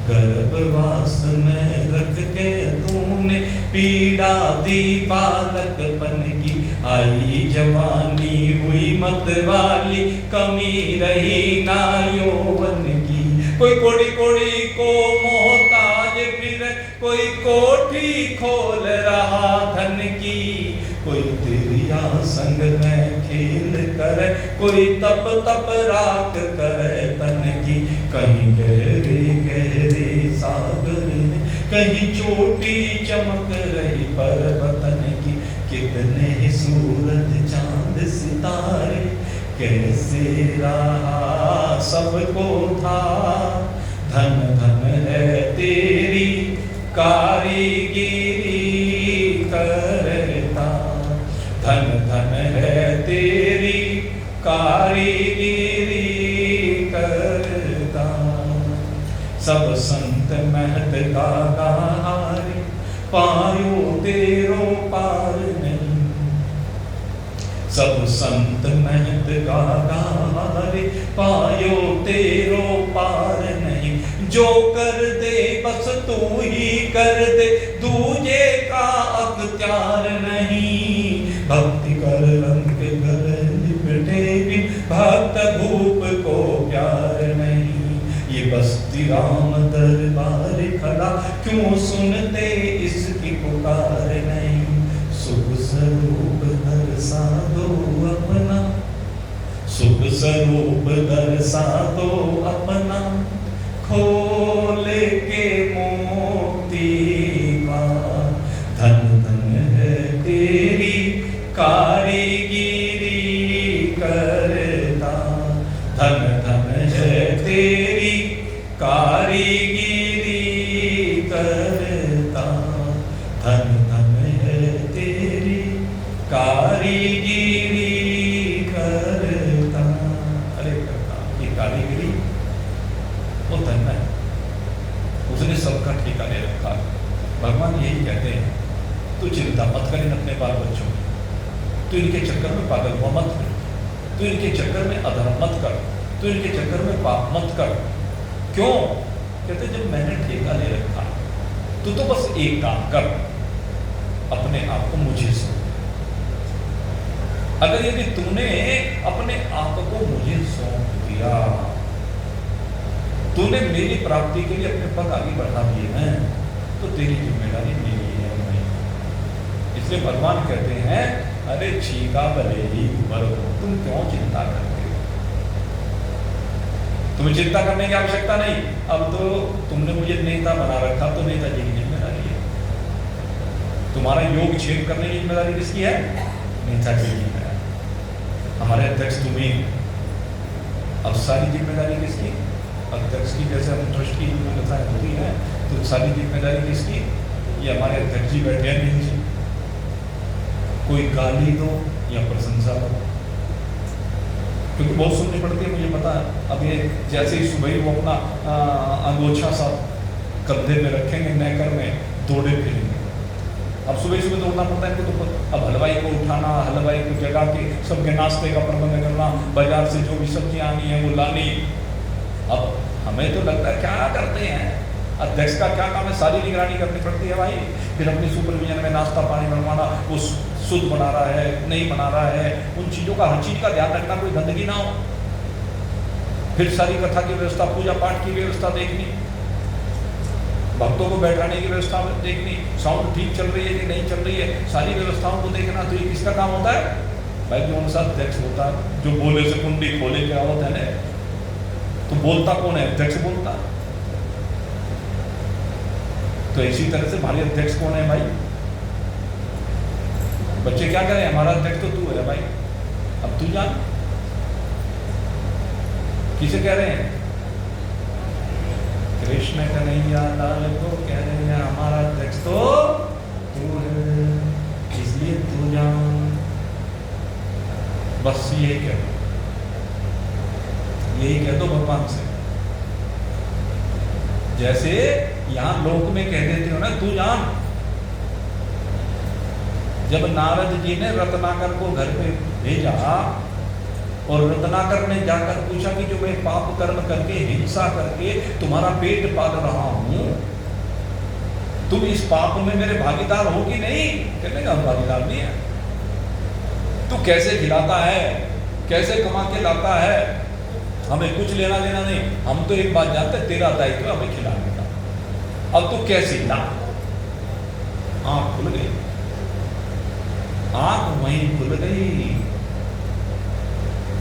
B: गर्भवास में रख के तूने पीड़ा दी बालकपन की, आई जवानी हुई मत वाली कमी रही ना यौवन की, कोई कोड़ी कोड़ी को मोहताज फिर कोई कोठी खोल रहा धन की, कोई तेरिया संग में खेल करे कोई तप तप राख करे तन की, कहीं गहरे गहरे सागर में कहीं चोटी चमक रही पर्वतन की, कितने सूरज चांद सितारे कैसे रहा सबको था, धन धन है तेरी कारीगिरी करता, धन धन है तेरी कारीगिरी करता, सब संत महत का गाहारे पायो तेरो पार नहीं,
A: सब संत महत गारे, पायो तेरो पार नहीं। जो कर दे बस तू ही कर दे, दूजे का अख्तियार नहीं। भक्ति कर रंग गले लिपटे भी, भक्त भूप को प्यार नहीं। ये बस्ती राम दरबार खड़ा, क्यों सुनते इसकी पुकार नहीं। सुख स्वरूप दर्शा दो अपना, सुख स्वरूप दर्शा दो अपना, खोल के मोती का। धन धन है तेरी कारीगिरी करता, धन धन है तेरी कारीगिरी करता, धन धन है तेरी कारीगिरी करता। अरे करता, ये कारीगिरी वो धन है, उसने सबका ठेका ले रखा। भगवान यही कहते हैं, तू चिंता मत कर इन अपने बाल बच्चों की, तू इनके चक्कर में पागल हुआ मत कर, तू इनके चक्कर में अधर्म मत कर, तू इनके चक्कर में पाप मत कर। क्यों? कहते जब मैंने ठेका ले रखा, तू तो बस एक काम कर, अपने आप को मुझे सौंप। अगर यदि तूने अपने आप को मुझे सौंप दिया, तूने मेरी प्राप्ति के लिए अपने पग आगे बढ़ा दिए हैं, तो तेरी जिम्मेदारी मेरी है। इसलिए भगवान कहते हैं, अरे छीका भले ही मरो, तुम क्यों चिंता करते हो? तुम्हें चिंता करने की आवश्यकता नहीं। अब तो तुमने मुझे नेता बना रखा, तो नेताजी की जिम्मेदारी है। तुम्हारा योग छेद करने की जिम्मेदारी किसकी है? नेताजी की है। हमारे अध्यक्ष तुम्हें, अब सारी जिम्मेदारी किसकी? अध्यक्ष की। जैसे हम ट्रस्ट की व्यवस्था होती है, तो सारी जिम्मेदारी किसकी? ये हमारे अध्यक्ष जी बैठे हैं नीचे, कोई गाली दो या प्रशंसा दो, क्योंकि बहुत सुननी पड़ती है, मुझे पता है। अब ये जैसे ही सुबह वो अपना अंगोछा सा कंधे पे रखेंगे, नेकर में दौड़े फिरेंगे। अब सुबह सुबह दौड़ना पड़ता है इनको, तो अब हलवाई को उठाना, हलवाई को जगा के सबके नाश्ते का प्रबंध करना, बाजार से जो भी सब्जियां आनी है वो लानी। अब हमें तो लगता है क्या करते हैं, अध्यक्ष का क्या काम है? सारी निगरानी करनी पड़ती है भाई। फिर अपनी सुपरविजन में नाश्ता पानी बनवाना, वो शुद्ध बना रहा है नहीं बना रहा है, उन चीजों का, हर चीज का ध्यान रखना, कोई गंदगी ना हो। फिर सारी कथा की व्यवस्था, पूजा पाठ की व्यवस्था देखनी, भक्तों को बैठाने की व्यवस्था देखनी, साउंड ठीक चल रही है कि नहीं चल रही है, सारी व्यवस्थाओं को देखना। तो ये किसका काम होता है भाई? कौन सा अध्यक्ष होता है जो बोले से कुंडी खोले क्या होता है ना? तो बोलता कौन है? अध्यक्ष बोलता। तो इसी तरह से हमारे अध्यक्ष कौन है भाई? बच्चे क्या करें, हमारा अध्यक्ष तो तू है भाई, अब तू जान। किसे कह रहे हैं? कृष्ण कन्हैया लाल को कह रहे हैं, हमारा अध्यक्ष तो तू है, इसलिए तू जान। बस ये कह दो, यही कह दो भगवान से। जैसे यहां लोक में कह देते हो ना, तू जान। जब नारद जी ने रत्नाकर को घर पे भेजा और रत्नाकर ने जाकर पूछा कि जो मैं पाप कर्म करके, हिंसा करके तुम्हारा पेट पाल रहा हूं, तुम इस पाप में मेरे भागीदार हो कि नहीं? कहने का भागीदार नहीं है। तू कैसे खिलाता है, कैसे कमा के लाता है, हमें कुछ लेना देना नहीं। हम तो एक बात जानते हैं, तेरा दायित्व हमें खिलाने का। अब तू कैसे ला? आंख खुल गई, आंख वहीं खुल गई।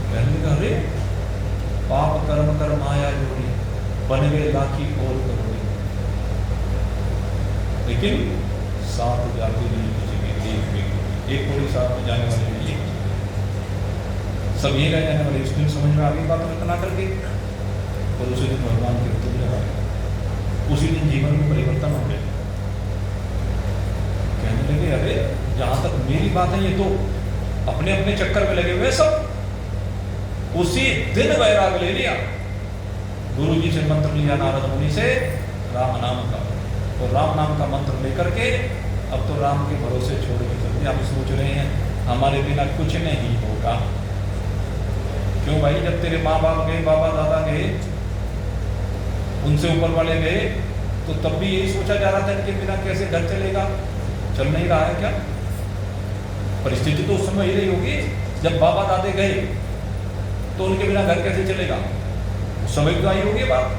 A: कहने लगा, अरे पाप कर्म कर माया जोड़ी, बन गए लाखी और करोड़ी। लेकिन साथ जाते नहीं किसी के, एक कोई साथ में जाने वाले नहीं, सब ये रह जाने वाले। इसलिए समझ में आ गई बात में इतना करके, और उसी दिन भगवान के तुम लगा, उसी दिन जीवन में परिवर्तन हो गया। कहने लगे, अरे जहां तक मेरी बात है, ये तो अपने अपने चक्कर में लगे हुए सब। उसी दिन वैराग ले लिया, गुरु जी से मंत्र लिया नारद मुनि से राम नाम का, और राम नाम का मंत्र लेकर के अब तो राम के भरोसे छोड़ के चलते। आप सोच रहे हैं
B: हमारे बिना कुछ नहीं होगा। क्यों भाई, जब तेरे माँ बाप गए, बाबा दादा गए, उनसे ऊपर वाले गए, तो तब भी यही सोचा जा रहा था इनके बिना कैसे घर चलेगा। चल नहीं रहा है क्या? परिस्थिति तो उस समय ही रही होगी जब बाबा दादे गए, तो उनके बिना घर कैसे चलेगा? उस समय तो आई होगी बात,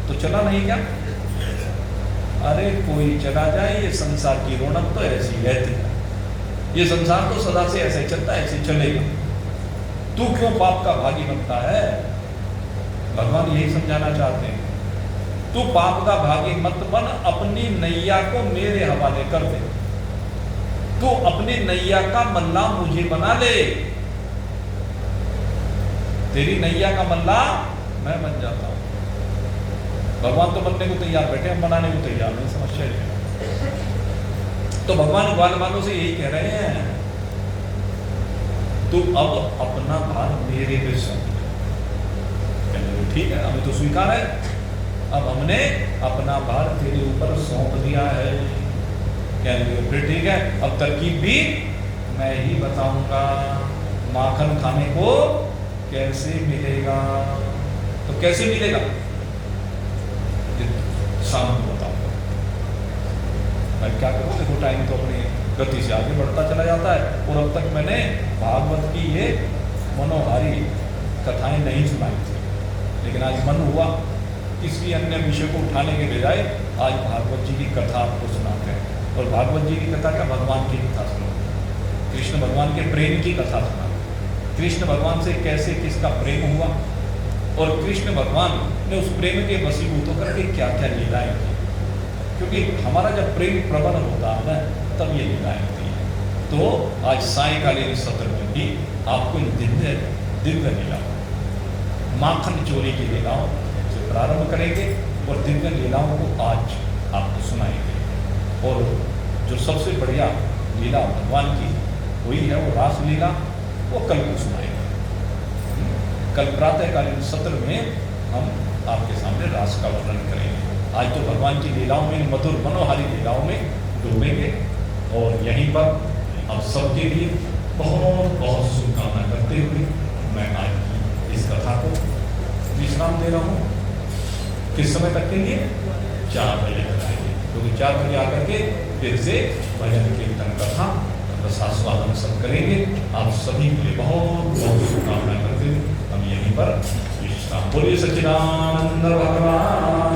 B: तो चला नहीं क्या? अरे कोई चला जाए, ये संसार की रौनक तो ऐसी रहती है, ये संसार तो सदा से ऐसे चलता है, ऐसे चलेगा। तू क्यों पाप का भागी बनता है? भगवान यही समझाना चाहते हैं, तू पाप का भागी मत बन, अपनी नैया को मेरे हवाले कर दे। तू अपनी नैया का मल्ला मुझे बना ले, तेरी नैया का मल्ला मैं बन जाता हूं। भगवान तो बनने को तैयार बैठे, हम बनाने को तैयार नहीं, समस्या है। तो भगवान ग्वाल वालों से यही कह रहे हैं, तू अब अपना भार मेरे पे सौंप। ठीक है, हमें तो स्वीकार है, अब हमने अपना भार तेरे ऊपर सौंप दिया है। कहने फिर ठीक है, अब तरकीब भी मैं ही बताऊंगा, माखन खाने को कैसे मिलेगा। तो कैसे मिलेगा? शाम को बताऊंगा। मैं क्या करूं, देखो टाइम तो अपनी गति से आगे बढ़ता चला जाता है, और अब तक मैंने भागवत की ये मनोहारी कथाएं नहीं सुनाई थी, लेकिन आज मन हुआ किसी अन्य विषय को उठाने के बजाय आज भागवत जी की कथा आपको सुनाते हैं। और भागवत जी की कथा क्या, भगवान की कथा सुनो, कृष्ण भगवान के प्रेम की कथा सुना, कृष्ण भगवान से कैसे किसका प्रेम हुआ, और कृष्ण भगवान ने उस प्रेम के वशीभूत होकर के क्या क्या लीलाएं की। क्योंकि हमारा जब प्रेम प्रबल होता है ना, तब ये लीलाएं होती हैं। तो आज सायंकालीन सत्र में भी आपको इन दिव्य लीलाओं, माखन चोरी की लीलाओं से प्रारंभ करेंगे, और दिव्य लीलाओं को आज आपको सुनाएंगे। और जो सबसे बढ़िया लीला भगवान की हुई है वो रास लीला, वो कल को सुनाएंगे। कल प्रातःकालीन सत्र में हम आपके सामने रास का वर्णन करेंगे। आज तो भगवान की लीलाओं में, मधुर मनोहारी लीलाओं में डूबेंगे। और यहीं पर आप सबके लिए बहुत बहुत शुभकामना करते हुए मैं आज की इस कथा को विश्राम दे रहा हूँ। किस समय तक के लिए? 4 बजे तक आएंगे, क्योंकि 4 बजे आकर के फिर से भजन कीर्तन कथा रसास्वादन सब करेंगे। आप सभी के लिए बहुत बहुत शुभकामना करते हुए हम यहीं पर विश्राम। बोलिए सच्चिदानंद भगवान